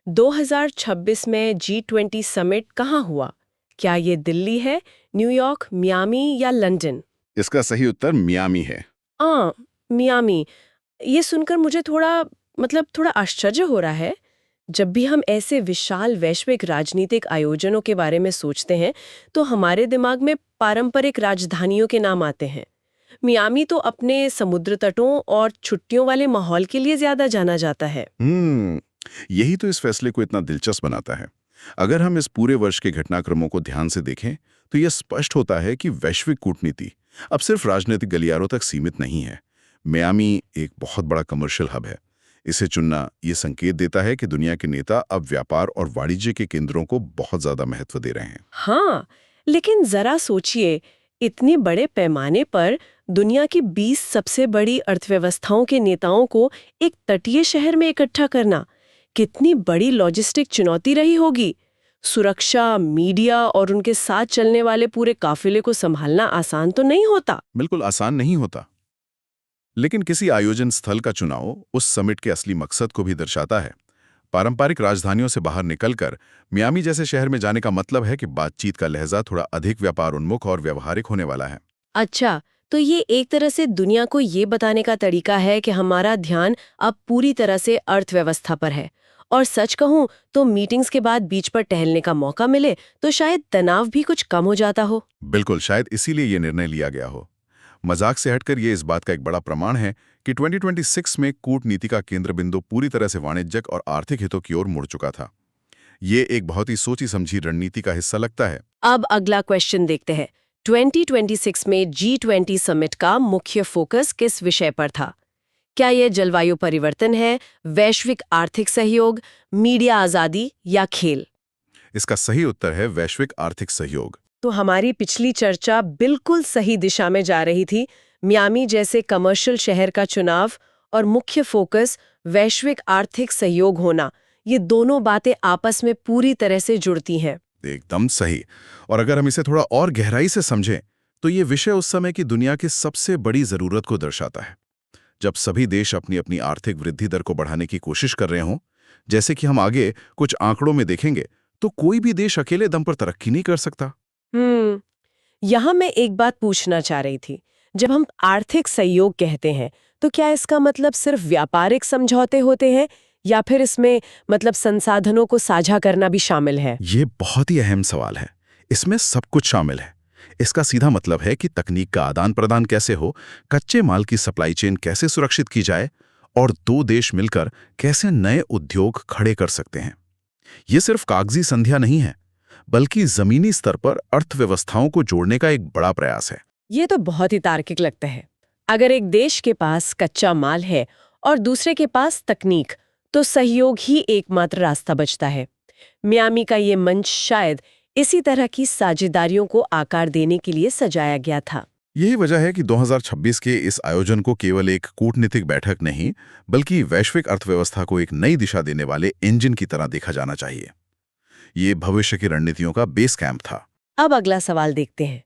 2026 में G20 summit कहाँ हुआ? क्या ये दिल्ली है, न्यूयॉर्क, मियामी या लंदन? इसका सही उत्तर मियामी है। मियामी। ये सुनकर मुझे थोड़ा आश्चर्य हो रहा है। जब भी हम ऐसे विशाल वैश्विक राजनीतिक आयोजनों के बारे में सोचते हैं, तो हमारे दिमाग में पारंपरिक राजधानियों के नाम आते हैं। मियामी तो अपने समुद्र तटों और छुट्टियों वाले माहौल के लिए ज्यादा जाना जाता है। यही तो इस फैसले को इतना दिलचस्प बनाता है। अगर हम इस पूरे वर्ष के घटनाक्रमों को ध्यान से देखें, तो यह स्पष्ट होता है कि वैश्विक कूटनीति अब सिर्फ राजनीतिक गलियारों तक सीमित नहीं है। मियामी एक बहुत बड़ा कमर्शियल हब है। इसे चुनना ये संकेत देता है कि दुनिया के नेता अब व्यापार और वाणिज्य के केंद्रों को बहुत ज्यादा महत्व दे रहे हैं। हाँ, लेकिन जरा सोचिए, इतने बड़े पैमाने पर दुनिया की 20 सबसे बड़ी अर्थव्यवस्थाओं के नेताओं को एक तटीय शहर में इकट्ठा करना कितनी बड़ी लॉजिस्टिक चुनौती रही होगी। सुरक्षा, मीडिया और उनके साथ चलने वाले पूरे काफिले को संभालना आसान तो नहीं होता। बिल्कुल आसान नहीं होता। लेकिन किसी आयोजन स्थल का चुनाव उस समिट के असली मकसद को भी दर्शाता है। पारंपरिक राजधानियों से बाहर निकलकर मियामी जैसे शहर में जाने का मतलब है कि बातचीत का लहजा थोड़ा अधिक व्यापार उन्मुख और व्यवहारिक होने वाला है। अच्छा, तो ये एक तरह से दुनिया को ये बताने का तरीका है कि हमारा ध्यान अब पूरी तरह से अर्थव्यवस्था पर है। और सच कहूं तो मीटिंग्स के बाद बीच पर टहलने का मौका मिले तो शायद तनाव भी कुछ कम हो जाता हो। बिल्कुल, शायद इसीलिए ये निर्णय लिया गया हो। मजाक से हटकर ये इस बात का एक बड़ा प्रमाण है कि 2026 में कूटनीति का केंद्र बिंदु पूरी तरह से वाणिज्यिक और आर्थिक हितों की ओर मुड़ चुका था। ये एक बहुत ही सोची समझी रणनीति का हिस्सा लगता है। अब अगला क्वेश्चन देखते हैं। 2026 में G20 समिट का मुख्य फोकस किस विषय पर था? क्या यह जलवायु परिवर्तन है, वैश्विक आर्थिक सहयोग, मीडिया आजादी या खेल? इसका सही उत्तर है वैश्विक आर्थिक सहयोग। तो हमारी पिछली चर्चा बिल्कुल सही दिशा में जा रही थी। मियामी जैसे कमर्शियल शहर का चुनाव और मुख्य फोकस वैश्विक आर्थिक सहयोग होना, ये दोनों बातें आपस में पूरी तरह से जुड़ती हैं। एकदम सही। और अगर हम इसे थोड़ा और गहराई से समझें, तो ये विषय उस समय की दुनिया की सबसे बड़ी जरूरत को दर्शाता है। जब सभी देश अपनी अपनी आर्थिक वृद्धि दर को बढ़ाने की कोशिश कर रहे हों, जैसे कि हम आगे कुछ आंकड़ों में देखेंगे, तो कोई भी देश अकेले दम पर तरक्की नहीं कर सकता। यहाँ मैं एक बात पूछना चाह रही थी। जब हम आर्थिक सहयोग कहते हैं, तो क्या इसका मतलब सिर्फ व्यापारिक समझौते होते हैं या फिर इसमें संसाधनों को साझा करना भी शामिल है? ये बहुत ही अहम सवाल है। इसमें सब कुछ शामिल है। इसका सीधा मतलब है कि तकनीक का आदान प्रदान कैसे हो, कच्चे माल की सप्लाई चेन कैसे सुरक्षित की जाए और दो देश मिलकर कैसे नए उद्योग खड़े कर सकते हैं। ये सिर्फ कागजी संध्या नहीं है, बल्कि जमीनी स्तर पर अर्थव्यवस्थाओं को जोड़ने का एक बड़ा प्रयास है। ये तो बहुत ही तार्किक लगता है। अगर एक देश के पास कच्चा माल है और दूसरे के पास तकनीक, तो सहयोग ही एकमात्र रास्ता बचता है। मियामी का ये मंच शायद इसी तरह की साझेदारियों को आकार देने के लिए सजाया गया था। यही वजह है कि 2026 के इस आयोजन को केवल एक कूटनीतिक बैठक नहीं, बल्कि वैश्विक अर्थव्यवस्था को एक नई दिशा देने वाले इंजन की तरह देखा जाना चाहिए। ये भविष्य की रणनीतियों का बेस कैंप था। अब अगला सवाल देखते हैं।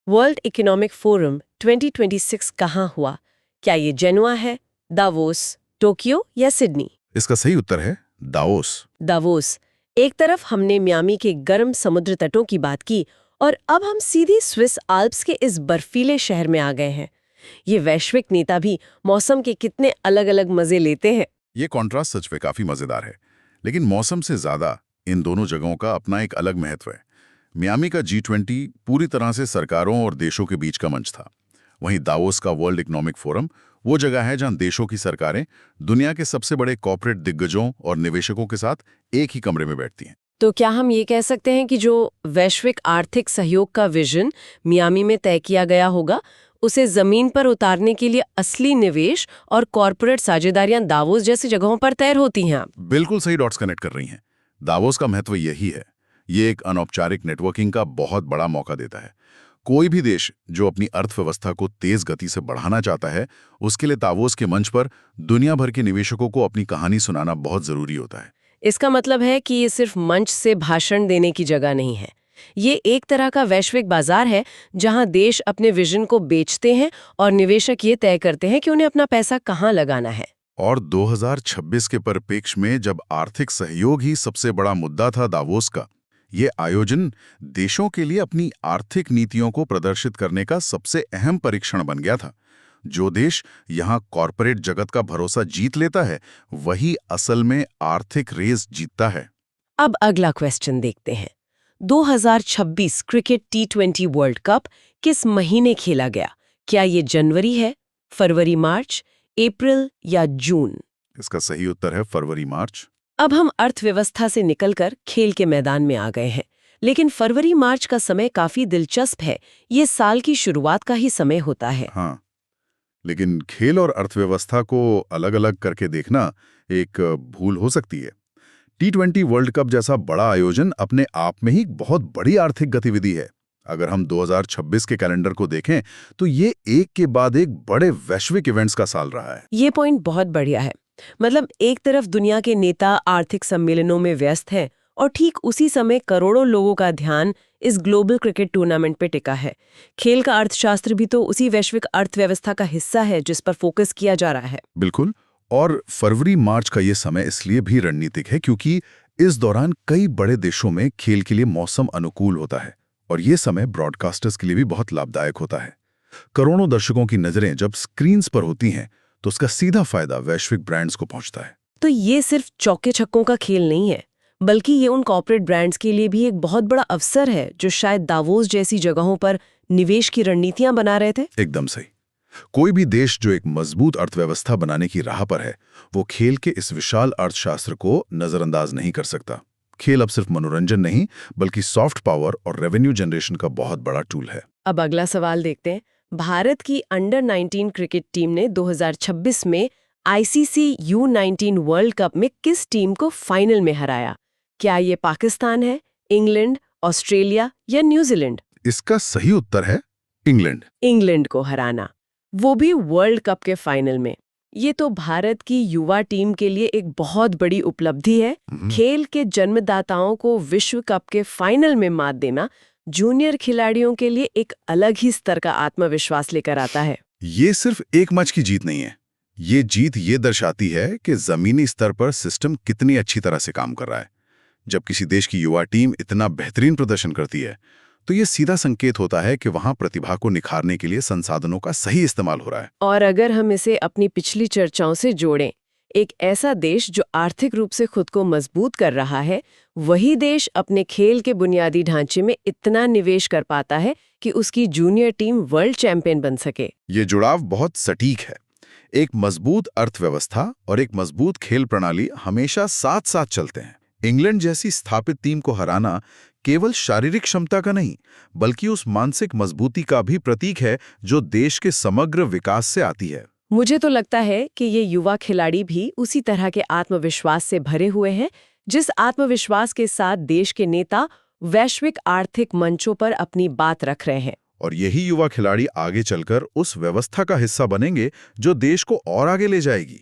वर्ल्ड इकोनॉमिक फोरम 2026 कहाँ हुआ? क्या ये जेनुआ है, दावोस, टोक्यो या सिडनी? इसका सही उत्तर है दावोस। दावोस। एक तरफ हमने मियामी के गर्म समुद्र तटों की बात की और अब हम सीधे स्विस आल्प्स के इस बर्फीले शहर में आ गए हैं। ये वैश्विक नेता भी मौसम के कितने अलग-अलग मजे लेते हैं। ये कॉन्ट्रास्ट सच में काफी मजेदार है, लेकिन मौसम से ज्यादा इन दोनों जगहों का अपना एक अलग महत्व है। मियामी का G20 पूरी तरह से सरकारों और देशों के बीच का मंच था। वहीं दावोस का वर्ल्ड इकोनॉमिक फोरम वो जगह है जहां देशों की सरकारें दुनिया के सबसे बड़े कॉर्पोरेट दिग्गजों और निवेशकों के साथ एक ही कमरे में बैठती हैं। तो क्या हम ये कह सकते हैं कि जो वैश्विक आर्थिक सहयोग का विजन मियामी में तय किया गया होगा, उसे जमीन पर उतारने के लिए असली निवेश और कॉर्पोरेट साझेदारियां दावोस जैसी जगहों पर तैयार होती हैं? बिल्कुल सही डॉट्स कनेक्ट कर रही हैं। दावोस का महत्व यही है। ये एक अनौपचारिक नेटवर्किंग का बहुत बड़ा मौका देता है। कोई भी देश जो अपनी अर्थव्यवस्था को तेज गति से बढ़ाना चाहता है, उसके लिए दावोस के मंच पर दुनिया भर के निवेशकों को अपनी कहानी सुनाना बहुत जरूरी होता है। इसका मतलब है कि ये सिर्फ मंच से भाषण देने की जगह नहीं है। ये एक तरह का वैश्विक बाजार है जहां देश अपने विजन को बेचते हैं और निवेशक ये तय करते हैं कि उन्हें अपना पैसा कहां लगाना है। और 2026 के परिप्रेक्ष्य में जब आर्थिक सहयोग ही सबसे बड़ा मुद्दा था दावोस का, ये आयोजन देशों के लिए अपनी आर्थिक नीतियों को प्रदर्शित करने का सबसे अहम परीक्षण बन गया था। जो देश यहाँ कॉरपोरेट जगत का भरोसा जीत लेता है, वही असल में आर्थिक रेस जीतता है। अब अगला क्वेश्चन देखते हैं। 2026 क्रिकेट T20 वर्ल्ड कप किस महीने खेला गया? क्या ये जनवरी है, फरवरी मार्च, अप्रैल या जून? इसका सही उत्तर है फरवरी मार्च। अब हम अर्थव्यवस्था से निकलकर खेल के मैदान में आ गए हैं, लेकिन फरवरी मार्च का समय काफी दिलचस्प है। ये साल की शुरुआत का ही समय होता है। हाँ, लेकिन खेल और अर्थव्यवस्था को अलग-अलग करके देखना एक भूल हो सकती है। T20 वर्ल्ड कप जैसा बड़ा आयोजन अपने आप में ही बहुत बड़ी आर्थिक गतिविधि है। अगर हम 2026 के कैलेंडर को देखें तो ये एक के बाद एक बड़े वैश्विक इवेंट्स का साल रहा है। ये पॉइंट बहुत बढ़िया है। मतलब एक तरफ दुनिया के नेता आर्थिक सम्मेलनों में व्यस्त हैं और ठीक उसी समय करोड़ों लोगों का ध्यान इस ग्लोबल क्रिकेट टूर्नामेंट पे टिका है। खेल का अर्थशास्त्र भी तो उसी वैश्विक अर्थव्यवस्था का हिस्सा है जिस पर फोकस किया जा रहा है। बिल्कुल, और फरवरी मार्च का ये समय इसलिए भी रणनीतिक है क्योंकि इस दौरान कई बड़े देशों में खेल के लिए मौसम अनुकूल होता है और ये समय ब्रॉडकास्टर्स के लिए भी बहुत लाभदायक होता है। करोड़ों दर्शकों की नजरें जब स्क्रीन्स पर होती हैं तो उसका सीधा फायदा वैश्विक ब्रांड्स को पहुंचता है। तो ये सिर्फ चौके छक्कों का खेल नहीं है, बल्कि ये उन कॉर्पोरेट ब्रांड्स के लिए भी एक बहुत बड़ा अवसर है जो शायद दावोस जैसी जगहों पर निवेश की रणनीतियां बना रहे थे। एकदम सही। कोई भी देश जो एक मजबूत अर्थव्यवस्था बनाने की राह पर है, वो खेल के इस विशाल अर्थशास्त्र को नजरअंदाज नहीं कर सकता। खेल अब सिर्फ मनोरंजन नहीं, बल्कि सॉफ्ट पावर और रेवेन्यू जनरेशन का बहुत बड़ा टूल है। अब अगला सवाल देखते हैं। भारत की अंडर 19 क्रिकेट टीम ने 2026 में ICC U19 वर्ल्ड कप में किस टीम को फाइनल में हराया? क्या ये पाकिस्तान है, इंग्लैंड, ऑस्ट्रेलिया या न्यूजीलैंड? इसका सही उत्तर है इंग्लैंड। इंग्लैंड को हराना, वो भी वर्ल्ड कप के फाइनल में। ये तो भारत की युवा टीम के लिए एक बहुत बड़ी उपलब्धि है। खेल के जन्मदाताओं को विश्व कप के फाइनल में मात देना जूनियर खिलाड़ियों के लिए एक अलग ही स्तर का आत्मविश्वास लेकर आता है। ये सिर्फ एक मैच की जीत नहीं है, ये जीत ये दर्शाती है कि जमीनी स्तर पर सिस्टम कितनी अच्छी तरह से काम कर रहा है। जब किसी देश की युवा टीम इतना बेहतरीन प्रदर्शन करती है तो ये सीधा संकेत होता है कि वहां प्रतिभा को निखारने के लिए संसाधनों का सही इस्तेमाल हो रहा है। और अगर हम इसे अपनी पिछली चर्चाओं से जोड़ें, एक ऐसा देश जो आर्थिक रूप से खुद को मजबूत कर रहा है, वही देश अपने खेल के बुनियादी ढांचे में इतना निवेश कर पाता है कि उसकी जूनियर टीम वर्ल्ड चैंपियन बन सके। ये जुड़ाव बहुत सटीक है। एक मजबूत अर्थव्यवस्था और एक मजबूत खेल प्रणाली हमेशा साथ साथ चलते हैं। इंग्लैंड जैसी स्थापित टीम को हराना केवल शारीरिक क्षमता का नहीं, बल्कि उस मानसिक मजबूती का भी प्रतीक है जो देश के समग्र विकास से आती है। मुझे तो लगता है कि ये युवा खिलाड़ी भी उसी तरह के आत्मविश्वास से भरे हुए हैं, जिस आत्मविश्वास के साथ देश के नेता वैश्विक आर्थिक मंचों पर अपनी बात रख रहे हैं। और यही युवा खिलाड़ी आगे चलकर उस व्यवस्था का हिस्सा बनेंगे जो देश को और आगे ले जाएगी।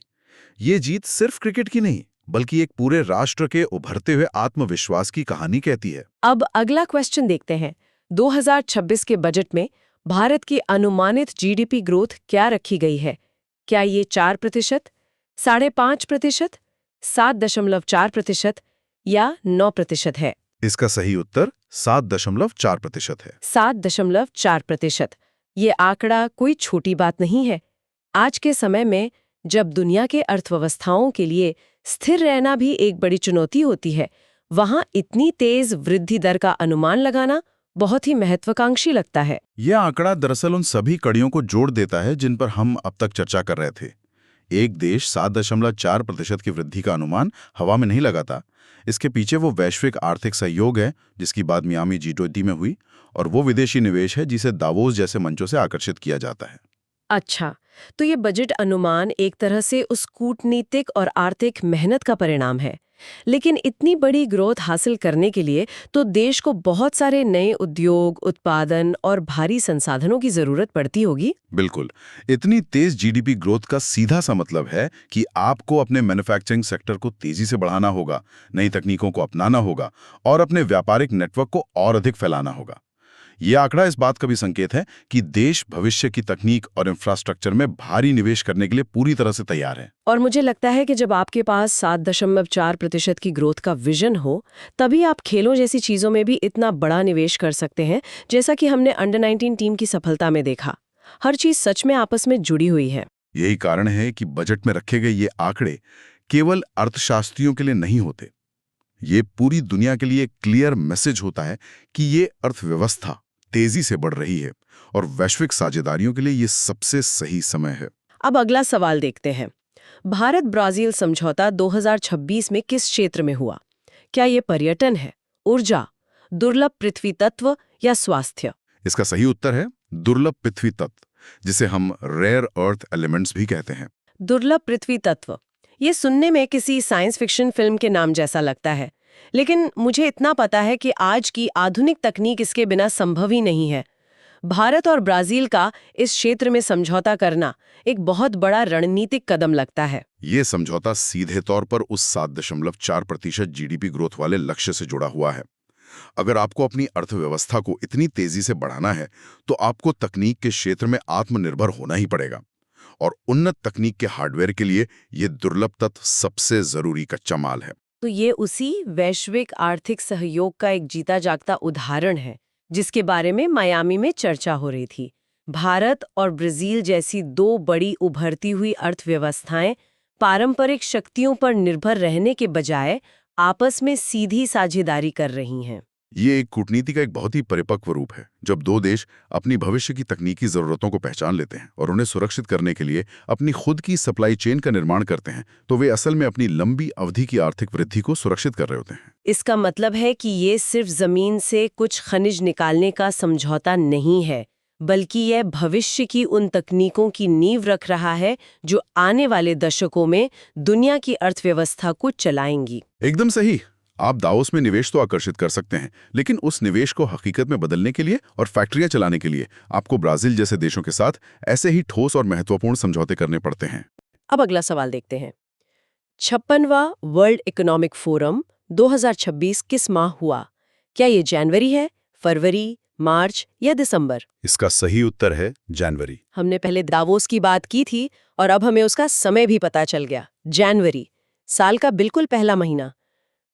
ये जीत सिर्फ क्रिकेट की नहीं, बल्कि एक पूरे राष्ट्र के उभरते हुए आत्मविश्वास की कहानी कहती है। अब अगला क्वेश्चन देखते हैं। 2026 के बजट में भारत की अनुमानित GDP ग्रोथ क्या रखी गई है? क्या ये 4%, 5.5%, 7.4% या 9% है? इसका सही उत्तर 7.4% है। 7.4%। ये आंकड़ा कोई छोटी बात नहीं है। आज के समय में जब दुनिया के अर्थव्यवस्थाओं के लिए स्थिर रहना भी एक बड़ी चुनौती होती है, वहां इतनी तेज वृद्धि दर का अनुमान लगाना बहुत ही महत्वाकांक्षी लगता है। यह आंकड़ा दरअसल उन सभी कड़ियों को जोड़ देता है जिन पर हम अब तक चर्चा कर रहे थे। एक देश 7.4% की वृद्धि का अनुमान हवा में नहीं लगाता। इसके पीछे वो वैश्विक आर्थिक सहयोग है जिसकी बात मियामी G20 में हुई, और वो विदेशी निवेश है जिसे दावोस जैसे मंचों से आकर्षित किया जाता है। अच्छा, तो ये बजट अनुमान एक तरह से उस कूटनीतिक और आर्थिक मेहनत का परिणाम है। लेकिन इतनी बड़ी ग्रोथ हासिल करने के लिए तो देश को बहुत सारे नए उद्योग, उत्पादन और भारी संसाधनों की जरूरत पड़ती होगी। बिल्कुल, इतनी तेज GDP ग्रोथ का सीधा सा मतलब है कि आपको अपने मैन्युफैक्चरिंग सेक्टर को तेजी से बढ़ाना होगा, नई तकनीकों को अपनाना होगा और अपने व्यापारिक नेटवर्क को और अधिक फैलाना होगा। ये आंकड़ा इस बात का भी संकेत है कि देश भविष्य की तकनीक और इंफ्रास्ट्रक्चर में भारी निवेश करने के लिए पूरी तरह से तैयार है। और मुझे लगता है कि जब आपके पास 7.4% की ग्रोथ का विजन हो, तभी आप खेलों जैसी चीजों में भी इतना बड़ा निवेश कर सकते हैं, जैसा कि हमने अंडर-19 टीम की सफलता में देखा। हर चीज सच में आपस में जुड़ी हुई है। यही कारण है कि बजट में रखे गए ये आंकड़े केवल अर्थशास्त्रियों के लिए नहीं होते। ये पूरी दुनिया के लिए एक क्लियर मैसेज होता है कि ये अर्थव्यवस्था तेजी से बढ़ रही है और वैश्विक साझेदारियों के लिए ये सबसे सही समय है। अब अगला सवाल देखते हैं। भारत ब्राजील समझौता 2026 में किस क्षेत्र में हुआ? क्या ये पर्यटन है, ऊर्जा, दुर्लभ पृथ्वी तत्व या स्वास्थ्य? इसका सही उत्तर है दुर्लभ पृथ्वी तत्व, जिसे हम रेयर अर्थ एलिमेंट्स भी कहते हैं। दुर्लभ पृथ्वी तत्व, ये सुनने में किसी साइंस फिक्शन फिल्म के नाम जैसा लगता है, लेकिन मुझे इतना पता है कि आज की आधुनिक तकनीक इसके बिना संभव ही नहीं है। भारत और ब्राजील का इस क्षेत्र में समझौता करना एक बहुत बड़ा रणनीतिक कदम लगता है। ये समझौता सीधे तौर पर उस 7.4% जीडीपी ग्रोथ वाले लक्ष्य से जुड़ा हुआ है। अगर आपको अपनी अर्थव्यवस्था को इतनी तेजी से बढ़ाना है, तो आपको तकनीक के क्षेत्र में आत्मनिर्भर होना ही पड़ेगा। और उन्नत तकनीक के हार्डवेयर के लिए ये दुर्लभ तत्व सबसे जरूरी कच्चा माल है। तो ये उसी वैश्विक आर्थिक सहयोग का एक जीता जागता उदाहरण है, जिसके बारे में मायामी में चर्चा हो रही थी। भारत और ब्राजील जैसी दो बड़ी उभरती हुई अर्थव्यवस्थाएं पारंपरिक शक्तियों पर निर्भर रहने के बजाय आपस में सीधी साझेदारी कर रही हैं। ये एक कूटनीति का एक बहुत ही परिपक्व रूप है। जब दो देश अपनी भविष्य की तकनीकी जरूरतों को पहचान लेते हैं और उन्हें सुरक्षित करने के लिए अपनी खुद की सप्लाई चेन का निर्माण करते हैं, तो वे असल में अपनी लंबी अवधि की आर्थिक वृद्धि को सुरक्षित कर रहे होते हैं। इसका मतलब है कि ये सिर्फ जमीन से कुछ खनिज निकालने का समझौता नहीं है, बल्कि यह भविष्य की उन तकनीकों की नींव रख रहा है जो आने वाले दशकों में दुनिया की अर्थव्यवस्था को चलाएंगी। एकदम सही। आप दावोस में निवेश तो आकर्षित कर सकते हैं, लेकिन उस निवेश को हकीकत में बदलने के लिए और फैक्ट्रियां चलाने के लिए आपको ब्राजील जैसे देशों के साथ ऐसे ही ठोस और महत्वपूर्ण समझौते करने पड़ते हैं। अब अगला सवाल देखते हैं। 56वां वर्ल्ड इकोनॉमिक फोरम 2026 किस माह हुआ? क्या ये जनवरी है, फरवरी, मार्च या दिसंबर? इसका सही उत्तर है जनवरी। हमने पहले दावोस की बात की थी और अब हमें उसका समय भी पता चल गया। जनवरी, साल का बिल्कुल पहला महीना।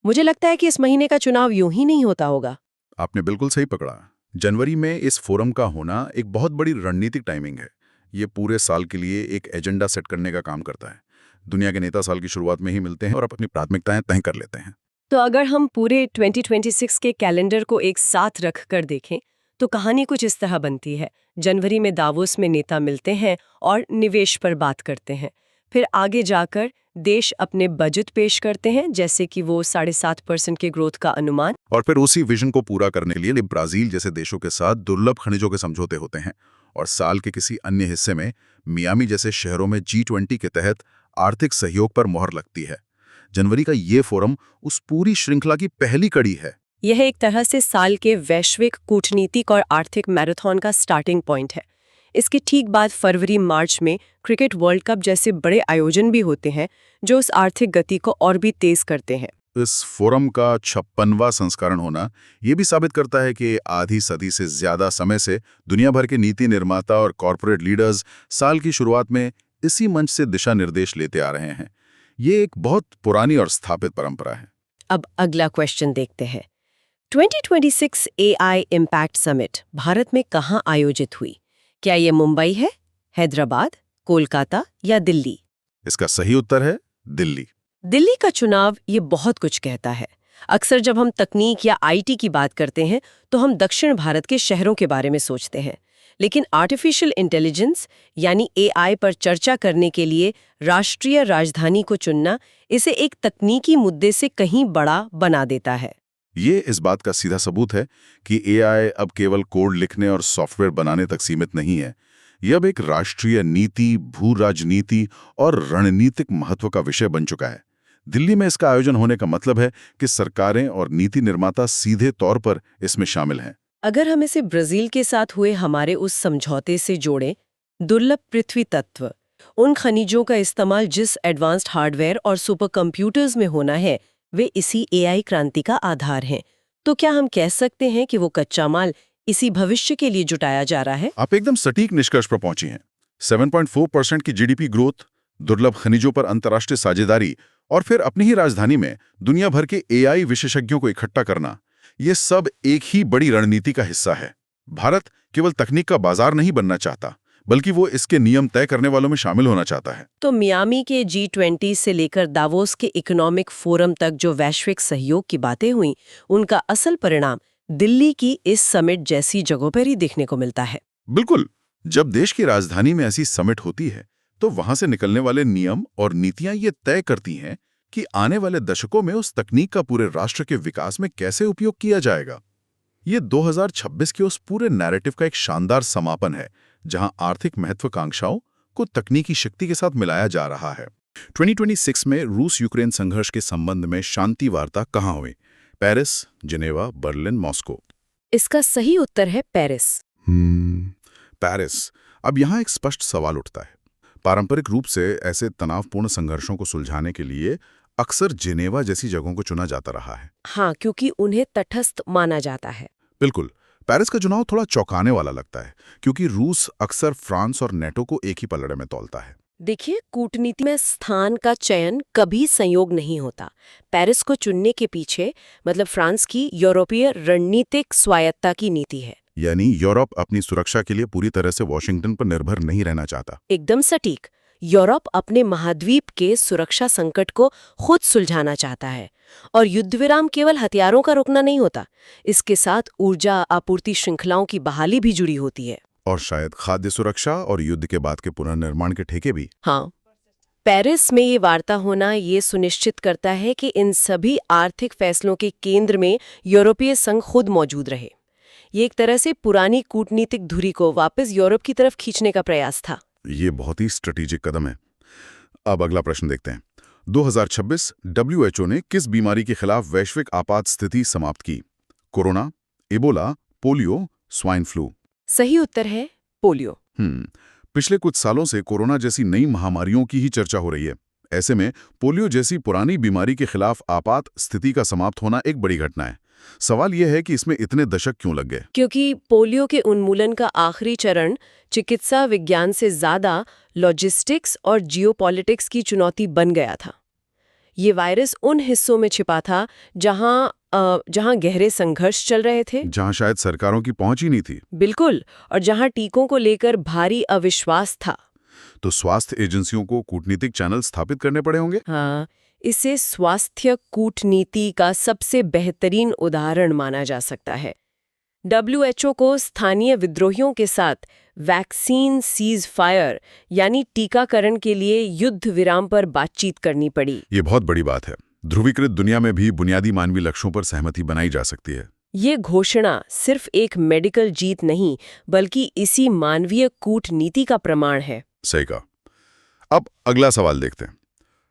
मुझे लगता है कि इस महीने का चुनाव यूं ही नहीं होता होगा। आपने बिल्कुल सही पकड़ा। जनवरी में इस फोरम का होना एक बहुत बड़ी रणनीतिक टाइमिंग है। ये पूरे साल के लिए एक एजेंडा सेट करने का काम करता है। दुनिया के नेता साल की शुरुआत में ही मिलते हैं और अपनी प्राथमिकताएं तय कर लेते हैं। तो अगर हम पूरे 2026 के कैलेंडर को एक साथ रख कर देखें, तो कहानी कुछ इस तरह बनती है। जनवरी में दावोस में नेता मिलते हैं और निवेश पर बात करते हैं। फिर आगे जाकर देश अपने बजट पेश करते हैं, जैसे कि वो 7.5% के ग्रोथ का अनुमान। और फिर उसी विजन को पूरा करने के लिए ब्राजील जैसे देशों के साथ दुर्लभ खनिजों के समझौते होते हैं। और साल के किसी अन्य हिस्से में मियामी जैसे शहरों में G20 के तहत आर्थिक सहयोग पर मोहर लगती है। जनवरी का ये फोरम उस पूरी श्रृंखला की पहली कड़ी है। यह एक तरह से साल के वैश्विक कूटनीतिक और आर्थिक मैराथन का स्टार्टिंग पॉइंट है। इसके ठीक बाद फरवरी-मार्च में क्रिकेट वर्ल्ड कप जैसे बड़े आयोजन भी होते हैं, जो उस आर्थिक गति को और भी तेज करते हैं। इस फोरम का 56वां संस्करण होना ये भी साबित करता है कि आधी सदी से ज्यादा समय से दुनिया भर के नीति निर्माता और कॉरपोरेट लीडर्स साल की शुरुआत में इसी मंच से दिशा निर्देश लेते आ रहे हैं। ये एक बहुत पुरानी और स्थापित परंपरा है। अब अगला क्वेश्चन देखते हैं। 2026 AI इम्पैक्ट समिट भारत में कहाँ आयोजित हुई? क्या ये मुंबई है, हैदराबाद, कोलकाता या दिल्ली? इसका सही उत्तर है दिल्ली। दिल्ली का चुनाव ये बहुत कुछ कहता है। अक्सर जब हम तकनीक या IT की बात करते हैं, तो हम दक्षिण भारत के शहरों के बारे में सोचते हैं। लेकिन आर्टिफिशियल इंटेलिजेंस यानी AI पर चर्चा करने के लिए राष्ट्रीय राजधानी को चुनना इसे एक तकनीकी मुद्दे से कहीं बड़ा बना देता है। ये इस बात का सीधा सबूत है कि AI अब केवल कोड लिखने और सॉफ्टवेयर बनाने तक सीमित नहीं है। यह अब एक राष्ट्रीय नीति, भू राजनीति और रणनीतिक महत्व का विषय बन चुका है। दिल्ली में इसका आयोजन होने का मतलब है कि सरकारें और नीति निर्माता सीधे तौर पर इसमें शामिल हैं। अगर हम इसे ब्राजील के साथ हुए हमारे उस समझौते से जोड़ें, दुर्लभ पृथ्वी तत्व, उन खनिजों का इस्तेमाल जिस एडवांस्ड हार्डवेयर और सुपर कंप्यूटर्स में होना है, वे इसी AI क्रांति का आधार हैं। तो क्या हम कह सकते हैं कि वो कच्चा माल इसी भविष्य के लिए जुटाया जा रहा है। आप एकदम सटीक निष्कर्ष पर पहुंची हैं। 7.4% की जीडीपी ग्रोथ, दुर्लभ खनिजों पर अंतर्राष्ट्रीय साझेदारी और फिर अपनी ही राजधानी में दुनिया भर के एआई विशेषज्ञों को इकट्ठा करना, ये सब एक ही बड़ी रणनीति का हिस्सा है। भारत केवल तकनीक का बाजार नहीं बनना चाहता, बल्कि वो इसके नियम तय करने वालों में शामिल होना चाहता है। तो मियामी के G20 से लेकर दावोस के इकोनॉमिक फोरम तक जो वैश्विक सहयोग की बातें हुई, उनका असल परिणाम दिल्ली की इस समिट जैसी जगहों पर ही देखने को मिलता है। बिल्कुल। जब देश की राजधानी में ऐसी समिट होती है, तो वहां से निकलने वाले नियम और नीतियां ये तय करती हैं कि आने वाले दशकों में उस तकनीक का पूरे राष्ट्र के विकास में कैसे उपयोग किया जाएगा। ये 2026 के उस पूरे नैरेटिव का एक शानदार समापन है, जहां आर्थिक महत्वाकांक्षाओं को तकनीकी शक्ति के साथ मिलाया जा रहा है। 2026 में रूस यूक्रेन संघर्ष के संबंध में शांति वार्ता कहाँ हुई? Paris, Geneva, Berlin, Moscow. इसका सही उत्तर है पेरिस। पेरिस। अब यहाँ एक स्पष्ट सवाल उठता है। पारंपरिक रूप से ऐसे तनावपूर्ण संघर्षों को सुलझाने के लिए अक्सर जिनेवा जैसी जगहों को चुना जाता रहा है। हाँ, क्योंकि उन्हें तटस्थ माना जाता है। बिल्कुल। पेरिस का चुनाव थोड़ा चौंकाने वाला लगता है, क्योंकि रूस अक्सर फ्रांस और नेटो को एक ही पलड़े में तौलता है। देखिए, कूटनीति में स्थान का चयन कभी संयोग नहीं होता। पेरिस को चुनने के पीछे मतलब फ्रांस की यूरोपीय रणनीतिक स्वायत्ता की नीति है। यानी यूरोप अपनी सुरक्षा के लिए पूरी तरह से वॉशिंगटन पर निर्भर नहीं रहना चाहता। एकदम सटीक। यूरोप अपने महाद्वीप के सुरक्षा संकट को खुद सुलझाना चाहता है, और युद्ध विराम केवल हथियारों का रोकना नहीं होता, इसके साथ ऊर्जा आपूर्ति श्रृंखलाओं की बहाली भी जुड़ी होती है। और शायद खाद्य सुरक्षा और युद्ध के बाद के पुनर्निर्माण के ठेके भी। हाँ, पेरिस में ये वार्ता होना ये सुनिश्चित करता है कि इन सभी आर्थिक फैसलों के केंद्र में यूरोपीय संघ खुद मौजूद रहे। ये एक तरह से पुरानी कूटनीतिक धुरी को वापस यूरोप की तरफ खींचने का प्रयास था। ये बहुत ही स्ट्रेटेजिक कदम है। अब अगला प्रश्न देखते हैं। 2026 WHO ने किस बीमारी के खिलाफ वैश्विक आपात स्थिति समाप्त की? Corona, Ebola, polio, swine flu. सही उत्तर है पोलियो। पिछले कुछ सालों से कोरोना जैसी नई महामारियों की ही चर्चा हो रही है। ऐसे में पोलियो जैसी पुरानी बीमारी के खिलाफ आपात स्थिति का समाप्त होना एक बड़ी घटना है। सवाल यह है कि इसमें इतने दशक क्यों लग गए? क्योंकि पोलियो के उन्मूलन का आखिरी चरण चिकित्सा विज्ञान से ज्यादा लॉजिस्टिक्स और जियोपॉलिटिक्स की चुनौती बन गया था। ये वायरस उन हिस्सों में छिपा था जहां गहरे संघर्ष चल रहे थे, जहां शायद सरकारों की पहुंच ही नहीं थी। बिल्कुल, और जहां टीकों को लेकर भारी अविश्वास था। तो स्वास्थ्य एजेंसियों को कूटनीतिक चैनल स्थापित करने पड़े होंगे। हाँ, इसे स्वास्थ्य कूटनीति का सबसे बेहतरीन उदाहरण माना जा सकता है। WHO को स्थानीय विद्रोहियों के साथ वैक्सीन सीज फायर यानी टीकाकरण के लिए युद्ध विराम पर बातचीत करनी पड़ी। ये बहुत बड़ी बात है। ध्रुवीकृत दुनिया में भी बुनियादी मानवीय लक्ष्यों पर सहमति बनाई जा सकती है। ये घोषणा सिर्फ एक मेडिकल जीत नहीं, बल्कि इसी मानवीय कूटनीति का प्रमाण है। सही कहा। अब अगला सवाल देखते हैं।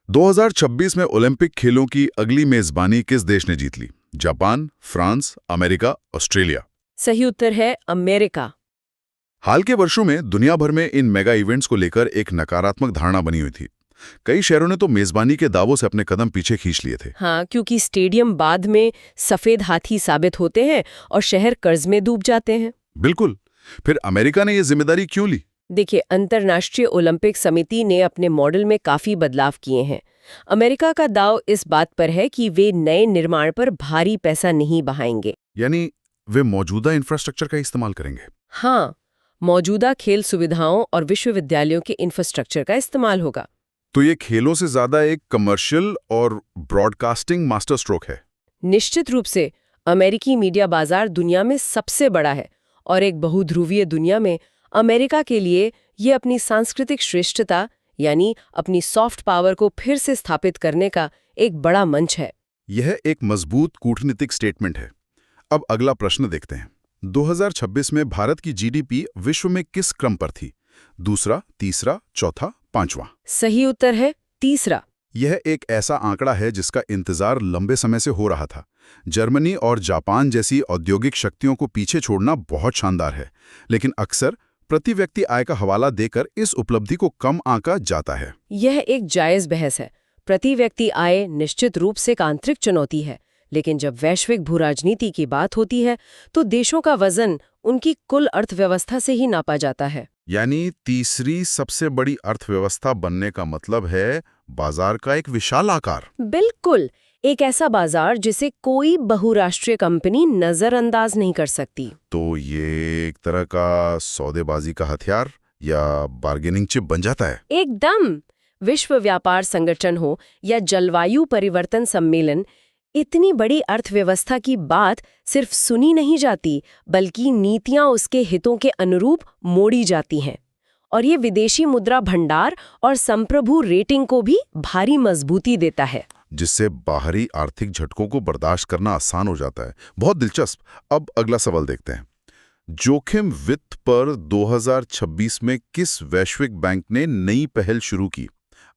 2026 में ओलंपिक खेलों की अगली मेजबानी किस देश ने जीत ली? Japan, France, America, Australia. सही उत्तर है अमेरिका। हाल के वर्षों में दुनिया भर में इन मेगा इवेंट्स को लेकर एक नकारात्मक धारणा बनी हुई थी। कई शहरों ने तो मेजबानी के दावों से अपने कदम पीछे खींच लिए थे। हाँ, क्योंकि स्टेडियम बाद में सफेद हाथी साबित होते हैं और शहर कर्ज में डूब जाते हैं। बिल्कुल। फिर अमेरिका ने यह जिम्मेदारी क्यों ली? देखिए, अंतर्राष्ट्रीय ओलंपिक समिति ने अपने मॉडल में काफी बदलाव किए हैं। अमेरिका का दाव इस बात पर है कि वे नए निर्माण पर भारी पैसा नहीं बहाएंगे। यानी वे मौजूदा इंफ्रास्ट्रक्चर का इस्तेमाल करेंगे। हाँ, मौजूदा खेल सुविधाओं और विश्वविद्यालयों के इंफ्रास्ट्रक्चर का इस्तेमाल होगा। तो ये खेलों से ज्यादा एक कमर्शियल और ब्रॉडकास्टिंग मास्टर स्ट्रोक है। निश्चित रूप से अमेरिकी मीडिया बाजार दुनिया में सबसे बड़ा है, और एक बहुध्रुवीय दुनिया में अमेरिका के लिए ये अपनी सांस्कृतिक श्रेष्ठता यानी अपनी सॉफ्ट पावर को फिर से स्थापित करने का एक बड़ा मंच है। यह एक मजबूत कूटनीतिक स्टेटमेंट है। अब अगला प्रश्न देखते हैं। 2026 में भारत की जीडीपी विश्व में किस क्रम पर थी? दूसरा, तीसरा, चौथा, पांचवां? सही उत्तर है तीसरा। यह एक ऐसा आंकड़ा है जिसका इंतजार लंबे समय से हो रहा था। जर्मनी और जापान जैसी औद्योगिक शक्तियों को पीछे छोड़ना बहुत शानदार है, लेकिन अक्सर प्रति व्यक्ति आय का हवाला देकर इस उपलब्धि को कम आंका जाता है। यह एक जायज बहस है। प्रति व्यक्ति आय निश्चित रूप से एक आंतरिक चुनौती है, लेकिन जब वैश्विक भूराजनीति की बात होती है तो देशों का वजन उनकी कुल अर्थव्यवस्था से ही नापा जाता है। यानी तीसरी सबसे बड़ी अर्थव्यवस्था बनने का मतलब है बाजार का एक विशाल आकार। बिल्कुल, एक ऐसा बाजार जिसे कोई बहुराष्ट्रीय कंपनी नजरअंदाज नहीं कर सकती। तो ये एक तरह का सौदेबाजी का हथियार या बार्गेनिंग चिप बन जाता है। एकदम। विश्व व्यापार संगठन हो या जलवायु परिवर्तन सम्मेलन, इतनी बड़ी अर्थव्यवस्था की बात सिर्फ सुनी नहीं जाती, बल्कि नीतियां उसके हितों के अनुरूप मोड़ी जाती हैं। और ये विदेशी मुद्रा भंडार और संप्रभु रेटिंग को भी भारी मजबूती देता है, जिससे बाहरी आर्थिक झटकों को बर्दाश्त करना आसान हो जाता है। बहुत दिलचस्प। अब अगला सवाल देखते हैं। जोखिम वित्त पर 2026 में किस वैश्विक बैंक ने नई पहल शुरू की?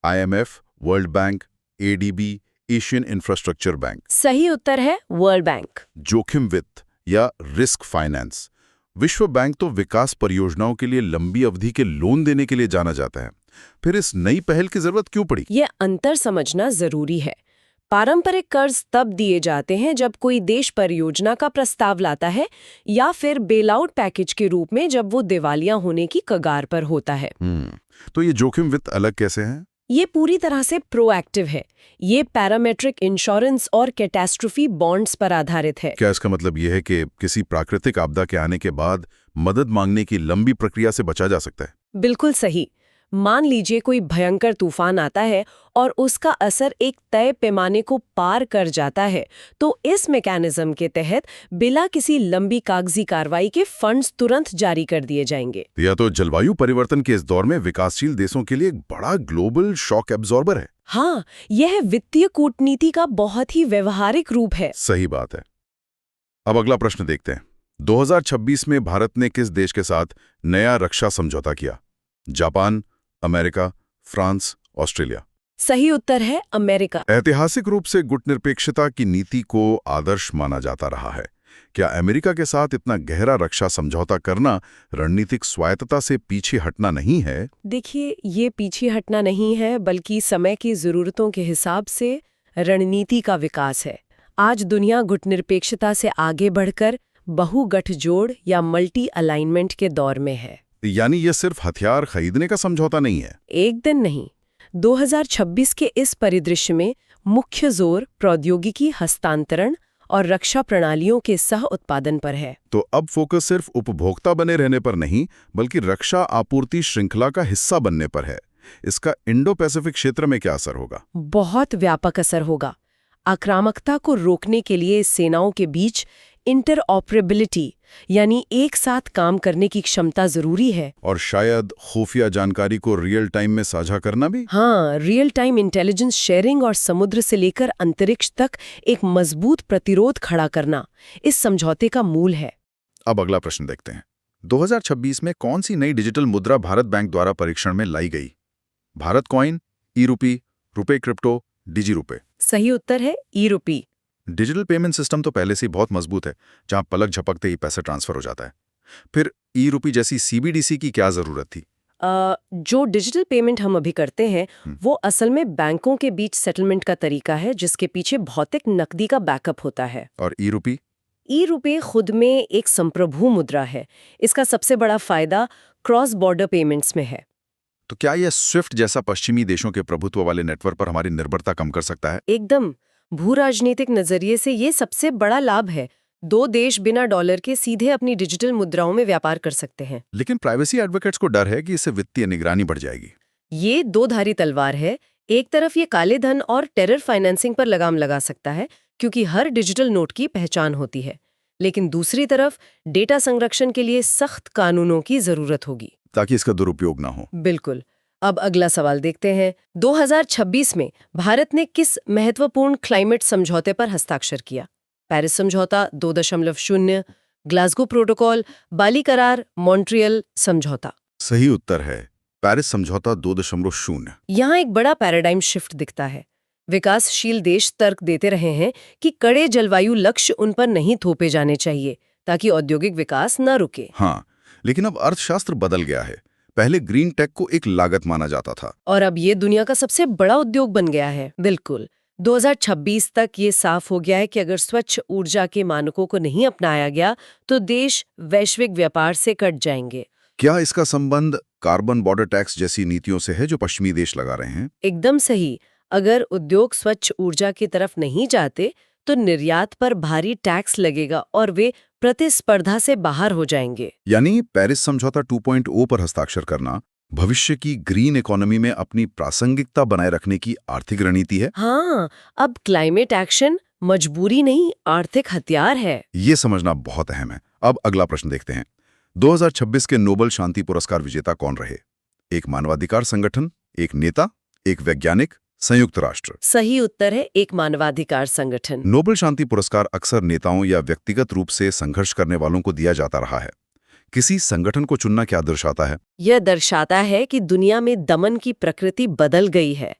IMF, world bank, ADB, Asian infrastructure bank. सही उत्तर है वर्ल्ड बैंक। जोखिम वित्त या रिस्क फाइनेंस। विश्व बैंक तो विकास परियोजनाओं के लिए लंबी अवधि के लोन देने के लिए जाना जाता है। फिर इस नई पहल की जरूरत क्यों पड़ी? ये अंतर समझना जरूरी है। पारंपरिक कर्ज तब दिए जाते हैं जब कोई देश परियोजना का प्रस्ताव लाता है या फिर बेलआउट पैकेज के रूप में जब वो दिवालिया होने की कगार पर होता है। तो ये जोखिम वित्त अलग कैसे है? ये पूरी तरह से प्रोएक्टिव है। ये पैरामेट्रिक इंश्योरेंस और कैटास्ट्रोफी बॉन्ड्स पर आधारित है। क्या इसका मतलब ये है कि किसी प्राकृतिक आपदा के आने के बाद मदद मांगने की लंबी प्रक्रिया से बचा जा सकता है? बिल्कुल सही। मान लीजिए कोई भयंकर तूफान आता है और उसका असर एक तय पैमाने को पार कर जाता है, तो इस मैकेनिज्म के तहत बिना किसी लंबी कागजी कार्रवाई के फंड्स तुरंत जारी कर दिए जाएंगे। यह तो जलवायु परिवर्तन के इस दौर में विकासशील देशों के लिए एक बड़ा ग्लोबल शॉक एब्जॉर्बर है। हाँ, यह वित्तीय कूटनीति का बहुत ही व्यवहारिक रूप है। सही बात है। अब अगला प्रश्न देखते हैं। 2026 में भारत ने किस देश के साथ नया रक्षा समझौता किया? Japan, America, France, Australia. सही उत्तर है अमेरिका। ऐतिहासिक रूप से गुटनिरपेक्षता की नीति को आदर्श माना जाता रहा है। क्या अमेरिका के साथ इतना गहरा रक्षा समझौता करना रणनीतिक स्वायत्तता से पीछे हटना नहीं है? देखिए, ये पीछे हटना नहीं है, बल्कि समय की जरूरतों के हिसाब से रणनीति का विकास है। आज दुनिया गुटनिरपेक्षता से आगे बढ़कर बहुगठजोड़ या मल्टी अलाइनमेंट के दौर में है। यानी ये सिर्फ हथियार खरीदने का समझौता नहीं है? एक दिन नहीं। 2026 के इस परिदृश्य में मुख्य जोर प्रौद्योगिकी हस्तांतरण और रक्षा प्रणालियों के सह उत्पादन पर है। तो अब फोकस सिर्फ उपभोक्ता बने रहने पर नहीं, बल्कि रक्षा आपूर्ति श्रृंखला का हिस्सा बनने पर है। इसका इंडो पैसिफिक क्षेत्र में क्या असर होगा? बहुत व्यापक असर होगा। आक्रामकता को रोकने के लिए सेनाओं के बीच इंटरऑपरेबिलिटी यानी एक साथ काम करने की क्षमता जरूरी है। और शायद खुफिया जानकारी को रियल टाइम में साझा करना भी? हाँ, रियल टाइम इंटेलिजेंस शेयरिंग और समुद्र से लेकर अंतरिक्ष तक एक मजबूत प्रतिरोध खड़ा करना इस समझौते का मूल है। अब अगला प्रश्न देखते हैं। 2026 में कौन सी नई डिजिटल मुद्रा भारत बैंक द्वारा परीक्षण में लाई गई? Bharat coin, eRupi, RuPay crypto, digi RuPay. सही उत्तर है ई-रूपी। डिजिटल पेमेंट सिस्टम तो पहले से ही बहुत मजबूत है, जहां पलक झपकते ही पैसा ट्रांसफर हो जाता है। फिर ई-रूपी जैसी CBDC की क्या जरूरत थी? जो डिजिटल पेमेंट हम अभी करते हैं वो असल में बैंकों के बीच सेटलमेंट का तरीका है, जिसके पीछे भौतिक नकदी का बैकअप होता है। और ई-रूपी? ई-रूपे खुद में एक संप्रभु मुद्रा है। इसका सबसे बड़ा फायदा क्रॉस बॉर्डर पेमेंट्स में है। तो क्या यह स्विफ्ट जैसा पश्चिमी देशों के प्रभुत्व वाले नेटवर्क पर हमारी निर्भरता कम कर सकता है? एकदम। भू राजनीतिक नजरिए से ये सबसे बड़ा लाभ है। 2 देश बिना डॉलर के सीधे अपनी डिजिटल मुद्राओं में व्यापार कर सकते हैं। लेकिन प्राइवेसी एडवोकेट्स को डर है कि इससे वित्तीय निगरानी बढ़ जाएगी। ये दो-धारी तलवार है। एक तरफ ये काले धन और टेरर फाइनेंसिंग पर लगाम लगा सकता है, क्योंकि हर डिजिटल नोट की पहचान होती है। लेकिन दूसरी तरफ डेटा संरक्षण के लिए सख्त कानूनों की जरूरत होगी, ताकि इसका दुरुपयोग ना हो। बिल्कुल। अब अगला सवाल देखते हैं। 2026 में भारत ने किस महत्वपूर्ण क्लाइमेट समझौते पर हस्ताक्षर किया? पेरिस समझौता 2.0, ग्लासगो प्रोटोकॉल, बाली करार, मॉन्ट्रियल समझौता। सही उत्तर है पेरिस समझौता 2.0। यहाँ एक बड़ा पैराडाइम शिफ्ट दिखता है। विकासशील देश तर्क देते रहे हैं कि कड़े जलवायु लक्ष्य उन पर नहीं थोपे जाने चाहिए, ताकि औद्योगिक विकास न रुके। हाँ, लेकिन अब अर्थशास्त्र बदल गया है। पहले ग्रीन टेक को एक लागत माना जाता था, और अब ये दुनिया का सबसे बड़ा उद्योग बन गया है। बिल्कुल। 2026 तक ये साफ हो गया है कि अगर स्वच्छ ऊर्जा के मानकों को नहीं अपनाया गया तो देश वैश्विक व्यापार से कट जाएंगे। क्या इसका संबंध कार्बन बॉर्डर टैक्स जैसी नीतियों से है जो पश्चिमी देश लगा रहे हैं? एकदम सही। अगर उद्योग स्वच्छ ऊर्जा की तरफ नहीं जाते तो निर्यात पर भारी टैक्स लगेगा और वे प्रतिस्पर्धा से बाहर हो जाएंगे। यानी पेरिस समझौता 2.0 पर हस्ताक्षर करना भविष्य की ग्रीन इकोनॉमी में अपनी प्रासंगिकता बनाए रखने की आर्थिक रणनीति है। हाँ, अब क्लाइमेट एक्शन मजबूरी नहीं, आर्थिक हथियार है। ये समझना बहुत अहम है। अब अगला प्रश्न देखते हैं। 2026 के नोबेल शांति पुरस्कार विजेता कौन रहे? एक मानवाधिकार संगठन, एक नेता, एक वैज्ञानिक, संयुक्त राष्ट्र? सही उत्तर है एक मानवाधिकार संगठन। नोबेल शांति पुरस्कार अक्सर नेताओं या व्यक्तिगत रूप से संघर्ष करने वालों को दिया जाता रहा है। किसी संगठन को चुनना क्या दर्शाता है? यह दर्शाता है कि दुनिया में दमन की प्रकृति बदल गई है।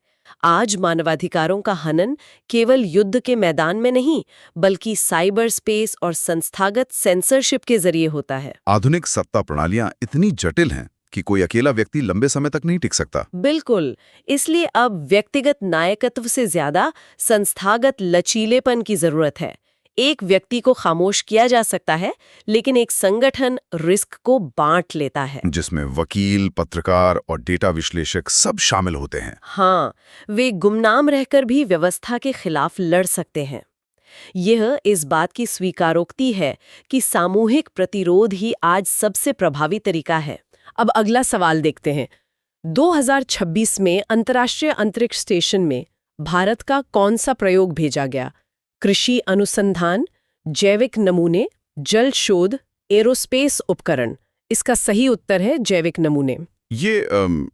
आज मानवाधिकारों का हनन केवल युद्ध के मैदान में नहीं, बल्कि साइबर स्पेस और संस्थागत सेंसरशिप के जरिए होता है। आधुनिक सत्ता प्रणालियां इतनी जटिल हैं कि कोई अकेला व्यक्ति लंबे समय तक नहीं टिक सकता। बिल्कुल, इसलिए अब व्यक्तिगत नायकत्व से ज्यादा संस्थागत लचीलेपन की जरूरत है। एक व्यक्ति को खामोश किया जा सकता है, लेकिन एक संगठन रिस्क को बांट लेता है, जिसमें वकील, पत्रकार और डेटा विश्लेषक सब शामिल होते हैं। हाँ, वे गुमनाम रहकर भी व्यवस्था के खिलाफ लड़ सकते हैं। यह इस बात की स्वीकारोक्ति है कि सामूहिक प्रतिरोध ही आज सबसे प्रभावी तरीका है। अब अगला सवाल देखते हैं। 2026 में अंतर्राष्ट्रीय अंतरिक्ष स्टेशन में भारत का कौन सा प्रयोग भेजा गया? कृषि अनुसंधान, जैविक नमूने, जल शोध, एरोस्पेस उपकरण? इसका सही उत्तर है जैविक नमूने। ये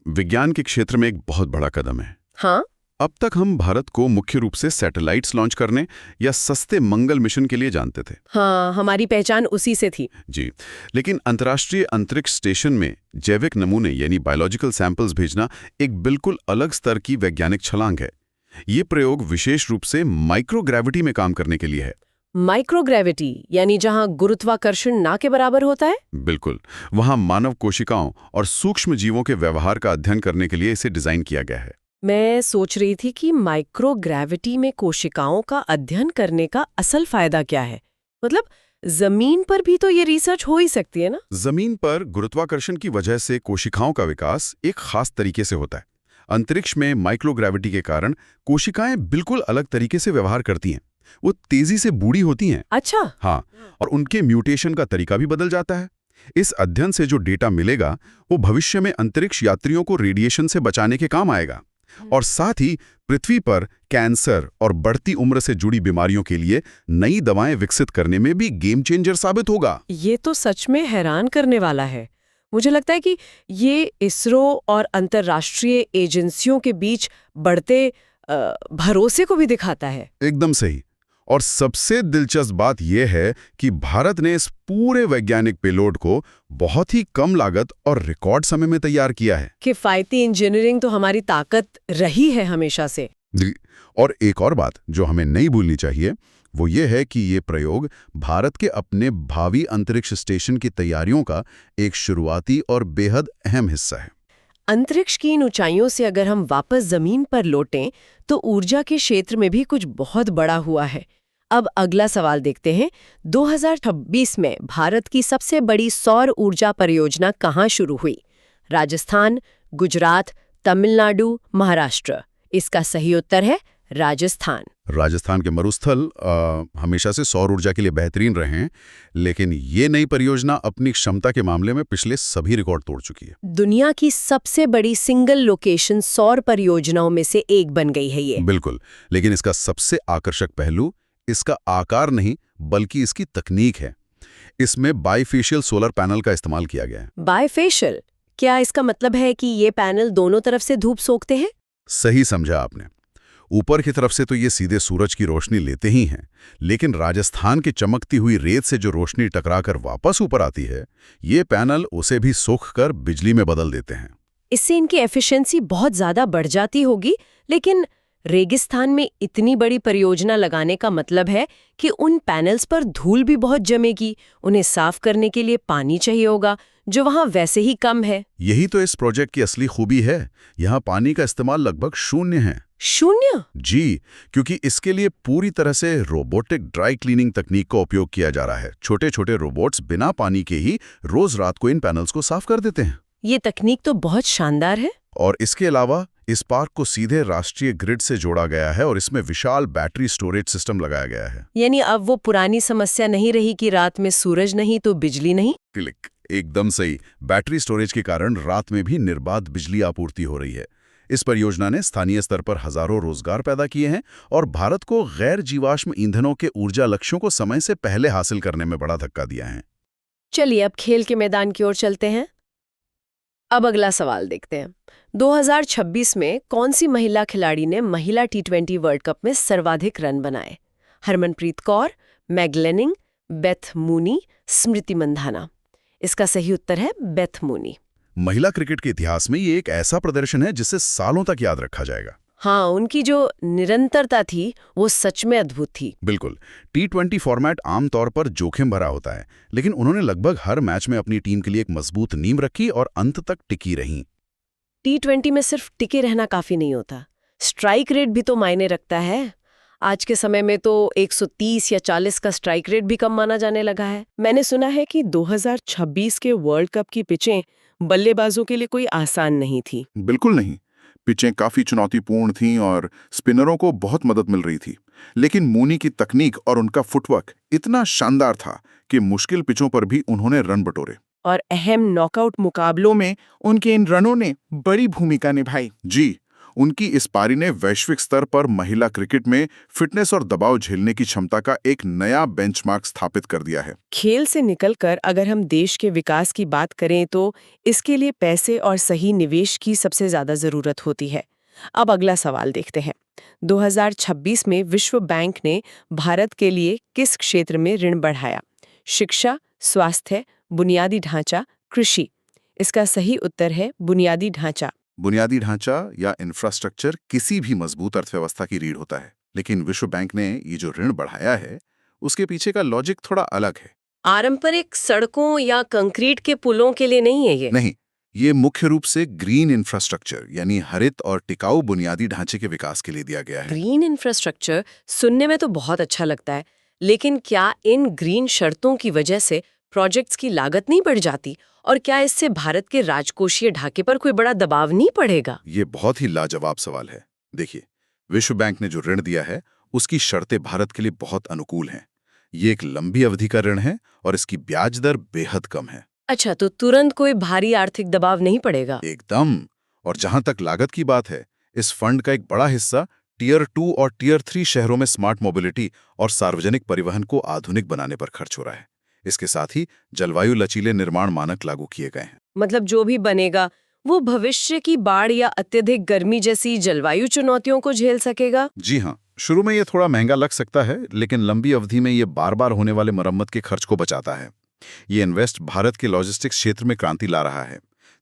विज्ञान के क्षेत्र में एक बहुत बड़ा कदम है। हाँ, अब तक हम भारत को मुख्य रूप से सैटेलाइट्स लॉन्च करने या सस्ते मंगल मिशन के लिए जानते थे। हाँ, हमारी पहचान उसी से थी। जी, लेकिन अंतर्राष्ट्रीय अंतरिक्ष स्टेशन में जैविक नमूने यानी बायोलॉजिकल सैंपल्स भेजना एक बिल्कुल अलग स्तर की वैज्ञानिक छलांग है। ये प्रयोग विशेष रूप से माइक्रोग्रेविटी में काम करने के लिए है। माइक्रोग्रेविटी यानी जहां गुरुत्वाकर्षण ना के बराबर होता है? बिल्कुल, वहां मानव कोशिकाओं और सूक्ष्म जीवों के व्यवहार का अध्ययन करने के लिए इसे डिजाइन किया गया है। मैं सोच रही थी कि माइक्रोग्रेविटी में कोशिकाओं का अध्ययन करने का असल फायदा क्या है? मतलब जमीन पर भी तो ये रिसर्च हो ही सकती है ना? जमीन पर गुरुत्वाकर्षण की वजह से कोशिकाओं का विकास एक खास तरीके से होता है। अंतरिक्ष में माइक्रोग्रेविटी के कारण कोशिकाएं बिल्कुल अलग तरीके से व्यवहार करती हैं। वो तेजी से बूढ़ी होती हैं। अच्छा। हाँ, और उनके म्यूटेशन का तरीका भी बदल जाता है। इस अध्ययन से जो डेटा मिलेगा वो भविष्य में अंतरिक्ष यात्रियों को रेडिएशन से बचाने के काम आएगा और साथ ही पृथ्वी पर कैंसर और बढ़ती उम्र से जुड़ी बीमारियों के लिए नई दवाएं विकसित करने में भी गेम चेंजर साबित होगा। ये तो सच में हैरान करने वाला है। मुझे लगता है कि ये इसरो और अंतर्राष्ट्रीय एजेंसियों के बीच बढ़ते भरोसे को भी दिखाता है। एकदम सही। और सबसे दिलचस्प बात यह है कि भारत ने इस पूरे वैज्ञानिक पेलोड को बहुत ही कम लागत और रिकॉर्ड समय में तैयार किया है। किफायती इंजीनियरिंग तो हमारी ताकत रही है हमेशा से। और एक और बात जो हमें नहीं भूलनी चाहिए वो ये है कि ये प्रयोग भारत के अपने भावी अंतरिक्ष स्टेशन की तैयारियों का एक शुरुआती और बेहद अहम हिस्सा है। अंतरिक्ष की इन ऊंचाइयों से अगर हम वापस जमीन पर लौटें तो ऊर्जा के क्षेत्र में भी कुछ बहुत बड़ा हुआ है। अब अगला सवाल देखते हैं। 2026 में भारत की सबसे बड़ी सौर ऊर्जा परियोजना कहाँ शुरू हुई? राजस्थान, गुजरात, तमिलनाडु, महाराष्ट्र? इसका सही उत्तर है राजस्थान। राजस्थान के मरुस्थल हमेशा से सौर ऊर्जा के लिए बेहतरीन रहे हैं, लेकिन ये नई परियोजना अपनी क्षमता के मामले में पिछले सभी रिकॉर्ड तोड़ चुकी है। दुनिया की सबसे बड़ी सिंगल लोकेशन सौर परियोजनाओं में से एक बन गई है ये। बिल्कुल, लेकिन इसका सबसे आकर्षक पहलू इसका आकार नहीं बल्कि इसकी तकनीक है। इसमें बाइफेशियल सोलर पैनल का इस्तेमाल किया गया है। बाइफेशियल? क्या इसका मतलब है कि ये पैनल दोनों तरफ से धूप सोखते हैं? सही समझा आपने। ऊपर की तरफ से तो ये सीधे सूरज की रोशनी लेते ही हैं, लेकिन राजस्थान की चमकती हुई रेत से जो रोशनी टकराकर वापस ऊपर आती है, ये पैनल उसे भी सोखकर बिजली में बदल देते हैं। इससे इनकी एफिशिएंसी बहुत ज्यादा बढ़ जाती होगी, लेकिन रेगिस्तान में इतनी बड़ी परियोजना लगाने का मतलब है कि उन पैनल्स पर धूल भी बहुत जमेगी। उन्हें साफ करने के लिए पानी चाहिए होगा, जो वहाँ वैसे ही कम है। यही तो इस प्रोजेक्ट की असली खूबी है। यहाँ पानी का इस्तेमाल लगभग शून्य है। 0? जी, क्योंकि इसके लिए पूरी तरह से रोबोटिक ड्राई क्लीनिंग तकनीक का उपयोग किया जा रहा है। छोटे-छोटे रोबोट्स बिना पानी के ही रोज रात को इन पैनल्स को साफ कर देते हैं। ये तकनीक तो बहुत शानदार है। और इसके अलावा इस पार्क को सीधे राष्ट्रीय ग्रिड से जोड़ा गया है और इसमें विशाल बैटरी स्टोरेज सिस्टम लगाया गया है। यानी अब वो पुरानी समस्या नहीं रही कि रात में सूरज नहीं तो बिजली नहीं। क्लिक, एकदम सही। बैटरी स्टोरेज के कारण रात में भी निर्बाध बिजली आपूर्ति हो रही है। इस परियोजना ने स्थानीय स्तर पर हजारों रोजगार पैदा किए हैं और भारत को गैर जीवाश्म ईंधनों के ऊर्जा लक्ष्यों को समय से पहले हासिल करने में बड़ा धक्का दिया है। चलिए अब खेल के मैदान की ओर चलते हैं। अब अगला सवाल देखते हैं। 2026 में कौन सी महिला खिलाड़ी ने महिला T20 वर्ल्ड कप में सर्वाधिक रन बनाए? Harmanpreet Kaur, Meg Lanning, Beth Mooney, Smriti Mandhana. इसका सही उत्तर है बेथ मूनी। महिला क्रिकेट के इतिहास में ये एक ऐसा प्रदर्शन है जिसे सालों तक याद रखा जाएगा। हाँ, उनकी जो निरंतरता थी वो सच में अद्भुत थी। बिल्कुल। T20 फॉर्मेट आमतौर पर जोखिम भरा होता है, लेकिन उन्होंने लगभग हर मैच में अपनी टीम के लिए एक मजबूत नींव रखी और अंत तक टिकी रहीं। T20 में सिर्फ टिके रहना काफी नहीं होता, स्ट्राइक रेट भी तो मायने रखता है। आज के समय में तो 130 या 40 का स्ट्राइक रेट भी कम माना जाने लगा है। मैंने सुना है कि 2026 के वर्ल्ड कप की पिचें बल्लेबाजों के लिए कोई आसान नहीं थी। बिल्कुल नहीं। पिचें काफी चुनौतीपूर्ण थीं और स्पिनरों को बहुत मदद मिल रही थी। लेकिन मूनी की तकनीक और उनका फुटवर्क इतना शानदार था कि मुश्किल पिचों पर भी उन्होंने रन बटोरे। और अहम नॉकआउट मुकाबलों में उनके इन रनों ने बड़ी भूमिका निभाई। जी, उनकी इस पारी ने वैश्विक स्तर पर महिला क्रिकेट में फिटनेस और दबाव झेलने की क्षमता का एक नया बेंचमार्क स्थापित कर दिया है। खेल से निकलकर अगर हम देश के विकास की बात करें तो इसके लिए पैसे और सही निवेश की सबसे ज्यादा जरूरत होती है। अब अगला सवाल देखते हैं। 2026 में विश्व बैंक ने भारत के लिए किस क्षेत्र में ऋण बढ़ाया? शिक्षा, स्वास्थ्य, बुनियादी ढांचा, कृषि। इसका सही उत्तर है बुनियादी ढांचा। बुनियादी ढांचा या इंफ्रास्ट्रक्चर किसी भी मजबूत अर्थव्यवस्था की रीढ़ होता है, लेकिन विश्व बैंक ने ये जो ऋण बढ़ाया है उसके पीछे का लॉजिक थोड़ा अलग है। पारंपरिक सड़कों या कंक्रीट के पुलों के लिए नहीं है ये। नहीं, ये मुख्य रूप से ग्रीन इंफ्रास्ट्रक्चर यानी हरित और टिकाऊ बुनियादी ढांचे के विकास के लिए दिया गया है। ग्रीन इंफ्रास्ट्रक्चर सुनने में तो बहुत अच्छा लगता है, लेकिन क्या इन ग्रीन शर्तों की वजह से प्रोजेक्ट्स की लागत नहीं बढ़ जाती? और क्या इससे भारत के राजकोषीय ढांचे पर कोई बड़ा दबाव नहीं पड़ेगा? ये बहुत ही लाजवाब सवाल है। देखिए, विश्व बैंक ने जो ऋण दिया है उसकी शर्तें भारत के लिए बहुत अनुकूल हैं। ये एक लंबी अवधि का ऋण है और इसकी ब्याज दर बेहद कम है। अच्छा, तो तुरंत कोई भारी आर्थिक दबाव नहीं पड़ेगा? एकदम। और जहां तक लागत की बात है, इस फंड का एक बड़ा हिस्सा टियर 2 और टियर 3 शहरों में स्मार्ट मोबिलिटी और सार्वजनिक परिवहन को आधुनिक बनाने पर खर्च हो रहा है। इसके साथ ही जलवायु लचीले निर्माण मानक लागू किए गए हैं। मतलब जो भी बनेगा वो भविष्य की बाढ़ या अत्यधिक गर्मी जैसी जलवायु चुनौतियों को झेल सकेगा? जी हाँ, शुरू में ये थोड़ा महंगा लग सकता है, लेकिन लंबी अवधि में ये बार-बार होने वाले मरम्मत के खर्च को बचाता है। ये इन्वेस्ट भारत के लॉजिस्टिक्स क्षेत्र में क्रांति ला रहा है,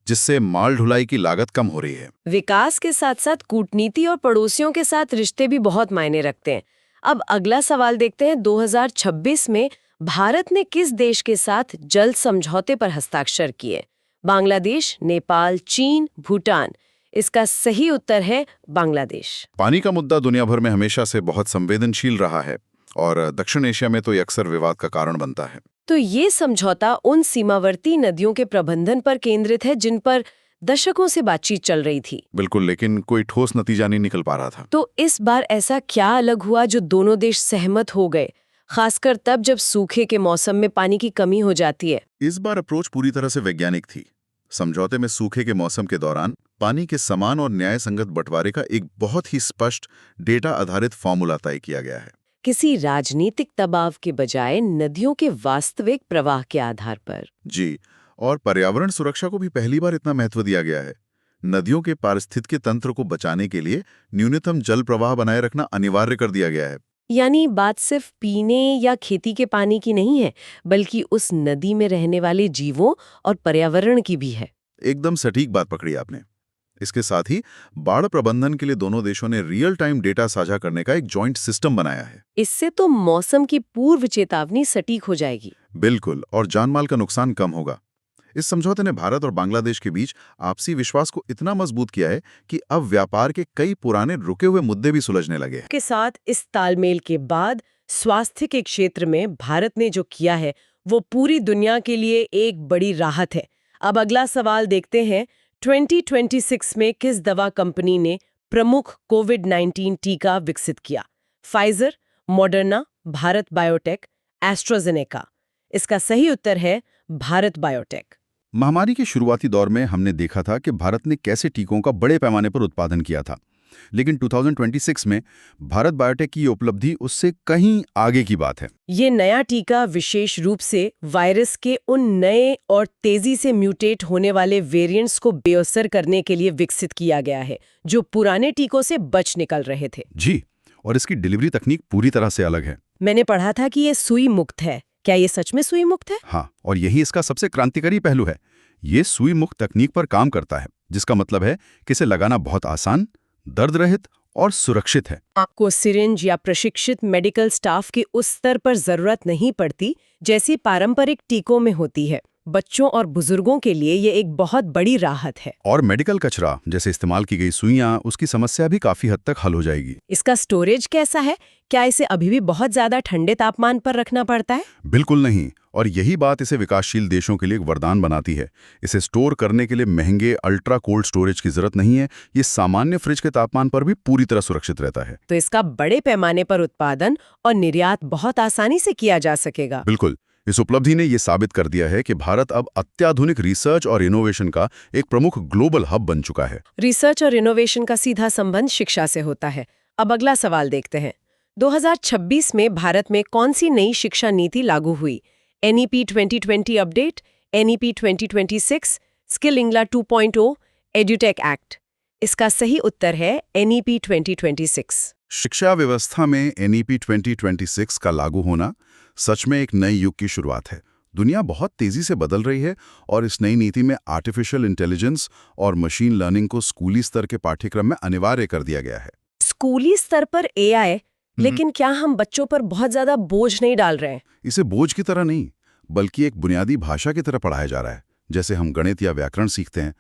जिससे माल ढुलाई की लागत कम हो रही है। विकास के साथ साथ कूटनीति और पड़ोसियों के साथ रिश्ते भी बहुत मायने रखते हैं। अब अगला सवाल देखते हैं। 2026 में भारत ने किस देश के साथ जल समझौते पर हस्ताक्षर किए? बांग्लादेश, नेपाल, चीन, भूटान। इसका सही उत्तर है बांग्लादेश। पानी का मुद्दा दुनिया भर में हमेशा से बहुत संवेदनशील रहा है और दक्षिण एशिया में तो ये अक्सर विवाद का कारण बनता है। तो ये समझौता उन सीमावर्ती नदियों के प्रबंधन पर केंद्रित है जिन पर दशकों से बातचीत चल रही थी। बिल्कुल, लेकिन कोई ठोस नतीजा नहीं निकल पा रहा था। तो इस बार ऐसा क्या अलग हुआ जो दोनों देश सहमत हो गए, खासकर तब जब सूखे के मौसम में पानी की कमी हो जाती है? इस बार अप्रोच पूरी तरह से वैज्ञानिक थी। समझौते में सूखे के मौसम के दौरान पानी के समान और न्याय संगत बंटवारे का एक बहुत ही स्पष्ट डेटा आधारित फॉर्मूला तय किया गया है। किसी राजनीतिक दबाव के बजाय नदियों के वास्तविक प्रवाह के आधार पर। जी, और पर्यावरण सुरक्षा को भी पहली बार इतना महत्व दिया गया है। नदियों के पारिस्थितिकी तंत्र को बचाने के लिए न्यूनतम जल प्रवाह बनाए रखना अनिवार्य कर दिया गया है। यानी बात सिर्फ पीने या खेती के पानी की नहीं है, बल्कि उस नदी में रहने वाले जीवों और पर्यावरण की भी है। एकदम सटीक बात पकड़ी आपने। इसके साथ ही बाढ़ प्रबंधन के लिए दोनों देशों ने रियल टाइम डेटा साझा करने का एक जॉइंट सिस्टम बनाया है। इससे तो मौसम की पूर्व चेतावनी सटीक हो जाएगी। बिल्कुल, और जानमाल का नुकसान कम होगा। इस समझौते ने भारत और बांग्लादेश के बीच आपसी विश्वास को इतना मजबूत किया है कि अब व्यापार के कई पुराने रुके हुए मुद्दे भी सुलझने लगे हैं। के साथ इस तालमेल के बाद स्वास्थ्य के क्षेत्र में भारत ने जो किया है वो पूरी दुनिया के लिए एक बड़ी राहत है। अब अगला सवाल देखते हैं, 2026 में किस दवा कंपनी ने प्रमुख कोविड-19 टीका विकसित किया? Pfizer, Moderna, Bharat biotech, AstraZeneca. इसका सही उत्तर है भारत बायोटेक। महामारी के शुरुआती दौर में हमने देखा था कि भारत ने कैसे टीकों का बड़े पैमाने पर उत्पादन किया था, लेकिन 2026 में भारत बायोटेक की ये उपलब्धि उससे कहीं आगे की बात है। ये नया टीका विशेष रूप से वायरस के उन नए और तेजी से म्यूटेट होने वाले वेरिएंट्स को बेअसर करने के लिए विकसित किया गया है, जो पुराने टीकों से बच निकल रहे थे। जी, और इसकी डिलीवरी तकनीक पूरी तरह से अलग है। मैंने पढ़ा था कि ये सुई मुक्त है। क्या ये सच में सुई मुक्त है? हाँ, और यही इसका सबसे क्रांतिकारी पहलू है। ये सुई मुक्त तकनीक पर काम करता है, जिसका मतलब है कि इसे लगाना बहुत आसान, दर्द रहित और सुरक्षित है। आपको सिरिंज या प्रशिक्षित मेडिकल स्टाफ की उस स्तर पर जरूरत नहीं पड़ती जैसी पारंपरिक टीकों में होती है। बच्चों और बुजुर्गों के लिए ये एक बहुत बड़ी राहत है। और मेडिकल कचरा जैसे इस्तेमाल की गई सुइयां, उसकी समस्या भी काफी हद तक हल हो जाएगी। इसका स्टोरेज कैसा है? क्या इसे अभी भी बहुत ज्यादा ठंडे तापमान पर रखना पड़ता है? बिल्कुल नहीं, और यही बात इसे विकासशील देशों के लिए एक वरदान बनाती है। इसे स्टोर करने के लिए महंगे अल्ट्रा कोल्ड स्टोरेज की जरूरत नहीं है। ये सामान्य फ्रिज के तापमान पर भी पूरी तरह सुरक्षित रहता है। तो इसका बड़े पैमाने पर उत्पादन और निर्यात बहुत आसानी से किया जा सकेगा। बिल्कुल, इस उपलब्धि ने यह साबित कर दिया है कि भारत अब अत्याधुनिक रिसर्च और इनोवेशन का एक प्रमुख ग्लोबल हब बन चुका है। रिसर्च और इनोवेशन का सीधा संबंध शिक्षा से होता है। अब अगला सवाल देखते हैं। 2026 में भारत में कौन सी नई शिक्षा नीति लागू हुई? NEP 2020 update, NEP 2026, skill India 2.0, edutech act. इसका सही उत्तर है NEP 2026। शिक्षा व्यवस्था में NEP 2026 का लागू होना सच में एक नए युग की शुरुआत है। दुनिया बहुत तेजी से बदल रही है और इस नई नीति में आर्टिफिशियल इंटेलिजेंस और मशीन लर्निंग को स्कूली स्तर के पाठ्यक्रम में अनिवार्य कर दिया गया है। स्कूली स्तर पर AI, लेकिन क्या हम बच्चों पर बहुत ज्यादा बोझ नहीं डाल रहे हैं? इसे बोझ की तरह नहीं, बल्कि एक बुनियादी भाषा की तरह पढ़ाया जा रहा है। जैसे हम गणित या व्याकरण सीखते हैं,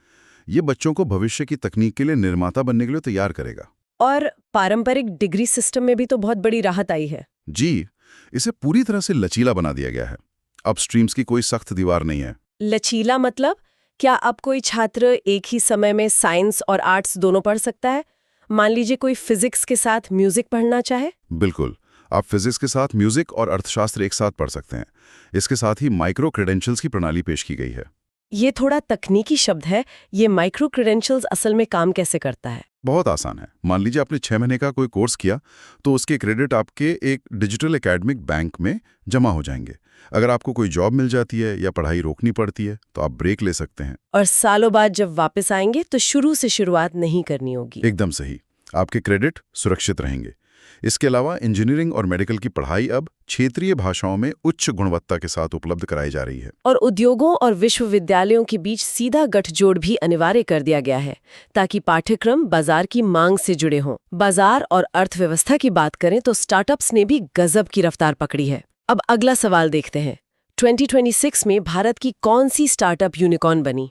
ये बच्चों को भविष्य की तकनीक के लिए निर्माता बनने के लिए तैयार करेगा। और पारंपरिक डिग्री सिस्टम में भी तो बहुत बड़ी राहत आई है। जी, इसे पूरी तरह से लचीला बना दिया गया है। अब स्ट्रीम्स की कोई सख्त दीवार नहीं है। लचीला मतलब क्या अब कोई छात्र एक ही समय में साइंस और आर्ट्स दोनों पढ़ सकता है? मान लीजिए कोई फिजिक्स के साथ म्यूजिक पढ़ना चाहे। बिल्कुल, आप फिजिक्स के साथ म्यूजिक और अर्थशास्त्र एक साथ पढ़ सकते हैं। इसके साथ ही माइक्रो क्रेडेंशियल्स की प्रणाली पेश की गई है। ये थोड़ा तकनीकी शब्द है। ये माइक्रो क्रेडेंशियल्स असल में काम कैसे करता है? बहुत आसान है। मान लीजिए आपने 6 महीने का कोई कोर्स किया, तो उसके क्रेडिट आपके एक डिजिटल एकेडमिक बैंक में जमा हो जाएंगे। अगर आपको कोई जॉब मिल जाती है या पढ़ाई रोकनी पड़ती है, तो आप ब्रेक ले सकते हैं। और सालों बाद जब वापस आएंगे तो शुरू से शुरुआत नहीं करनी होगी। एकदम सही, आपके क्रेडिट सुरक्षित रहेंगे। इसके अलावा इंजीनियरिंग और मेडिकल की पढ़ाई अब क्षेत्रीय भाषाओं में उच्च गुणवत्ता के साथ उपलब्ध कराई जा रही है। और उद्योगों और विश्वविद्यालयों के बीच सीधा गठजोड़ भी अनिवार्य कर दिया गया है, ताकि पाठ्यक्रम बाजार की मांग से जुड़े हों। बाजार और अर्थव्यवस्था की बात करें तो स्टार्टअप्स ने भी गजब की रफ्तार पकड़ी है। अब अगला सवाल देखते हैं। 2026 में भारत की कौन सी स्टार्टअप यूनिकॉर्न बनी?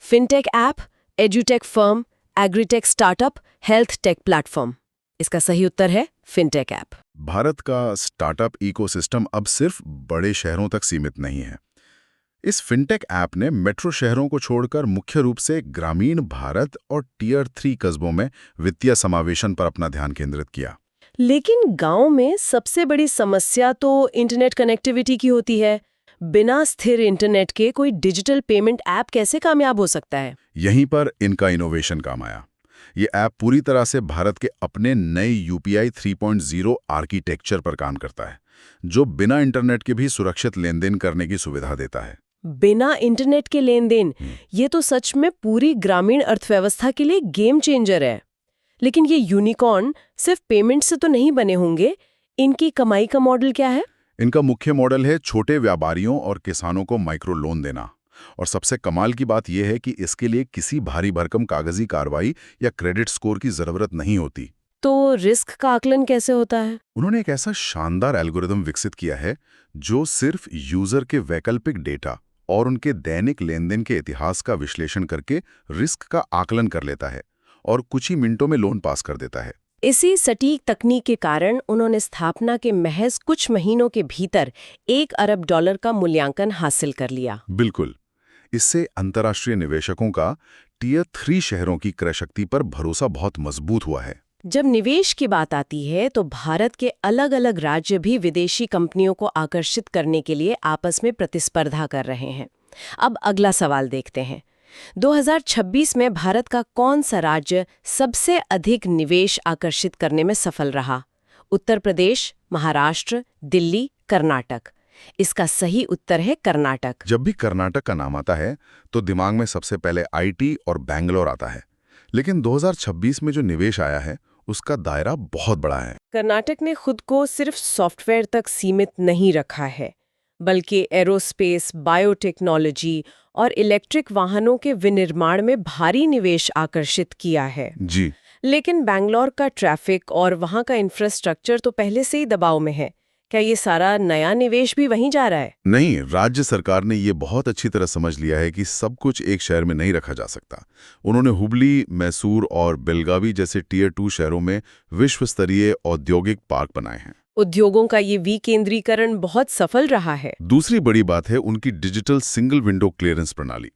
Fintech app, edutech firm, agritech startup, health take platform. इसका सही उत्तर है फिनटेक ऐप। भारत का स्टार्टअप इकोसिस्टम अब सिर्फ बड़े शहरों तक सीमित नहीं है। इस फिनटेक ऐप ने मेट्रो शहरों को छोड़कर मुख्य रूप से ग्रामीण भारत और टियर 3 कस्बों में वित्तीय समावेशन पर अपना ध्यान केंद्रित किया। लेकिन गांव में सबसे बड़ी समस्या तो इंटरनेट कनेक्टिविटी की होती है। बिना स्थिर इंटरनेट के कोई डिजिटल पेमेंट ऐप कैसे कामयाब हो सकता है? यहीं पर इनका इनोवेशन काम आया। ये ऐप पूरी तरह से भारत के अपने नए UPI 3.0 आर्किटेक्चर पर काम करता है, जो बिना इंटरनेट के भी सुरक्षित लेनदेन करने की सुविधा देता है। बिना इंटरनेट के लेनदेन, ये तो सच में पूरी ग्रामीण अर्थव्यवस्था के लिए गेम चेंजर है। लेकिन ये यूनिकॉर्न सिर्फ पेमेंट से तो नहीं बने होंगे। इनकी कमाई का मॉडल क्या है? इनका मुख्य मॉडल है छोटे व्यापारियों और किसानों को माइक्रो लोन देना। और सबसे कमाल की बात यह है कि इसके लिए किसी भारी भरकम कागजी कार्रवाई या क्रेडिट स्कोर की जरूरत नहीं होती। तो रिस्क का आकलन कैसे होता है? उन्होंने एक ऐसा शानदार एल्गोरिदम विकसित किया है जो सिर्फ यूजर के वैकल्पिक डेटा और उनके दैनिक लेनदेन के इतिहास का विश्लेषण करके रिस्क का आकलन कर लेता है और कुछ ही मिनटों में लोन पास कर देता है। इसी सटीक तकनीक के कारण उन्होंने स्थापना के महज कुछ महीनों के भीतर $1 अरब का मूल्यांकन हासिल कर लिया। बिल्कुल। इससे अंतर्राष्ट्रीय निवेशकों का टियर 3 शहरों की क्रय शक्ति पर भरोसा बहुत मजबूत हुआ है। जब निवेश की बात आती है तो भारत के अलग-अलग राज्य भी विदेशी कंपनियों को आकर्षित करने के लिए आपस में प्रतिस्पर्धा कर रहे हैं। अब अगला सवाल देखते हैं। 2026 में भारत का कौन सा राज्य सबसे अधिक निवेश आकर्षित करने में सफल रहा? उत्तर प्रदेश, महाराष्ट्र, दिल्ली, कर्नाटक। इसका सही उत्तर है कर्नाटक। जब भी कर्नाटक का नाम आता है तो दिमाग में सबसे पहले आईटी और बैंगलोर आता है, लेकिन 2026 में जो निवेश आया है उसका दायरा बहुत बड़ा है। कर्नाटक ने खुद को सिर्फ सॉफ्टवेयर तक सीमित नहीं रखा है, बल्कि एरोस्पेस, बायोटेक्नोलॉजी और इलेक्ट्रिक वाहनों के विनिर्माण में भारी निवेश आकर्षित किया है। जी। लेकिन बैंगलोर का ट्रैफिक और वहाँ का इंफ्रास्ट्रक्चर तो पहले से ही दबाव में है। क्या ये सारा नया निवेश भी वहीं जा रहा है? नहीं, राज्य सरकार ने ये बहुत अच्छी तरह समझ लिया है कि सब कुछ एक शहर में नहीं रखा जा सकता। उन्होंने हुबली, मैसूर और बेलगावी जैसे टियर 2 शहरों में विश्व स्तरीय औद्योगिक पार्क बनाए हैं। उद्योगों का ये विकेंद्रीकरण बहुत सफल रहा है। दूसरी बड़ी बात है उनकी डिजिटल सिंगल विंडो क्लियरेंस प्रणाली।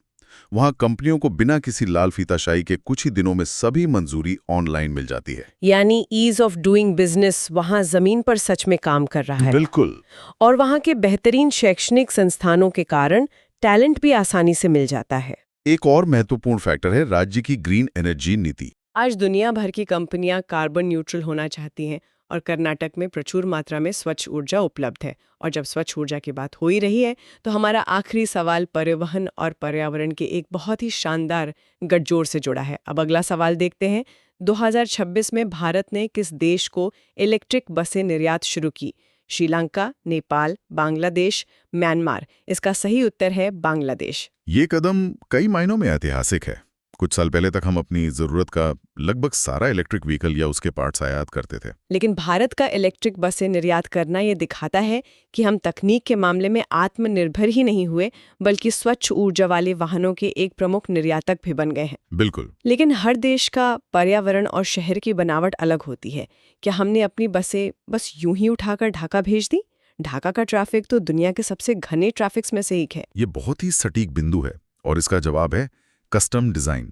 वहां कंपनियों को बिना किसी लाल फीताशाही के कुछ ही दिनों में सभी मंजूरी ऑनलाइन मिल जाती है। यानी ईज ऑफ डूइंग बिजनेस वहां जमीन पर सच में काम कर रहा है। बिल्कुल। और वहां के बेहतरीन शैक्षणिक संस्थानों के कारण टैलेंट भी आसानी से मिल जाता है। एक और महत्वपूर्ण फैक्टर है राज्य की ग्रीन एनर्जी नीति। आज दुनिया भर की कंपनियां कार्बन न्यूट्रल होना चाहती हैं और कर्नाटक में प्रचुर मात्रा में स्वच्छ ऊर्जा उपलब्ध है। और जब स्वच्छ ऊर्जा की बात हो ही रही है तो हमारा आखिरी सवाल परिवहन और पर्यावरण के एक बहुत ही शानदार गठजोड़ से जुड़ा है। अब अगला सवाल देखते हैं। 2026 में भारत ने किस देश को इलेक्ट्रिक बसें निर्यात शुरू की? श्रीलंका, नेपाल, बांग्लादेश, म्यांमार। इसका सही उत्तर है बांग्लादेश। ये कदम कई मायनों में ऐतिहासिक है। कुछ साल पहले तक हम अपनी जरूरत का लगभग सारा इलेक्ट्रिक व्हीकल या उसके पार्ट्स आयात करते थे। लेकिन भारत का इलेक्ट्रिक बसें निर्यात करना ये दिखाता है कि हम तकनीक के मामले में आत्मनिर्भर ही नहीं हुए, बल्कि स्वच्छ ऊर्जा वाले वाहनों के एक प्रमुख निर्यातक भी बन गए हैं। बिल्कुल। लेकिन हर देश का पर्यावरण और शहर की बनावट अलग होती है। क्या हमने अपनी बसें बस यूं ही उठाकर ढाका भेज दी? ढाका का ट्रैफिक तो दुनिया के सबसे घने ट्रैफिक्स में से एक है। ये बहुत ही सटीक बिंदु है और इसका जवाब है कस्टम डिजाइन।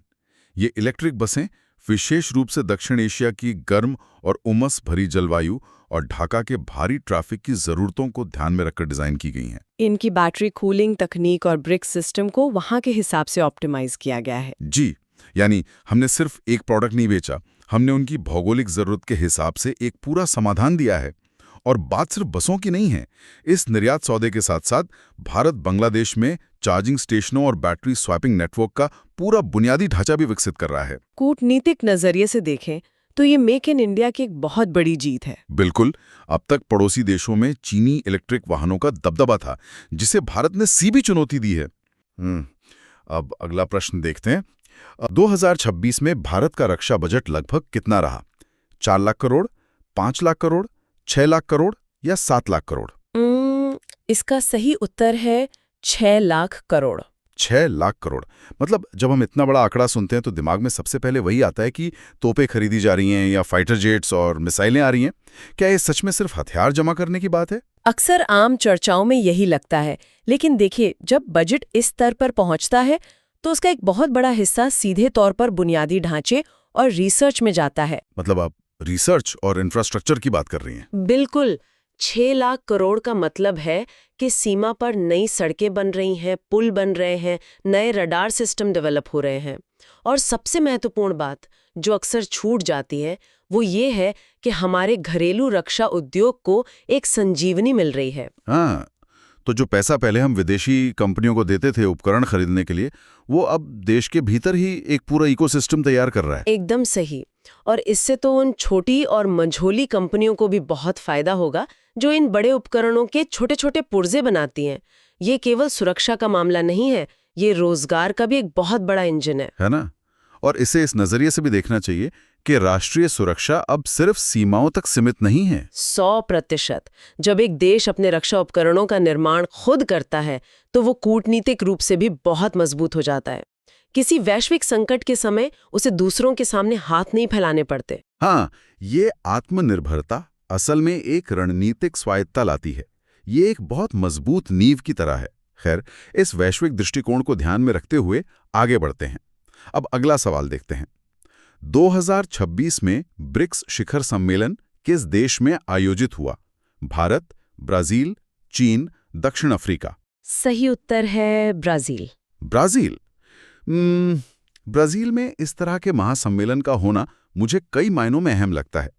ये इलेक्ट्रिक बसें विशेष रूप से दक्षिण एशिया की गर्म और उमस भरी जलवायु और ढाका के भारी ट्रैफिक की जरूरतों को ध्यान में रखकर डिजाइन की गई हैं। इनकी बैटरी कूलिंग तकनीक और ब्रिक सिस्टम को वहां के हिसाब से ऑप्टिमाइज किया गया है। जी, यानी हमने सिर्फ एक प्रोडक्ट नहीं बेचा, हमने उनकी भौगोलिक जरूरत के हिसाब से एक पूरा समाधान दिया है। और बात सिर्फ बसों की नहीं है। इस निर्यात सौदे के साथ साथ भारत बांग्लादेश में चार्जिंग स्टेशनों और बैटरी स्वैपिंग नेटवर्क का पूरा बुनियादी ढांचा भी विकसित कर रहा है। कूटनीतिक नजरिए से देखें तो ये मेक इन इंडिया की एक बहुत बड़ी जीत है। बिल्कुल। अब तक पड़ोसी देशों में चीनी इलेक्ट्रिक वाहनों का दबदबा था, जिसे भारत ने सीधी चुनौती दी है। अब अगला प्रश्न देखते हैं। 2026 में भारत का रक्षा बजट लगभग कितना रहा? 4 लाख करोड़, 5 लाख करोड़, 6 लाख करोड़ या 7 लाख करोड़? इसका सही उत्तर है 6 लाख करोड़। 6 लाख करोड़। मतलब जब हम इतना बड़ा आंकड़ा सुनते हैं तो दिमाग में सबसे पहले वही आता है कि तोपें खरीदी जा रही हैं या फाइटर जेट्स और मिसाइलें आ रही हैं। क्या ये सच में सिर्फ हथियार जमा करने की बात है? अक्सर आम चर्चाओं में यही लगता है, लेकिन देखिए, जब बजट इस स्तर पर पहुंचता है तो उसका एक बहुत बड़ा हिस्सा सीधे तौर पर बुनियादी ढांचे और रिसर्च में जाता है। मतलब आप रिसर्च और इंफ्रास्ट्रक्चर की बात कर रही हैं? बिल्कुल। 6 लाख करोड़ का मतलब है कि सीमा पर नई सड़कें बन रही हैं, पुल बन रहे हैं, नए रडार सिस्टम डेवलप हो रहे हैं। और सबसे महत्वपूर्ण बात जो अक्सर छूट जाती है वो ये है कि हमारे घरेलू रक्षा उद्योग को एक संजीवनी मिल रही है। हाँ, तो जो पैसा पहले हम विदेशी कंपनियों को देते थे उपकरण खरीदने के लिए, वो अब देश के भीतर ही एक पूरा इकोसिस्टम तैयार कर रहा है। एकदम सही। और इससे तो उन छोटी और मंझोली कंपनियों को भी बहुत फायदा होगा जो इन बड़े उपकरणों के छोटे छोटे पुर्जे बनाती हैं। ये केवल सुरक्षा का मामला नहीं है, ये रोजगार का भी एक बहुत बड़ा इंजन है ना? और इसे इस नजरिए से भी देखना चाहिए कि राष्ट्रीय सुरक्षा अब सिर्फ सीमाओं तक सीमित नहीं है। 100%। जब एक देश अपने रक्षा उपकरणों का निर्माण खुद करता है तो वो कूटनीतिक रूप से भी बहुत मजबूत हो जाता है। किसी वैश्विक संकट के समय उसे दूसरों के सामने हाथ नहीं फैलाने पड़ते। हाँ, ये आत्मनिर्भरता असल में एक रणनीतिक स्वायत्तता लाती है। ये एक बहुत मजबूत नींव की तरह है। खैर, इस वैश्विक दृष्टिकोण को ध्यान में रखते हुए आगे बढ़ते हैं। अब अगला सवाल देखते हैं। 2026 में ब्रिक्स शिखर सम्मेलन किस देश में आयोजित हुआ? भारत, ब्राजील, चीन, दक्षिण अफ्रीका? सही उत्तर है ब्राजील। ब्राजील। ब्राजील में इस तरह के महासम्मेलन का होना मुझे कई मायनों में अहम लगता है,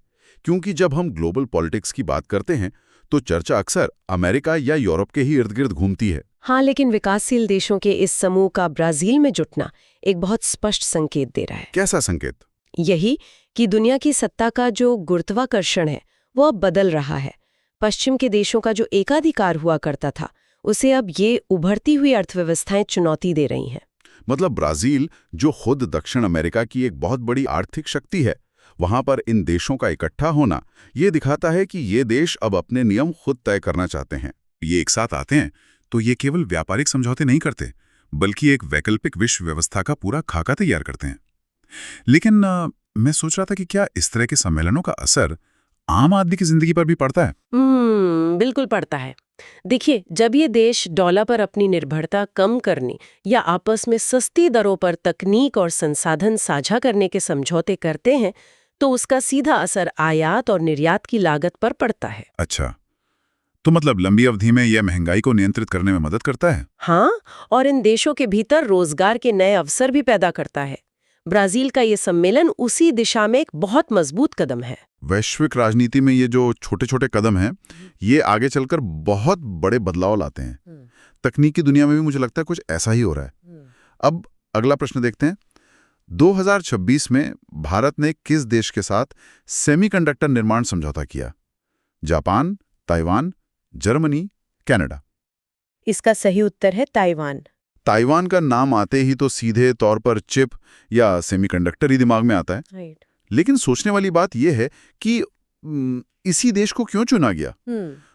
क्योंकि जब हम ग्लोबल पॉलिटिक्स की बात करते हैं तो चर्चा अक्सर अमेरिका या यूरोप के ही इर्द गिर्द घूमती है। हाँ, लेकिन विकासशील देशों के इस समूह का ब्राजील में जुटना एक बहुत स्पष्ट संकेत दे रहा है। कैसा संकेत? यही कि दुनिया की सत्ता का जो गुरुत्वाकर्षण है वो अब बदल रहा है। पश्चिम के देशों का जो एकाधिकार हुआ करता था उसे अब ये उभरती हुई अर्थव्यवस्थाएं चुनौती दे रही हैं। मतलब ब्राजील, जो खुद दक्षिण अमेरिका की एक बहुत बड़ी आर्थिक शक्ति है, वहां पर इन देशों का इकट्ठा होना ये दिखाता है कि ये देश अब अपने नियम खुद तय करना चाहते हैं। ये एक साथ आते हैं तो ये केवल व्यापारिक समझौते नहीं करते, बल्कि एक वैकल्पिक विश्व व्यवस्था का पूरा खाका तैयार करते हैं। लेकिन मैं सोच रहा था कि क्या इस तरह के सम्मेलनों का असर आम आदमी की जिंदगी पर भी पड़ता है? बिल्कुल पड़ता है। देखिए, जब ये देश डॉलर पर अपनी निर्भरता कम करने या आपस में सस्ती दरों पर तकनीक और संसाधन साझा करने के समझौते करते हैं तो उसका सीधा असर आयात और निर्यात की लागत पर पड़ता है। अच्छा, तो मतलब लंबी अवधि में यह महंगाई को नियंत्रित करने में मदद करता है? हाँ, और इन देशों के भीतर रोजगार के नए अवसर भी पैदा करता है। ब्राजील का ये सम्मेलन उसी दिशा में एक बहुत मजबूत कदम है। वैश्विक राजनीति में ये जो छोटे छोटे कदम हैं, ये आगे चलकर बहुत बड़े बदलाव लाते हैं। तकनीक की दुनिया में भी मुझे लगता है कुछ ऐसा ही हो रहा है। अब अगला प्रश्न देखते हैं। 2026 में भारत ने किस देश के साथ सेमीकंडक्टर निर्माण समझौता किया? Japan, Taiwan, Germany, Canada? इसका सही उत्तर है ताइवान। ताइवान का नाम आते ही तो सीधे तौर पर चिप या सेमीकंडक्टर ही दिमाग में आता है। लेकिन सोचने वाली बात यह है कि इसी देश को क्यों चुना गया?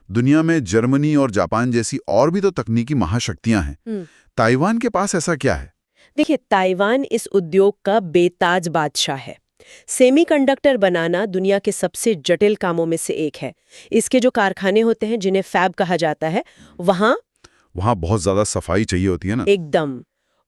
दुनिया में जर्मनी और जापान जैसी और भी तो तकनीकी महाशक्तियां हैं। ताइवान के पास ऐसा क्या है? देखिए, ताइवान इस उद्योग का बेताज बादशाह है। सेमीकंडक्टर बनाना दुनिया के सबसे जटिल कामों में से एक है। इसके जो कारखाने होते हैं, जिन्हें फैब कहा जाता है, वहाँ बहुत ज्यादा सफाई चाहिए होती है ना? एकदम।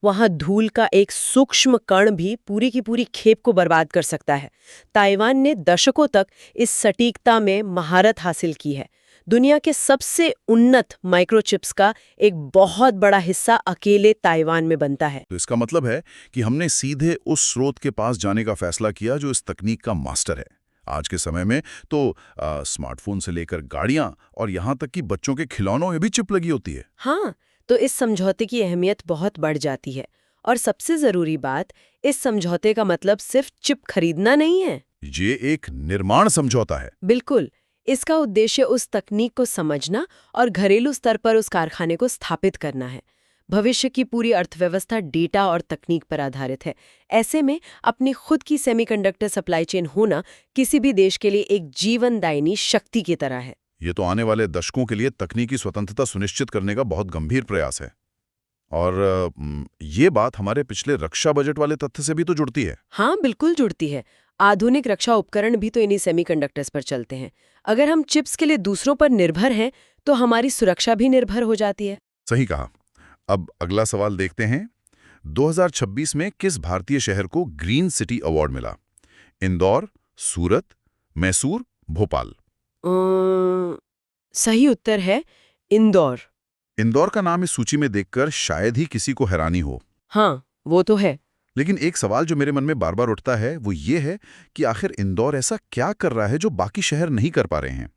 वहाँ धूल का एक सूक्ष्म कण भी पूरी की पूरी खेप को बर्बाद कर सकता है। ताइवान ने दशकों तक इस सटीकता में महारत हासिल की है। दुनिया के सबसे उन्नत माइक्रोचिप्स का एक बहुत बड़ा हिस्सा अकेले ताइवान में बनता है। तो इसका मतलब है कि हमने सीधे उस स्रोत के पास जाने का फैसला किया जो इस तकनीक का मास्टर है। आज के समय में तो स्मार्टफोन से लेकर गाड़ियां और यहाँ तक कि बच्चों के खिलौनों में भी चिप लगी होती है। हाँ, तो इस समझौते की अहमियत बहुत बढ़ जाती है। और सबसे जरूरी बात, इस समझौते का मतलब सिर्फ चिप खरीदना नहीं है। ये एक निर्माण समझौता है। बिल्कुल। इसका उद्देश्य उस तकनीक को समझना और घरेलू स्तर पर उस कारखाने को स्थापित करना है। भविष्य की पूरी अर्थव्यवस्था डेटा और तकनीक पर आधारित है। ऐसे में अपनी खुद की सेमीकंडक्टर सप्लाई चेन होना किसी भी देश के लिए एक जीवनदायिनी शक्ति की तरह है। ये तो आने वाले दशकों के लिए तकनीकी स्वतंत्रता सुनिश्चित करने का बहुत गंभीर प्रयास है। और ये बात हमारे पिछले रक्षा बजट वाले तथ्य से भी तो जुड़ती है। हाँ, बिल्कुल जुड़ती है। आधुनिक रक्षा उपकरण भी तो इन्हीं सेमीकंडक्टर्स पर चलते हैं। अगर हम चिप्स के लिए दूसरों पर निर्भर हैं तो हमारी सुरक्षा भी निर्भर हो जाती है। सही कहा। अब अगला सवाल देखते हैं। 2026 में किस भारतीय शहर को ग्रीन सिटी अवार्ड मिला? इंदौर, सूरत, मैसूर, भोपाल? सही उत्तर है इंदौर। इंदौर का नाम इस सूची में देखकर शायद ही किसी को हैरानी हो। हाँ, वो तो है। लेकिन एक सवाल जो मेरे मन में बार बार उठता है वो ये है कि आखिर इंदौर ऐसा क्या कर रहा है जो बाकी शहर नहीं कर पा रहे हैं?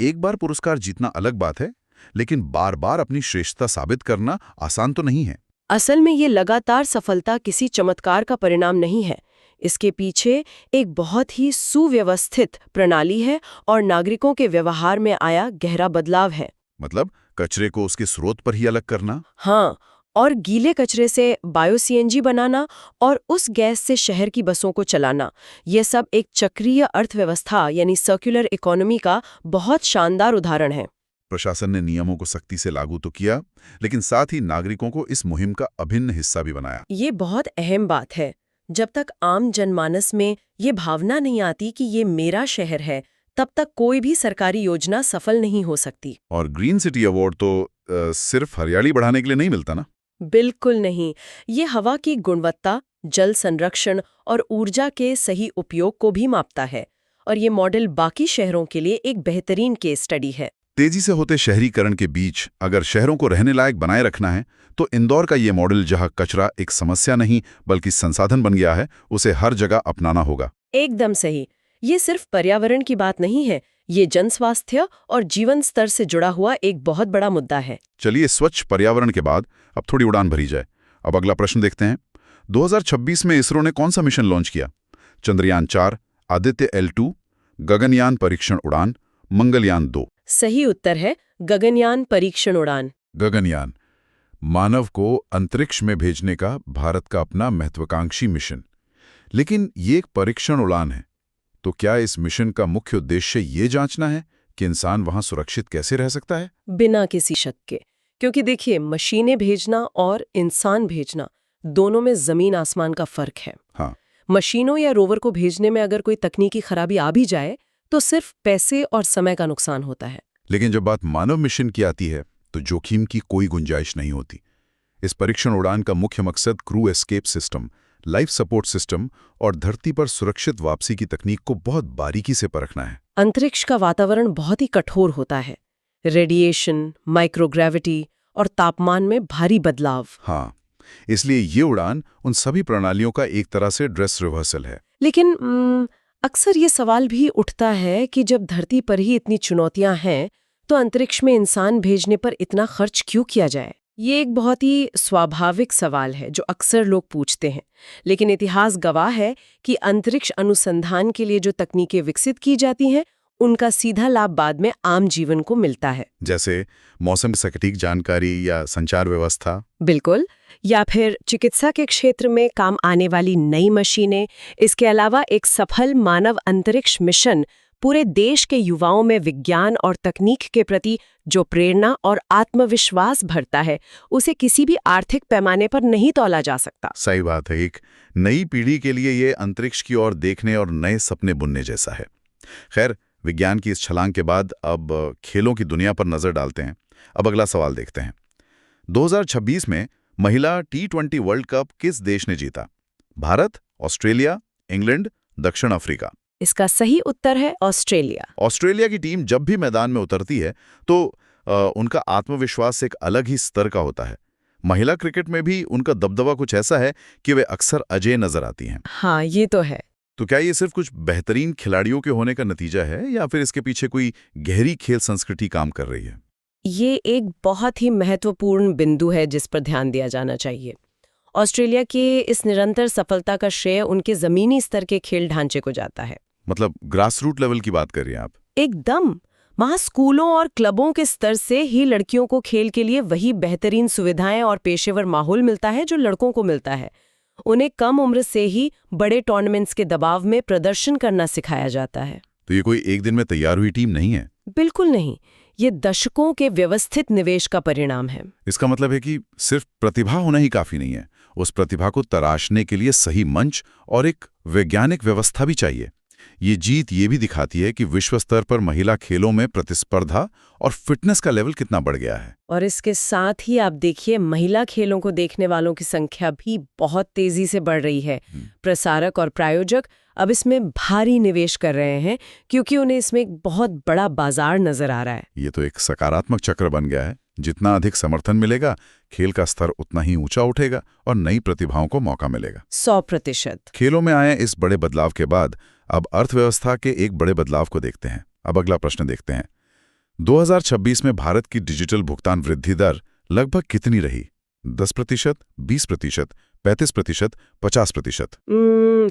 एक बार पुरस्कार जीतना अलग बात है, लेकिन बार बार अपनी श्रेष्ठता साबित करना आसान तो नहीं है। असल में ये लगातार सफलता किसी चमत्कार का परिणाम नहीं है। इसके पीछे एक बहुत ही सुव्यवस्थित प्रणाली है और नागरिकों के व्यवहार में आया गहरा बदलाव है। मतलब कचरे को उसके स्रोत पर ही अलग करना? हाँ, और गीले कचरे से बायो-सीएनजी बनाना और उस गैस से शहर की बसों को चलाना, ये सब एक चक्रीय अर्थव्यवस्था यानी सर्कुलर इकोनॉमी का बहुत शानदार उदाहरण है। प्रशासन ने नियमों को सख्ती से लागू तो किया, लेकिन साथ ही नागरिकों को इस मुहिम का अभिन्न हिस्सा भी बनाया। ये बहुत अहम बात है। जब तक आम जनमानस में ये भावना नहीं आती कि ये मेरा शहर है, तब तक कोई भी सरकारी योजना सफल नहीं हो सकती। और ग्रीन सिटी अवार्ड तो सिर्फ हरियाली बढ़ाने के लिए नहीं मिलता ना। बिल्कुल नहीं। ये हवा की गुणवत्ता, जल संरक्षण और ऊर्जा के सही उपयोग को भी मापता है। और ये मॉडल बाकी शहरों के लिए एक बेहतरीन केस स्टडी है। तेजी से होते शहरीकरण के बीच अगर शहरों को रहने लायक बनाए रखना है, तो इंदौर का ये मॉडल, जहां कचरा एक समस्या नहीं बल्कि संसाधन बन गया है, उसे हर जगह अपनाना होगा। एकदम सही। ये सिर्फ पर्यावरण की बात नहीं है, ये जन स्वास्थ्य और जीवन स्तर से जुड़ा हुआ एक बहुत बड़ा मुद्दा है। चलिए, स्वच्छ पर्यावरण के बाद अब थोड़ी उड़ान भरी जाए। अब अगला प्रश्न देखते हैं। 2026 में इसरो ने कौन सा मिशन लॉन्च किया? चंद्रयान 4, आदित्य L2, गगनयान परीक्षण उड़ान, मंगलयान 2। सही उत्तर है गगनयान परीक्षण उड़ान। गगनयान, मानव को अंतरिक्ष में भेजने का भारत का अपना महत्वाकांक्षी मिशन। लेकिन ये एक परीक्षण उड़ान है, तो क्या इस मिशन का मुख्य उद्देश्य ये जांचना है कि इंसान वहां सुरक्षित कैसे रह सकता है? बिना किसी शक के। क्योंकि देखिए, मशीनें भेजना और इंसान भेजना, दोनों में जमीन आसमान का फर्क है। हाँ। मशीनों या रोवर को भेजने में अगर कोई तकनीकी खराबी आ भी जाए, तो सिर्फ पैसे और समय का नुकसान होता है। लेकिन जब बात मानव मिशन की आती है, तो जोखिम की कोई गुंजाइश नहीं होती। इस परीक्षण उड़ान का मुख्य मकसद crew escape system, life support system और धरती पर सुरक्षित वापसी की तकनीक को बहुत बारीकी से परखना है। अंतरिक्ष का वातावरण बहुत ही कठोर होता है। रेडिएशन, माइक्रोग्रेविटी और तापमान में भारी बदलाव। हाँ, इसलिए ये उड़ान उन सभी प्रणालियों का एक तरह से ड्रेस रिहर्सल है। लेकिन अक्सर ये सवाल भी उठता है कि जब धरती पर ही इतनी चुनौतियां हैं, तो अंतरिक्ष में इंसान भेजने पर इतना खर्च क्यों किया जाए? ये एक बहुत ही स्वाभाविक सवाल है जो अक्सर लोग पूछते हैं। लेकिन इतिहास गवाह है कि अंतरिक्ष अनुसंधान के लिए जो तकनीकें विकसित की जाती हैं, उनका सीधा लाभ बाद में आम जीवन को मिलता है। जैसे मौसम की सटीक जानकारी या संचार व्यवस्था। बिल्कुल। या फिर चिकित्सा के क्षेत्र में काम आने वाली नई मशीनें। इसके अलावा एक सफल मानव अंतरिक्ष मिशन पूरे देश के युवाओं में विज्ञान और तकनीक के प्रति जो प्रेरणा और आत्मविश्वास भरता है, उसे किसी भी आर्थिक पैमाने पर नहीं तौला जा सकता। सही बात है। एक नई पीढ़ी के लिए ये अंतरिक्ष की ओर देखने और नए सपने बुनने जैसा है। खैर, विज्ञान की इस छलांग के बाद अब खेलों की दुनिया पर नजर डालते हैं। अब अगला सवाल देखते हैं। 2026 में महिला T20 वर्ल्ड कप किस देश ने जीता? भारत, ऑस्ट्रेलिया, इंग्लैंड, दक्षिण अफ्रीका? इसका सही उत्तर है ऑस्ट्रेलिया। ऑस्ट्रेलिया की टीम जब भी मैदान में उतरती है, तो उनका आत्मविश्वास एक अलग ही स्तर का होता है। महिला क्रिकेट में भी उनका दबदबा कुछ ऐसा है कि वे अक्सर अजेय नजर आती हैं। हाँ, ये तो है। तो क्या ये सिर्फ कुछ बेहतरीन खिलाड़ियों के होने का नतीजा है, या फिर इसके पीछे कोई गहरी खेल संस्कृति काम कर रही है? ये एक बहुत ही महत्वपूर्ण बिंदु है जिस पर ध्यान दिया जाना चाहिए। ऑस्ट्रेलिया के इस निरंतर सफलता का श्रेय उनके जमीनी स्तर के खेल ढांचे को जाता है। मतलब ग्रास रूट लेवल की बात कर रही हैं आप? एकदम। वहाँ स्कूलों और क्लबों के स्तर से ही लड़कियों को खेल के लिए वही बेहतरीन सुविधाएं और पेशेवर माहौल मिलता है जो लड़कों को मिलता है। उन्हें कम उम्र से ही बड़े टूर्नामेंट्स के दबाव में प्रदर्शन करना सिखाया जाता है। तो ये कोई एक दिन में तैयार हुई टीम नहीं है? बिल्कुल नहीं। ये दशकों के व्यवस्थित निवेश का परिणाम है। इसका मतलब है कि सिर्फ प्रतिभा होना ही काफी नहीं है, उस प्रतिभा को तराशने के लिए सही मंच और एक वैज्ञानिक व्यवस्था भी चाहिए। ये जीत ये भी दिखाती है कि विश्व स्तर पर महिला खेलों में प्रतिस्पर्धा और फिटनेस का लेवल कितना बढ़ गया है। और इसके साथ ही आप देखिए, महिला खेलों को देखने वालों की संख्या भी बहुत तेजी से बढ़ रही है। प्रसारक और प्रायोजक अब इसमें भारी निवेश कर रहे हैं क्योंकि उन्हें इसमें एक बहुत बड़ा बाजार नजर आ रहा है। ये तो एक सकारात्मक चक्र बन गया है। जितना अधिक समर्थन मिलेगा, खेल का स्तर उतना ही ऊंचा उठेगा और नई प्रतिभाओं को मौका मिलेगा। 100%। खेलों में आए इस बड़े बदलाव के बाद अब अर्थव्यवस्था के एक बड़े बदलाव को देखते हैं। अब अगला प्रश्न देखते हैं। 2026 में भारत की डिजिटल भुगतान वृद्धि दर लगभग कितनी रही? 10%, 20%, 35%, 50%?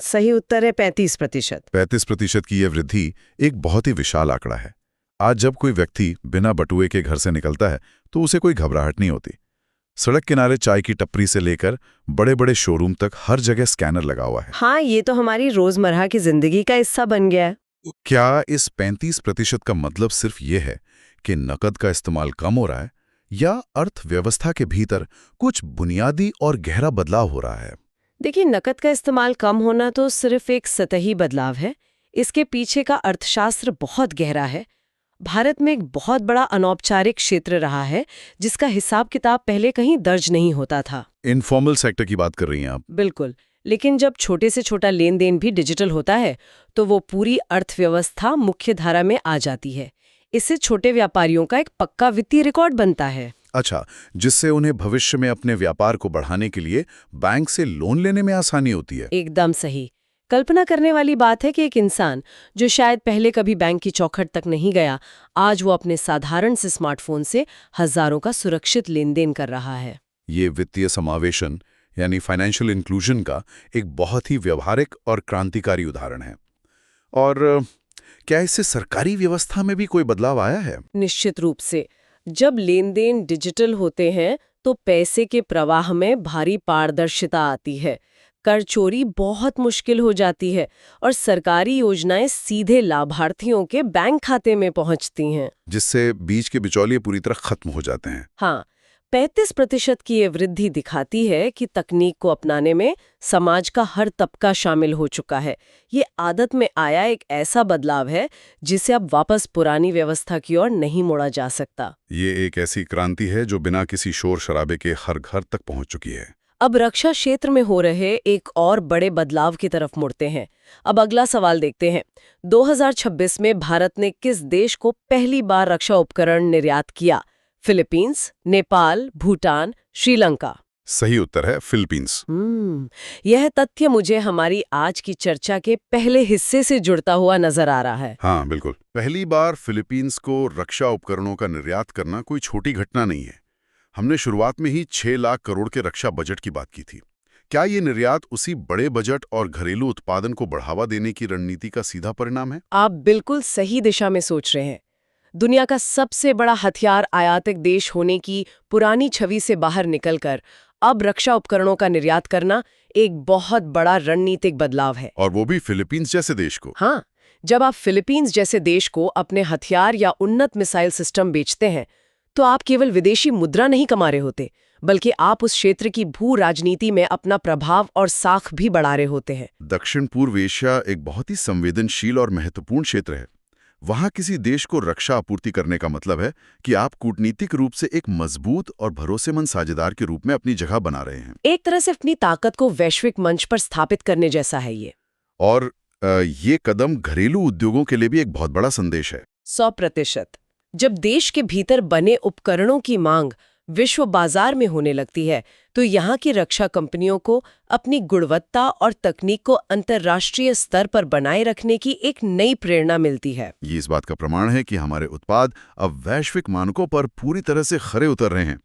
सही उत्तर है 35%। 35% की यह वृद्धि एक बहुत ही विशाल आंकड़ा है। आज जब कोई व्यक्ति बिना बटुए के घर से निकलता है, तो उसे कोई घबराहट नहीं होती। सड़क किनारे चाय की टपरी से लेकर बड़े बड़े शोरूम तक हर जगह स्कैनर लगा हुआ है। हाँ, ये तो हमारी रोजमर्रा की जिंदगी का हिस्सा बन गया है। क्या इस 35% का मतलब सिर्फ ये है कि नकद का इस्तेमाल कम हो रहा है, या अर्थव्यवस्था के भीतर कुछ बुनियादी और गहरा बदलाव हो रहा है? देखिए, नकद का इस्तेमाल कम होना तो सिर्फ एक सतही बदलाव है। इसके पीछे का अर्थशास्त्र बहुत गहरा है। भारत में एक बहुत बड़ा अनौपचारिक क्षेत्र रहा है जिसका हिसाब किताब पहले कहीं दर्ज नहीं होता था। इनफॉर्मल सेक्टर की बात कर रही हैं आप? बिल्कुल। लेकिन जब छोटे से छोटा लेन देन भी डिजिटल होता है तो वो पूरी अर्थव्यवस्था मुख्य धारा में आ जाती है। इससे छोटे व्यापारियों का एक पक्का वित्तीय रिकॉर्ड बनता है। अच्छा, जिससे उन्हें भविष्य में अपने व्यापार को बढ़ाने के लिए बैंक से लोन लेने में आसानी होती है। एकदम सही। कल्पना करने वाली बात है कि एक इंसान जो शायद पहले कभी बैंक की चौखट तक नहीं गया, आज वो अपने साधारण से स्मार्टफोन से हजारों का सुरक्षित लेन देन कर रहा है। ये वित्तीय समावेशन यानी फाइनेंशियल इंक्लूजन का एक बहुत ही व्यवहारिक और क्रांतिकारी उदाहरण है। और क्या इससे सरकारी व्यवस्था में भी कोई बदलाव आया है? निश्चित रूप से। जब लेन देन डिजिटल होते हैं तो पैसे के प्रवाह में भारी पारदर्शिता आती है, कर चोरी बहुत मुश्किल हो जाती है और सरकारी योजनाएं सीधे लाभार्थियों के बैंक खाते में पहुंचती हैं। जिससे बीच के बिचौलिए पूरी तरह खत्म हो जाते हैं। हाँ, 35% की ये वृद्धि दिखाती है कि तकनीक को अपनाने में समाज का हर तबका शामिल हो चुका है। ये आदत में आया एक ऐसा बदलाव है जिसे अब वापस पुरानी व्यवस्था की ओर नहीं मोड़ा जा सकता। ये एक ऐसी क्रांति है जो बिना किसी शोर शराबे के हर घर तक पहुंच चुकी है। अब रक्षा क्षेत्र में हो रहे एक और बड़े बदलाव की तरफ मुड़ते हैं। अब अगला सवाल देखते हैं। 2026 में भारत ने किस देश को पहली बार रक्षा उपकरण निर्यात किया? फिलीपींस, नेपाल, भूटान, श्रीलंका। सही उत्तर है फिलीपींस। यह तथ्य मुझे हमारी आज की चर्चा के पहले हिस्से से जुड़ता हुआ नजर आ रहा है। हाँ, बिल्कुल। पहली बार फिलीपींस को रक्षा उपकरणों का निर्यात करना कोई छोटी घटना नहीं है। हमने शुरुआत में ही 6 लाख करोड़ के रक्षा बजट की बात की थी। क्या ये निर्यात उसी बड़े बजट और घरेलू उत्पादन को बढ़ावा देने की रणनीति का सीधा परिणाम है? आप बिल्कुल सही दिशा में सोच रहे हैं। दुनिया का सबसे बड़ा हथियार आयातक देश होने की पुरानी छवि से बाहर निकलकर अब रक्षा उपकरणों का निर्यात करना एक बहुत बड़ा रणनीतिक बदलाव है। और वो भी फिलीपींस जैसे देश को। हाँ, जब आप फिलीपींस जैसे देश को अपने हथियार या उन्नत मिसाइल सिस्टम बेचते हैं तो आप केवल विदेशी मुद्रा नहीं कमा रहे होते, बल्कि आप उस क्षेत्र की भू राजनीति में अपना प्रभाव और साख भी बढ़ा रहे होते हैं। दक्षिण पूर्व एशिया एक बहुत ही संवेदनशील और महत्वपूर्ण क्षेत्र है। वहां किसी देश को रक्षा आपूर्ति करने का मतलब है कि आप कूटनीतिक रूप से एक मजबूत और भरोसेमंद साझेदार के रूप में अपनी जगह बना रहे हैं। एक तरह से अपनी ताकत को वैश्विक मंच पर स्थापित करने जैसा है ये। और ये कदम घरेलू उद्योगों के लिए भी एक बहुत बड़ा संदेश है। 100%। जब देश के भीतर बने उपकरणों की मांग विश्व बाजार में होने लगती है तो यहाँ की रक्षा कंपनियों को अपनी गुणवत्ता और तकनीक को अंतर्राष्ट्रीय स्तर पर बनाए रखने की एक नई प्रेरणा मिलती है। ये इस बात का प्रमाण है कि हमारे उत्पाद अब वैश्विक मानकों पर पूरी तरह से खरे उतर रहे हैं।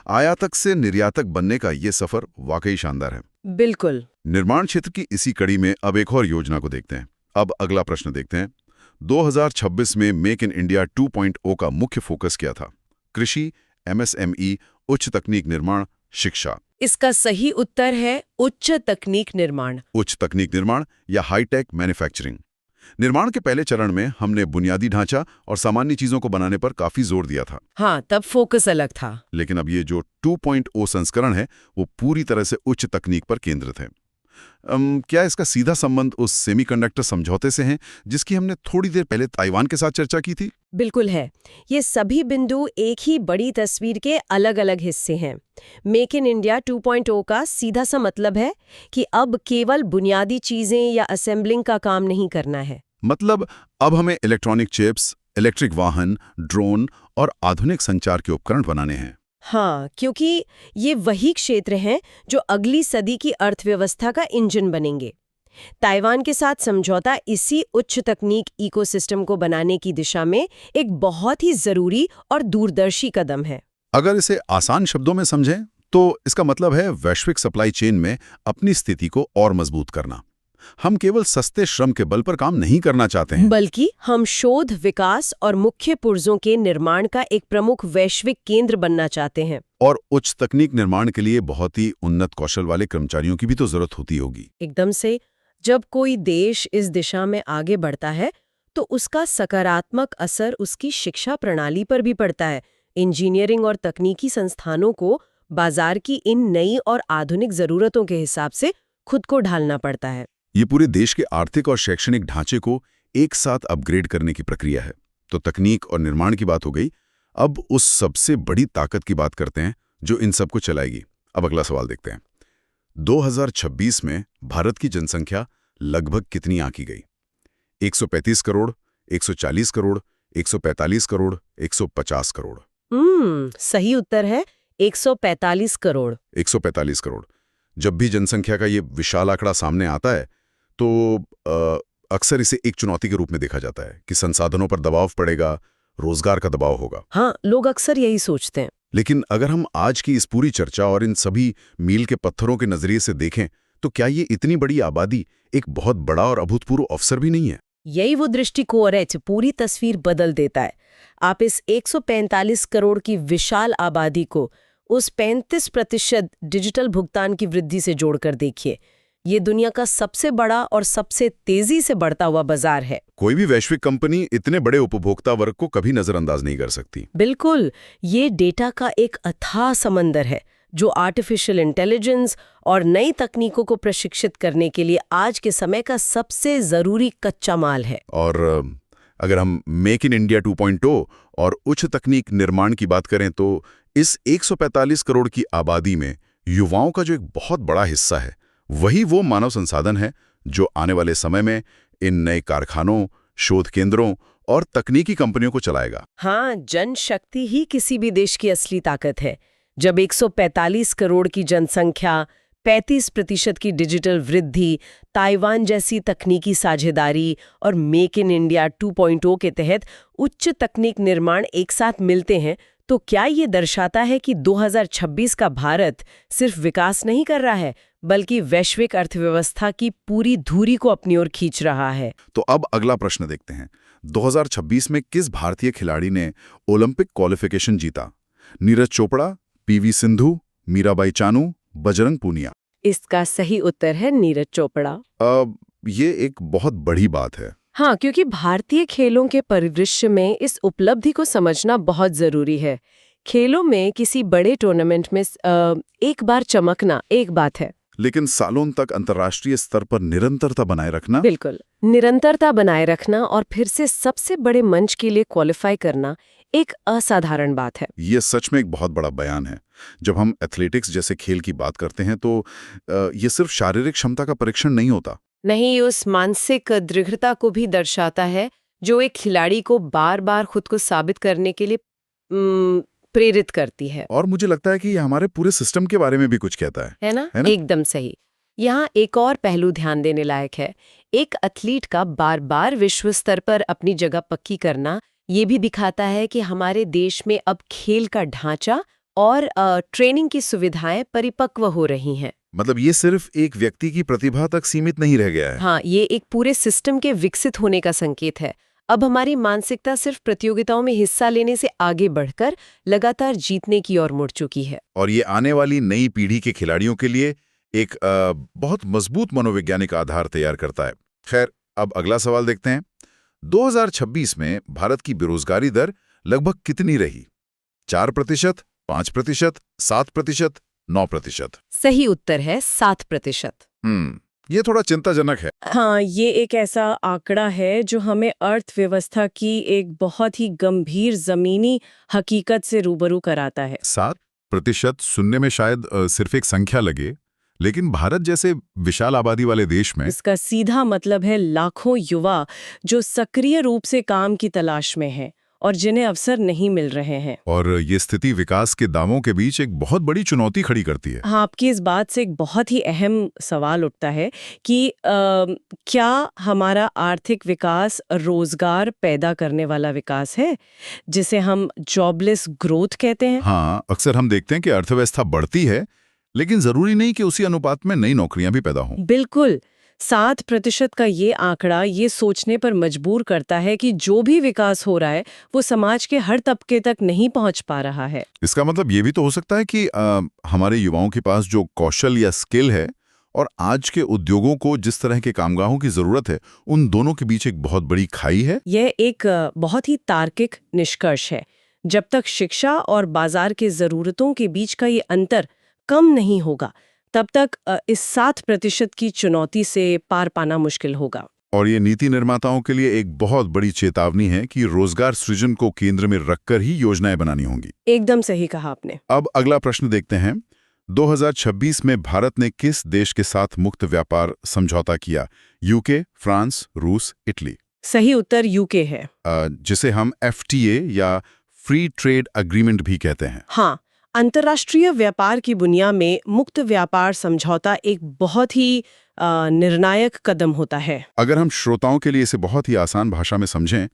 आयातक से निर्यातक बनने का ये सफर वाकई शानदार है। बिल्कुल। निर्माण क्षेत्र की इसी कड़ी में अब एक और योजना को देखते हैं। अब अगला प्रश्न देखते हैं। 2026 में मेक इन इंडिया 2.0 का मुख्य फोकस क्या था? कृषि, MSME, उच्च तकनीक निर्माण, शिक्षा। इसका सही उत्तर है उच्च तकनीक निर्माण। उच्च तकनीक निर्माण या हाईटेक मैन्युफैक्चरिंग। निर्माण के पहले चरण में हमने बुनियादी ढांचा और सामान्य चीजों को बनाने पर काफी जोर दिया था। हाँ, तब फोकस अलग था। लेकिन अब ये जो 2.0 संस्करण है वो पूरी तरह से उच्च तकनीक पर केंद्रित है। क्या इसका सीधा संबंध उस सेमीकंडक्टर समझौते से है जिसकी हमने थोड़ी देर पहले ताइवान के साथ चर्चा की थी? बिल्कुल है। ये सभी बिंदु एक ही बड़ी तस्वीर के अलग अलग हिस्से हैं। मेक इन इंडिया 2.0 का सीधा सा मतलब है कि अब केवल बुनियादी चीजें या असेंबलिंग का काम नहीं करना है। मतलब अब हमें इलेक्ट्रॉनिक चिप्स, इलेक्ट्रिक वाहन, ड्रोन और आधुनिक संचार के उपकरण बनाने हैं। हाँ, क्योंकि ये वही क्षेत्र हैं जो अगली सदी की अर्थव्यवस्था का इंजन बनेंगे। ताइवान के साथ समझौता इसी उच्च तकनीक इकोसिस्टम को बनाने की दिशा में एक बहुत ही जरूरी और दूरदर्शी कदम है। अगर इसे आसान शब्दों में समझें तो इसका मतलब है वैश्विक सप्लाई चेन में अपनी स्थिति को और मजबूत करना। हम केवल सस्ते श्रम के बल पर काम नहीं करना चाहते हैं, बल्कि हम शोध, विकास और मुख्य पुर्जों के निर्माण का एक प्रमुख वैश्विक केंद्र बनना चाहते हैं। और उच्च तकनीक निर्माण के लिए बहुत ही उन्नत कौशल वाले कर्मचारियों की भी तो जरूरत होती होगी। एकदम से, जब कोई देश इस दिशा में आगे बढ़ता है तो उसका सकारात्मक असर उसकी शिक्षा प्रणाली पर भी पड़ता है। इंजीनियरिंग और तकनीकी संस्थानों को बाजार की इन नई और आधुनिक जरूरतों के हिसाब से खुद को ढालना पड़ता है। ये पूरे देश के आर्थिक और शैक्षणिक ढांचे को एक साथ अपग्रेड करने की प्रक्रिया है। तो तकनीक और निर्माण की बात हो गई, अब उस सबसे बड़ी ताकत की बात करते हैं जो इन सबको चलाएगी। अब अगला सवाल देखते हैं। 2026 में भारत की जनसंख्या लगभग कितनी आंकी गई? 135 करोड़, 140 करोड़, 145 करोड़, 150 करोड़? सही उत्तर है 145 करोड़। 145 करोड़। जब भी जनसंख्या का ये विशाल आंकड़ा सामने आता है तो अक्सर इसे एक चुनौती के रूप में देखा जाता है कि संसाधनों पर दबाव पड़ेगा, रोजगार का दबाव होगा। हाँ, लोग अक्सर यही सोचते हैं। लेकिन अगर हम आज की इस पूरी चर्चा और इन सभी मील के पत्थरों के नजरिए से देखें तो क्या ये इतनी बड़ी आबादी एक बहुत बड़ा और अभूतपूर्व अवसर भी नहीं है? यही वो दृष्टिकोण है जो पूरी तस्वीर बदल देता है। आप इस 145 करोड़ की विशाल आबादी को उस 35% डिजिटल भुगतान की वृद्धि से जोड़कर देखिए। ये दुनिया का सबसे बड़ा और सबसे तेजी से बढ़ता हुआ बाजार है। कोई भी वैश्विक कंपनी इतने बड़े उपभोक्ता वर्ग को कभी नजरअंदाज नहीं कर सकती। बिल्कुल, ये डेटा का एक अथाह समंदर है जो आर्टिफिशियल इंटेलिजेंस और नई तकनीकों को प्रशिक्षित करने के लिए आज के समय का सबसे जरूरी कच्चा माल है। और अगर हम मेक इन इंडिया 2.0 और उच्च तकनीक निर्माण की बात करें तो इस 145 करोड़ की आबादी में युवाओं का जो एक बहुत बड़ा हिस्सा है, वही वो मानव संसाधन है जो आने वाले समय में इन नए कारखानों, शोध केंद्रों और तकनीकी कंपनियों को चलाएगा। हाँ, जनशक्ति ही किसी भी देश की असली ताकत है। जब 145 करोड़ की जनसंख्या, 35% की डिजिटल वृद्धि, ताइवान जैसी तकनीकी साझेदारी और मेक इन इंडिया 2.0 के तहत उच्च तकनीक निर्माण एक साथ मिलते हैं, तो क्या ये दर्शाता है कि 2026 का भारत सिर्फ विकास नहीं कर रहा है, बल्कि वैश्विक अर्थव्यवस्था की पूरी धुरी को अपनी ओर खींच रहा है? तो अब अगला प्रश्न देखते हैं। 2026 में किस भारतीय खिलाड़ी ने ओलंपिक क्वालिफिकेशन जीता? नीरज चोपड़ा, पीवी सिंधु, मीराबाई चानू, बजरंग पूनिया? इसका सही उत्तर है नीरज चोपड़ा। ये एक बहुत बड़ी बात है। हाँ, क्योंकि भारतीय खेलों के परिदृश्य में इस उपलब्धि को समझना बहुत जरूरी है। खेलों में किसी बड़े टूर्नामेंट में एक बार चमकना एक बात है, लेकिन सालों तक अंतर्राष्ट्रीय स्तर पर निरंतरता बनाए रखना? बिल्कुल, निरंतरता बनाए रखना और फिर से सबसे बड़े मंच के लिए क्वालिफाई करना एक असाधारण बात है। ये सच में एक बहुत बड़ा बयान है। जब हम एथलेटिक्स जैसे खेल की बात करते हैं तो ये सिर्फ शारीरिक क्षमता का परीक्षण नहीं होता। नहीं, उस मानसिक दृढ़ता को भी दर्शाता है जो एक खिलाड़ी को बार बार खुद को साबित करने के लिए प्रेरित करती है। और मुझे लगता है कि ये हमारे पूरे सिस्टम के बारे में भी कुछ कहता है ना? एकदम सही। यहाँ एक और पहलू ध्यान देने लायक है। एक एथलीट का बार बार विश्व स्तर पर अपनी जगह पक्की करना ये भी दिखाता है कि हमारे देश में अब खेल का ढांचा और ट्रेनिंग की सुविधाएं परिपक्व हो रही हैं। मतलब ये सिर्फ एक व्यक्ति की प्रतिभा तक सीमित नहीं रह गया है। हाँ, ये एक पूरे सिस्टम के विकसित होने का संकेत है। अब हमारी मानसिकता सिर्फ प्रतियोगिताओं में हिस्सा लेने से आगे बढ़कर लगातार जीतने की ओर मुड़ चुकी है। और ये आने वाली नई पीढ़ी के खिलाड़ियों के लिए एक बहुत मजबूत मनोवैज्ञानिक आधार तैयार करता है। खैर, अब अगला सवाल देखते हैं। 2026 में भारत की बेरोजगारी दर लगभग कितनी रही? 4%, 5%, 7%, 9%? सही उत्तर है 7%। ये थोड़ा चिंताजनक है। हाँ, ये एक ऐसा आंकड़ा है जो हमें अर्थव्यवस्था की एक बहुत ही गंभीर जमीनी हकीकत से रूबरू कराता है। 7% सुनने में शायद सिर्फ एक संख्या लगे, लेकिन भारत जैसे विशाल आबादी वाले देश में इसका सीधा मतलब है लाखों युवा जो सक्रिय रूप से काम की तलाश में हैं और जिन्हें अवसर नहीं मिल रहे हैं। और ये स्थिति विकास के दावों के बीच एक बहुत बड़ी चुनौती खड़ी करती है। हाँ, आपकी इस बात से एक बहुत ही अहम सवाल उठता है कि क्या हमारा आर्थिक विकास रोजगार पैदा करने वाला विकास है, जिसे हम जॉबलेस ग्रोथ कहते हैं? हाँ, अक्सर हम देखते हैं कि अर्थव्यवस्था बढ़ती है, लेकिन जरूरी नहीं कि उसी अनुपात में नई नौकरियां भी पैदा हों। बिल्कुल, 7% का ये आंकड़ा ये सोचने पर मजबूर करता है कि जो भी विकास हो रहा है वो समाज के हर तबके तक नहीं पहुंच पा रहा है। इसका मतलब ये भी तो हो सकता है कि हमारे युवाओं के पास जो कौशल या स्किल है और आज के उद्योगों को जिस तरह के कामगारों की जरूरत है, उन दोनों के बीच एक बहुत बड़ी खाई है। यह एक बहुत ही तार्किक निष्कर्ष है। जब तक शिक्षा और बाजार के जरूरतों के बीच का ये अंतर कम नहीं होगा, तब तक इस 7% की चुनौती से पार पाना मुश्किल होगा। और ये नीति निर्माताओं के लिए एक बहुत बड़ी चेतावनी है कि रोजगार सृजन को केंद्र में रखकर ही योजनाएं बनानी होंगी। एकदम सही कहा आपने। अब अगला प्रश्न देखते हैं। 2026 में भारत ने किस देश के साथ मुक्त व्यापार समझौता किया? यूके, फ्रांस, रूस, इटली। सही उत्तर यूके है। जिसे हम FTA या फ्री ट्रेड अग्रीमेंट भी कहते हैं। हाँ, अंतर्राष्ट्रीय व्यापार की बुनियाद में मुक्त व्यापार समझौता एक बहुत ही निर्णायक कदम होता है। अगर हम श्रोताओं के लिए इसे बहुत ही आसान भाषा में समझें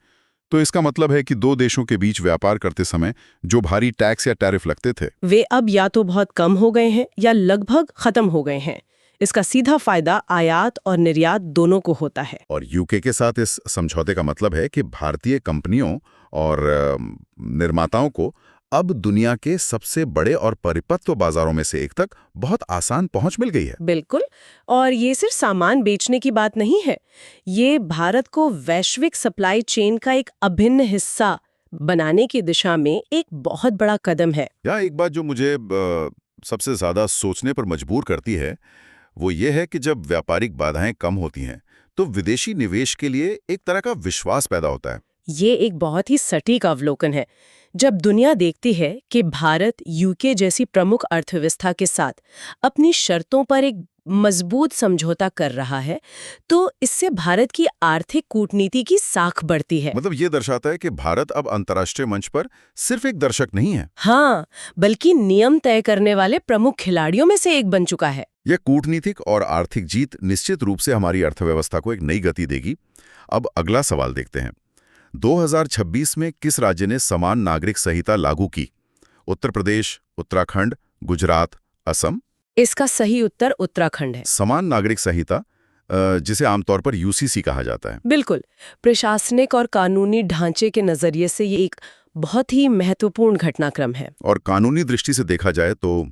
तो इसका मतलब है कि दो देशों के बीच व्यापार करते समय जो भारी टैक्स या टैरिफ लगते थे, वे अब या तो बहुत कम हो गए हैं या लगभग खत्म हो गए हैं। इसका सीधा फायदा आयात और निर्यात दोनों को होता है। और यूके के साथ इस समझौते का मतलब है कि भारतीय कंपनियों और निर्माताओं को अब दुनिया के सबसे बड़े और परिपक्व बाजारों में से एक तक बहुत आसान पहुंच मिल गई है। बिल्कुल। और ये सिर्फ सामान बेचने की बात नहीं है, ये भारत को वैश्विक सप्लाई चेन का एक अभिन्न हिस्सा बनाने की दिशा में एक बहुत बड़ा कदम है। या एक बात जो मुझे सबसे ज्यादा सोचने पर मजबूर करती है वो ये है कि जब व्यापारिक बाधाएं कम होती हैं तो विदेशी निवेश के लिए एक तरह का विश्वास पैदा होता है। ये एक बहुत ही सटीक अवलोकन है। जब दुनिया देखती है कि भारत यूके जैसी प्रमुख अर्थव्यवस्था के साथ अपनी शर्तों पर एक मजबूत समझौता कर रहा है, तो इससे भारत की आर्थिक कूटनीति की साख बढ़ती है। मतलब ये दर्शाता है कि भारत अब अंतर्राष्ट्रीय मंच पर सिर्फ एक दर्शक नहीं है। हाँ, बल्कि नियम तय करने वाले प्रमुख खिलाड़ियों में से एक बन चुका है। यह कूटनीतिक और आर्थिक जीत निश्चित रूप से हमारी अर्थव्यवस्था को एक नई गति देगी। अब अगला सवाल देखते हैं। 2026 में किस राज्य ने समान नागरिक संहिता लागू की? उत्तर प्रदेश, उत्तराखंड, गुजरात, असम? इसका सही उत्तर उत्तराखंड है। समान नागरिक संहिता, जिसे आमतौर पर UCC कहा जाता है। बिल्कुल। प्रशासनिक और कानूनी ढांचे के नजरिए से ये एक बहुत ही महत्वपूर्ण घटनाक्रम है। और कानूनी दृष्टि से देखा जाए तो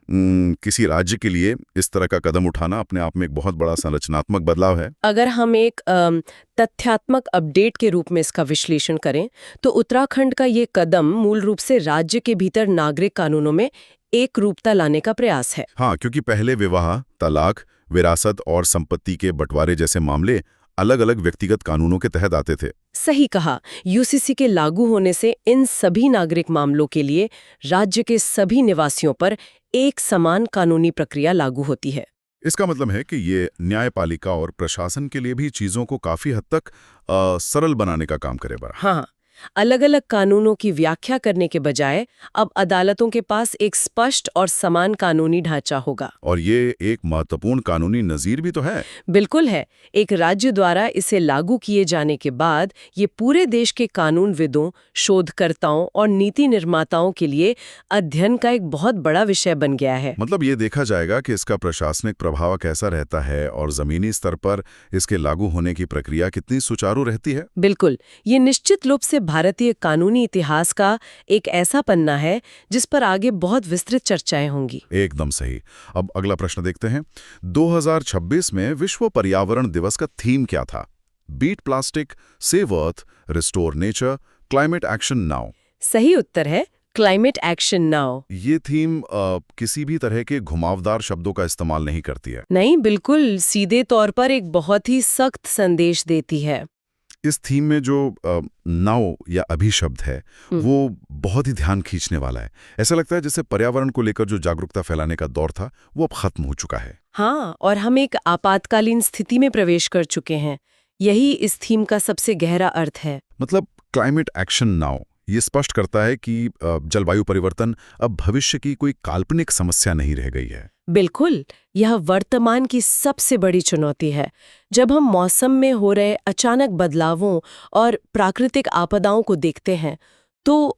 किसी राज्य के लिए इस तरह का कदम उठाना अपने आप में एक बहुत बड़ा संरचनात्मक बदलाव है। अगर हम एक तथ्यात्मक अपडेट के रूप में इसका विश्लेषण करें तो उत्तराखंड का ये कदम मूल रूप से राज्य के भीतर नागरिक कानूनों में एक रूपता लाने का प्रयास है। हाँ, क्योंकि पहले विवाह, तलाक, विरासत और संपत्ति के बंटवारे जैसे मामले अलग अलग व्यक्तिगत कानूनों के तहत आते थे। सही कहा। UCC के लागू होने से इन सभी नागरिक मामलों के लिए राज्य के सभी निवासियों पर एक समान कानूनी प्रक्रिया लागू होती है। इसका मतलब है कि ये न्यायपालिका और प्रशासन के लिए भी चीजों को काफी हद तक सरल बनाने का काम करेगा। हाँ, अलग अलग कानूनों की व्याख्या करने के बजाय अब अदालतों के पास एक स्पष्ट और समान कानूनी ढांचा होगा। और ये एक महत्वपूर्ण कानूनी नजीर भी तो है। बिल्कुल है। एक राज्य द्वारा इसे लागू किए जाने के बाद ये पूरे देश के कानूनविदों, शोधकर्ताओं और नीति निर्माताओं के लिए अध्ययन का एक बहुत बड़ा विषय बन गया है। मतलब ये देखा जाएगा कि इसका प्रशासनिक प्रभाव कैसा रहता है और जमीनी स्तर पर इसके लागू होने की प्रक्रिया कितनी सुचारू रहती है। बिल्कुल। ये निश्चित रूप से भारतीय कानूनी इतिहास का एक ऐसा पन्ना है जिस पर आगे बहुत विस्तृत चर्चाएं होंगी। एकदम सही। अब अगला प्रश्न देखते हैं। 2026 में विश्व पर्यावरण दिवस का थीम क्या था? Beat plastic, save earth, restore nature, climate action now. सही उत्तर है क्लाइमेट एक्शन नाउ। ये थीम किसी भी तरह के घुमावदार शब्दों का इस्तेमाल नहीं करती है। नहीं, बिल्कुल सीधे तौर पर एक बहुत ही सख्त संदेश देती है। इस थीम में जो नाउ या अभिशब्द है वो बहुत ही ध्यान खींचने वाला है। ऐसा लगता है जैसे पर्यावरण को लेकर जो जागरूकता फैलाने का दौर था वो अब खत्म हो चुका है। हाँ, और हम एक आपातकालीन स्थिति में प्रवेश कर चुके हैं। यही इस थीम का सबसे गहरा अर्थ है। मतलब क्लाइमेट एक्शन नाउ ये स्पष्ट करता है कि जलवायु परिवर्तन अब भविष्य की कोई काल्पनिक समस्या नहीं रह गई है। बिल्कुल, यह वर्तमान की सबसे बड़ी चुनौती है। जब हम मौसम में हो रहे अचानक बदलावों और प्राकृतिक आपदाओं को देखते हैं तो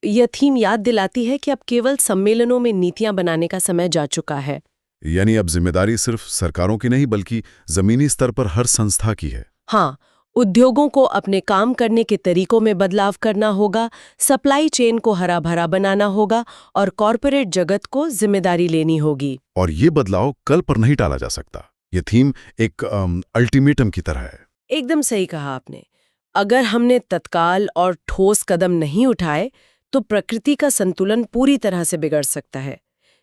यह थीम याद दिलाती है कि अब केवल सम्मेलनों में नीतियां बनाने का समय जा चुका है। यानी अब जिम्मेदारी सिर्फ सरकारों की नहीं बल्कि जमीनी स्तर पर हर संस्था की है। हाँ, उद्योगों को अपने काम करने के तरीकों में बदलाव करना होगा, सप्लाई चेन को हरा भरा बनाना होगा और कॉरपोरेट जगत को जिम्मेदारी लेनी होगी। और ये बदलाव कल पर नहीं टाला जा सकता। ये थीम एक अल्टीमेटम की तरह है। एकदम सही कहा आपने। अगर हमने तत्काल और ठोस कदम नहीं उठाए तो प्रकृति का संतुलन पूरी तरह से बिगड़ सकता है।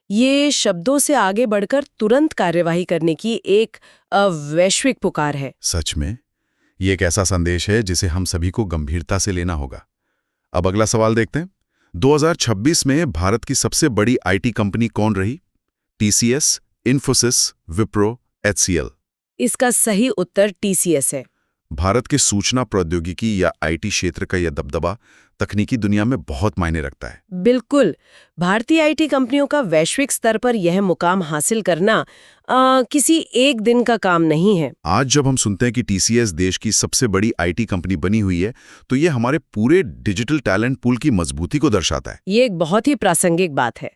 ये शब्दों से आगे बढ़कर तुरंत कार्यवाही करने की एक वैश्विक पुकार है। सच में ये एक ऐसा संदेश है जिसे हम सभी को गंभीरता से लेना होगा। अब अगला सवाल देखते हैं। 2026 में भारत की सबसे बड़ी आईटी कंपनी कौन रही? TCS, Infosys, Wipro, HCL? इसका सही उत्तर टीसीएस है। भारत के सूचना प्रौद्योगिकी या आईटी क्षेत्र का यह दबदबा तकनीकी दुनिया में बहुत मायने रखता है। बिल्कुल, भारतीय आईटी कंपनियों का वैश्विक स्तर पर यह मुकाम हासिल करना किसी एक दिन का काम नहीं है। आज जब हम सुनते हैं कि टीसीएस देश की सबसे बड़ी आईटी कंपनी बनी हुई है, तो ये हमारे पूरे डिजिटल टैलेंट पूल की मजबूती को दर्शाता है। ये एक बहुत ही प्रासंगिक बात है।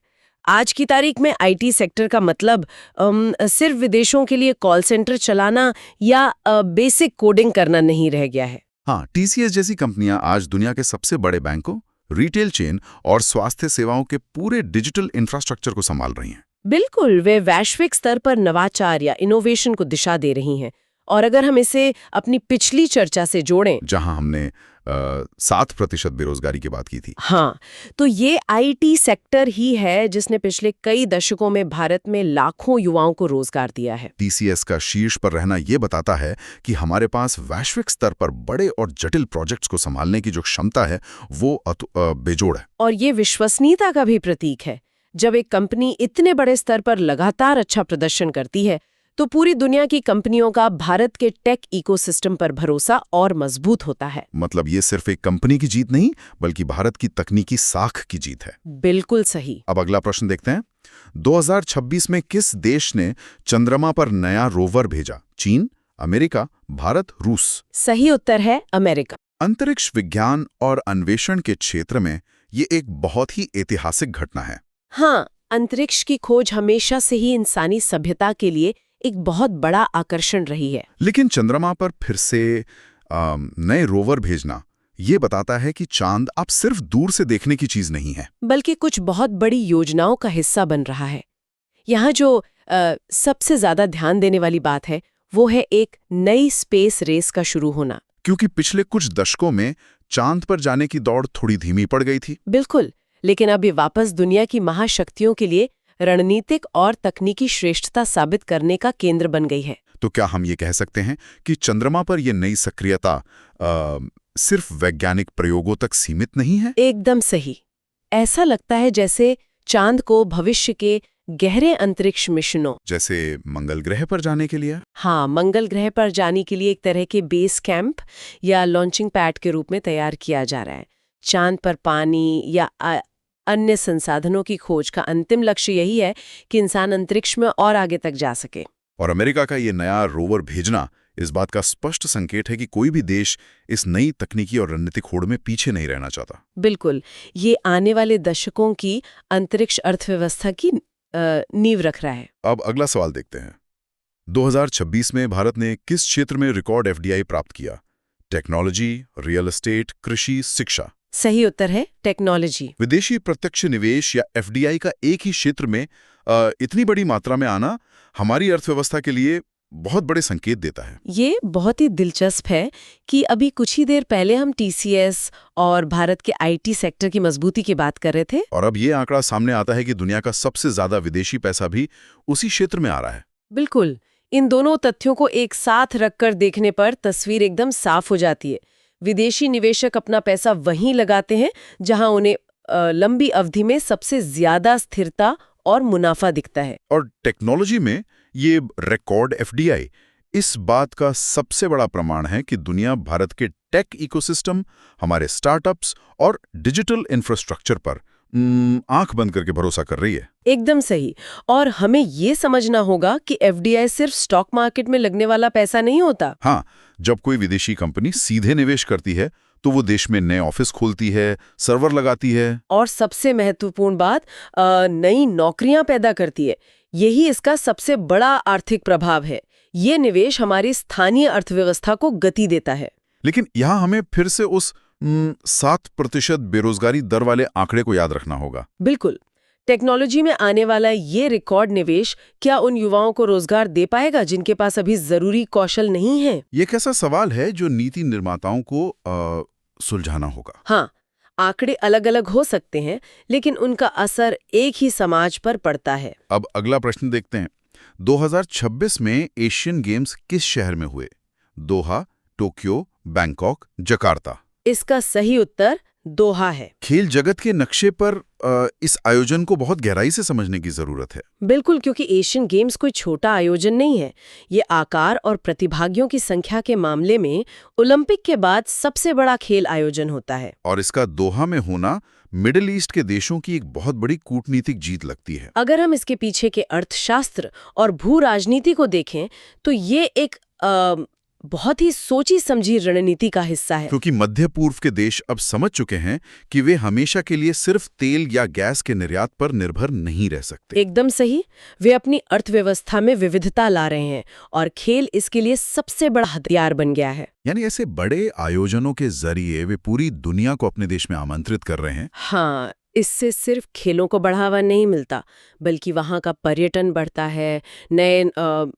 आज की तारीख में आईटी सेक्टर का मतलब सिर्फ विदेशों के लिए कॉल सेंटर चलाना या बेसिक कोडिंग करना नहीं रह गया है। हाँ, टीसीएस जैसी कंपनियां आज दुनिया के सबसे बड़े बैंकों, रिटेल चेन और स्वास्थ्य सेवाओं के पूरे डिजिटल इंफ्रास्ट्रक्चर को संभाल रही हैं। बिल्कुल, वे वैश्विक स्तर पर नवाचार या इनोवेशन को दिशा दे रही हैं। और अगर हम इसे अपनी पिछली चर्चा से जोड़ें, जहां हमने 7% बेरोजगारी की बात की थी, हाँ, तो ये आईटी सेक्टर ही है जिसने पिछले कई दशकों में भारत में लाखों युवाओं को रोजगार दिया है। टीसीएस का शीर्ष पर रहना ये बताता है कि हमारे पास वैश्विक स्तर पर बड़े और जटिल प्रोजेक्ट्स को संभालने की जो क्षमता है वो बेजोड़ है। और ये विश्वसनीयता का भी प्रतीक है। जब एक कंपनी इतने बड़े स्तर पर लगातार अच्छा प्रदर्शन करती है तो पूरी दुनिया की कंपनियों का भारत के टेक इकोसिस्टम पर भरोसा और मजबूत होता है। मतलब ये सिर्फ एक कंपनी की जीत नहीं बल्कि भारत की तकनीकी साख की जीत है। बिल्कुल सही। अब अगला प्रश्न देखते हैं। 2026 में किस देश ने चंद्रमा पर नया रोवर भेजा? चीन, अमेरिका, भारत, रूस? सही उत्तर है अमेरिका। अंतरिक्ष विज्ञान और अन्वेषण के क्षेत्र में ये एक बहुत ही ऐतिहासिक घटना है। हाँ, अंतरिक्ष की खोज हमेशा से ही इंसानी सभ्यता के लिए एक बहुत बड़ा आकर्षण रही है। लेकिन चंद्रमा पर फिर से नए रोवर भेजना ये बताता है कि चांद अब सिर्फ दूर से देखने की चीज नहीं है, बल्कि कुछ बहुत बड़ी योजनाओं का हिस्सा बन रहा है। यहाँ जो सबसे ज्यादा ध्यान देने वाली बात है वो है एक नई स्पेस रेस का शुरू होना। क्योंकि पिछले कुछ दशकों में चांद पर जाने की दौड़ थोड़ी धीमी पड़ गई थी। बिल्कुल, लेकिन अब ये वापस दुनिया की महाशक्तियों के लिए रणनीतिक और तकनीकी श्रेष्ठता साबित करने का केंद्र बन गई है। तो क्या हम ये कह सकते हैं कि चंद्रमा पर यह नई सक्रियता सिर्फ वैज्ञानिक प्रयोगों तक सीमित नहीं है? एकदम सही। ऐसा लगता है जैसे चांद को भविष्य के गहरे अंतरिक्ष मिशनों, जैसे मंगल ग्रह पर जाने के लिए, हाँ, मंगल ग्रह पर जाने के लिए एक तरह के बेस कैंप या लॉन्चिंग पैड के रूप में तैयार किया जा रहा है। चांद पर पानी या अन्य संसाधनों की खोज का अंतिम लक्ष्य यही है कि इंसान अंतरिक्ष में और आगे तक जा सके। और अमेरिका का ये नया रोवर भेजना इस बात का स्पष्ट संकेत है कि कोई भी देश इस नई तकनीकी और रणनीतिक होड़ में पीछे नहीं रहना चाहता। बिल्कुल, ये आने वाले दशकों की अंतरिक्ष अर्थव्यवस्था की नींव रख रहा है। अब अगला सवाल देखते हैं। 2026 में भारत ने किस क्षेत्र में रिकॉर्ड एफडीआई प्राप्त किया? टेक्नोलॉजी, रियल एस्टेट, कृषि, शिक्षा? सही उत्तर है टेक्नोलॉजी। विदेशी प्रत्यक्ष निवेश या एफडीआई का एक ही क्षेत्र में इतनी बड़ी मात्रा में आना हमारी अर्थव्यवस्था के लिए बहुत बड़े संकेत देता है। ये बहुत ही दिलचस्प है कि अभी कुछ ही देर पहले हम टीसीएस और भारत के आईटी सेक्टर की मजबूती की बात कर रहे थे, और अब ये आंकड़ा सामने आता है कि दुनिया का सबसे ज्यादा विदेशी पैसा भी उसी क्षेत्र में आ रहा है। बिल्कुल, इन दोनों तथ्यों को एक साथ रखकर देखने पर तस्वीर एकदम साफ हो जाती है। विदेशी निवेशक अपना पैसा वहीं लगाते हैं जहां उन्हें लंबी अवधि में सबसे ज्यादा स्थिरता और मुनाफा दिखता है। और टेक्नोलॉजी में ये रिकॉर्ड एफडीआई इस बात का सबसे बड़ा प्रमाण है कि दुनिया भारत के टेक इकोसिस्टम, हमारे स्टार्टअप्स और डिजिटल इंफ्रास्ट्रक्चर पर आंख बंद करके भरोसा कर रही है। एकदम सही। और हमें ये समझना होगा कि एफडीआई सिर्फ स्टॉक मार्केट में लगने वाला पैसा नहीं होता। हाँ, जब कोई विदेशी कंपनी सीधे निवेश करती है तो वो देश में नए ऑफिस खोलती है, सर्वर लगाती है और सबसे महत्वपूर्ण बात, नई नौकरियां पैदा करती है। यही इसका सबसे बड़ा आर्थिक प्रभाव है। ये निवेश हमारी स्थानीय अर्थव्यवस्था को गति देता है। लेकिन यहाँ हमें फिर से उस 7% बेरोजगारी दर वाले आंकड़े को याद रखना होगा। बिल्कुल। टेक्नोलॉजी में आने वाला ये रिकॉर्ड निवेश क्या उन युवाओं को रोजगार दे पाएगा जिनके पास अभी जरूरी कौशल नहीं है? ये एक ऐसा सवाल है जो नीति निर्माताओं को सुलझाना होगा। हाँ, आंकड़े अलग अलग हो सकते हैं, लेकिन उनका असर एक ही समाज पर पड़ता है। अब अगला प्रश्न देखते हैं। 2026 में एशियन गेम्स किस शहर में हुए? दोहा, टोक्यो, बैंकॉक, जकार्ता? इसका सही उत्तर दोहा है। खेल जगत के नक्शे पर इस आयोजन को बहुत गहराई से समझने की जरूरत है। बिल्कुल, क्योंकि एशियन गेम्स कोई छोटा आयोजन नहीं है। ये आकार और प्रतिभागियों की संख्या के मामले में ओलंपिक के बाद सबसे बड़ा खेल आयोजन होता है। और इसका दोहा में होना मिडिल ईस्ट के देशों की एक बहुत बड़ी कूटनीतिक जीत लगती है। अगर हम इसके पीछे के अर्थशास्त्र और भू राजनीति को देखें तो ये एक बहुत ही सोची समझी रणनीति का हिस्सा है। क्योंकि मध्य पूर्व के देश अब समझ चुके हैं कि वे हमेशा के लिए सिर्फ तेल या गैस के निर्यात पर निर्भर नहीं रह सकते। एकदम सही। वे अपनी अर्थव्यवस्था में विविधता ला रहे हैं और खेल इसके लिए सबसे बड़ा हथियार बन गया है। यानी ऐसे बड़े आयोजनों के जरिए वे पूरी दुनिया को अपने देश में आमंत्रित कर रहे हैं। हाँ, इससे सिर्फ खेलों को बढ़ावा नहीं मिलता, बल्कि वहाँ का पर्यटन बढ़ता है, नए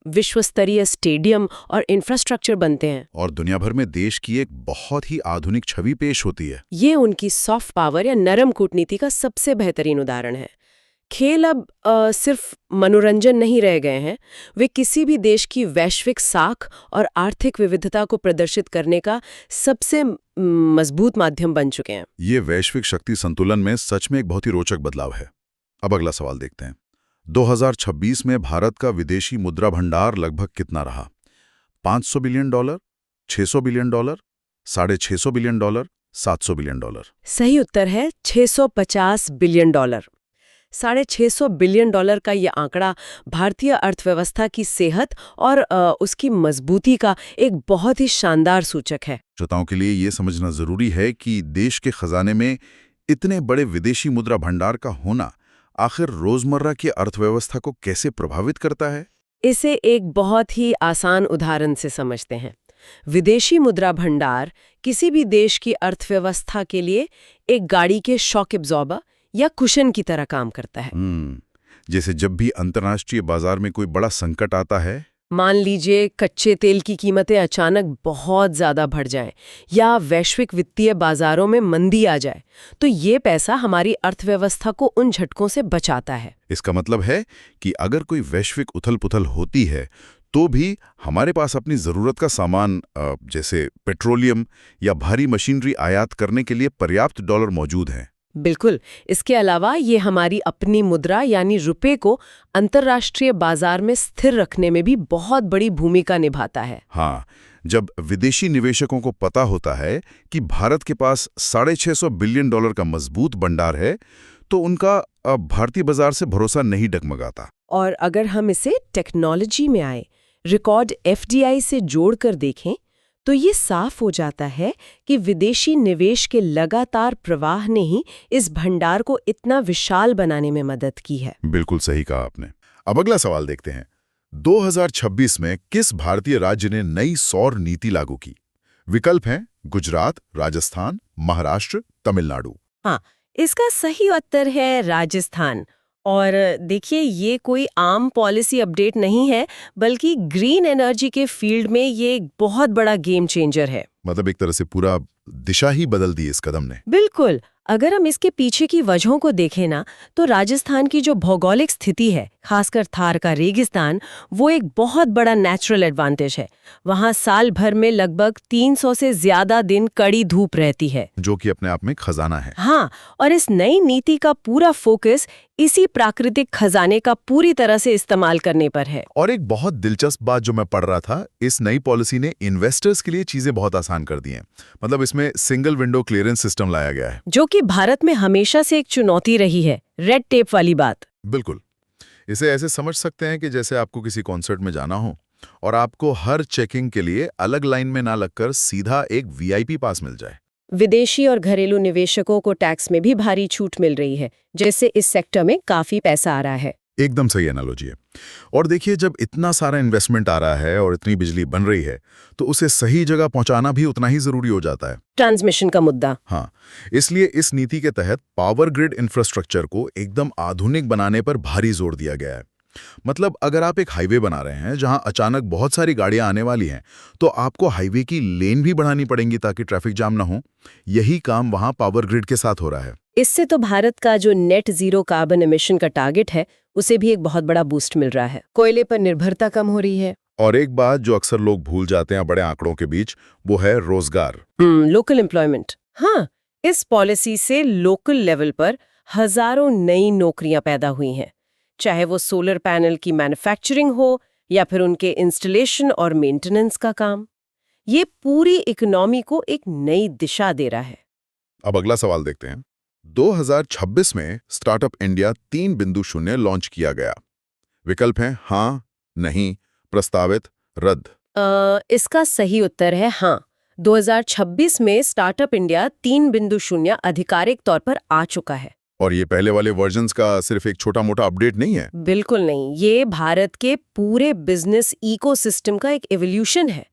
विश्व स्तरीय स्टेडियम और इंफ्रास्ट्रक्चर बनते हैं। और दुनिया भर में देश की एक बहुत ही आधुनिक छवि पेश होती है। ये उनकी सॉफ्ट पावर या नरम कूटनीति का सबसे बेहतरीन उदाहरण है। खेल अब सिर्फ मनोरंजन नहीं रह गए हैं, वे किसी भी देश की वैश्विक साख और आर्थिक विविधता को प्रदर्शित करने का सबसे मजबूत माध्यम बन चुके हैं। ये वैश्विक शक्ति संतुलन में सच में एक बहुत ही रोचक बदलाव है। अब अगला सवाल देखते हैं। 2026 में भारत का विदेशी मुद्रा भंडार लगभग कितना रहा? $500 बिलियन, $600 बिलियन, $650 बिलियन, $700 बिलियन? सही उत्तर है $650 बिलियन। $650 बिलियन का ये आंकड़ा भारतीय अर्थव्यवस्था की सेहत और उसकी मजबूती का एक बहुत ही शानदार सूचक है। श्रोताओं के लिए ये समझना जरूरी है कि देश के खजाने में इतने बड़े विदेशी मुद्रा भंडार का होना आखिर रोजमर्रा की अर्थव्यवस्था को कैसे प्रभावित करता है। इसे एक बहुत ही आसान उदाहरण से समझते हैं। विदेशी मुद्रा भंडार किसी भी देश की अर्थव्यवस्था के लिए एक गाड़ी के शॉक एब्जॉर्बर या कुशन की तरह काम करता है। जैसे जब भी अंतर्राष्ट्रीय बाजार में कोई बड़ा संकट आता है, मान लीजिए कच्चे तेल की कीमतें अचानक बहुत ज्यादा बढ़ जाएं या वैश्विक वित्तीय बाजारों में मंदी आ जाए, तो ये पैसा हमारी अर्थव्यवस्था को उन झटकों से बचाता है। इसका मतलब है कि अगर कोई वैश्विक उथल-पुथल होती है तो भी हमारे पास अपनी जरूरत का सामान जैसे पेट्रोलियम या भारी मशीनरी आयात करने के लिए पर्याप्त डॉलर मौजूद हैं। बिल्कुल। इसके अलावा ये हमारी अपनी मुद्रा यानी रुपए को अंतर्राष्ट्रीय बाजार में स्थिर रखने में भी बहुत बड़ी भूमिका निभाता है। हाँ, जब विदेशी निवेशकों को पता होता है कि भारत के पास $650 बिलियन का मजबूत भंडार है, तो उनका भारतीय बाजार से भरोसा नहीं डगमगाता। और अगर हम इसे टेक्नोलॉजी में आए, रिकॉर्ड FDI से जोड़कर देखें, तो ये साफ हो जाता है कि विदेशी निवेश के लगातार प्रवाह ने ही इस भंडार को इतना विशाल बनाने में मदद की है। बिल्कुल सही कहा आपने। अब अगला सवाल देखते हैं। 2026 में किस भारतीय राज्य ने नई सौर नीति लागू की? विकल्प हैं गुजरात, राजस्थान, महाराष्ट्र, तमिलनाडु। हाँ, इसका सही उत्तर है राजस्थान। और देखिए, ये कोई आम पॉलिसी अपडेट नहीं है, बल्कि ग्रीन एनर्जी के फील्ड में ये एक बहुत बड़ा गेम चेंजर है। मतलब एक तरह से पूरा दिशा ही बदल दी इस कदम ने। बिल्कुल। अगर हम इसके पीछे की वजहों को देखें ना, तो राजस्थान की जो भौगोलिक स्थिति है, खासकर थार का रेगिस्तान, वो एक बहुत बड़ा नेचुरल एडवांटेज है। वहाँ साल भर में लगभग 300 से ज्यादा दिन कड़ी धूप रहती है, जो कि अपने आप में खजाना है। हाँ, और इस नई नीति का पूरा फोकस इसी प्राकृतिक खजाने का पूरी तरह से इस्तेमाल करने पर है। और एक बहुत दिलचस्प बात जो मैं पढ़ रहा था, इस नई पॉलिसी ने इन्वेस्टर्स के लिए चीजें बहुत आसान कर दी हैं। मतलब इसमें सिंगल विंडो क्लियरेंस सिस्टम लाया गया है, जो कि भारत में हमेशा से एक चुनौती रही है, रेड टेप वाली बात। बिल्कुल। इसे ऐसे समझ सकते हैं कि जैसे आपको किसी कॉन्सर्ट में जाना हो और आपको हर चेकिंग के लिए अलग लाइन में ना लगकर सीधा एक VIP पास मिल जाए। विदेशी और घरेलू निवेशकों को टैक्स में भी भारी छूट मिल रही है, जैसे इस सेक्टर में काफी पैसा आ रहा है। एकदम सही एनालॉजी है। और देखिए, जब इतना सारा इन्वेस्टमेंट आ रहा है और इतनी बिजली बन रही है, तो उसे सही जगह पहुंचाना भी उतना ही जरूरी हो जाता है। ट्रांसमिशन का मुद्दा। हाँ, इसलिए इस नीति के तहत पावर ग्रिड इंफ्रास्ट्रक्चर को एकदम आधुनिक बनाने पर भारी जोर दिया गया है। मतलब अगर आप एक हाईवे बना रहे हैं जहां अचानक बहुत सारी गाड़ियां आने वाली हैं, तो आपको हाईवे की लेन भी बढ़ानी पड़ेंगी ताकि ट्रैफिक जाम ना हो। यही काम वहां पावर ग्रिड के साथ हो रहा है। इससे तो भारत का जो नेट जीरो कार्बन एमिशन का टारगेट है, उसे भी एक बहुत बड़ा बूस्ट मिल रहा है। कोयले पर निर्भरता कम हो रही है। और एक बात जो अक्सर लोग भूल जाते हैं बड़े आंकड़ों के बीच, वो है रोजगार। Local employment. हाँ, इस पॉलिसी से लोकल लेवल पर हजारों नई नौकरियां पैदा हुई हैं, चाहे वो सोलर पैनल की मैन्युफैक्चरिंग हो या फिर उनके इंस्टॉलेशन और मेंटेनेंस का काम। ये पूरी इकोनॉमी को एक नई दिशा दे रहा है। अब अगला सवाल देखते हैं। 2026 में स्टार्टअप इंडिया 3.0 लॉन्च किया गया। विकल्प हैं हाँ, नहीं, प्रस्तावित, रद्द। इसका सही उत्तर है हाँ। 2026 में स्टार्टअप इंडिया 3.0 आधिकारिक तौर पर आ चुका है। और ये पहले वाले वर्जन्स का सिर्फ एक छोटा मोटा अपडेट नहीं है। बिल्कुल नहीं, ये भारत के पूरे बिजनेस इकोसिस्टम का एक एवोल्यूशन है।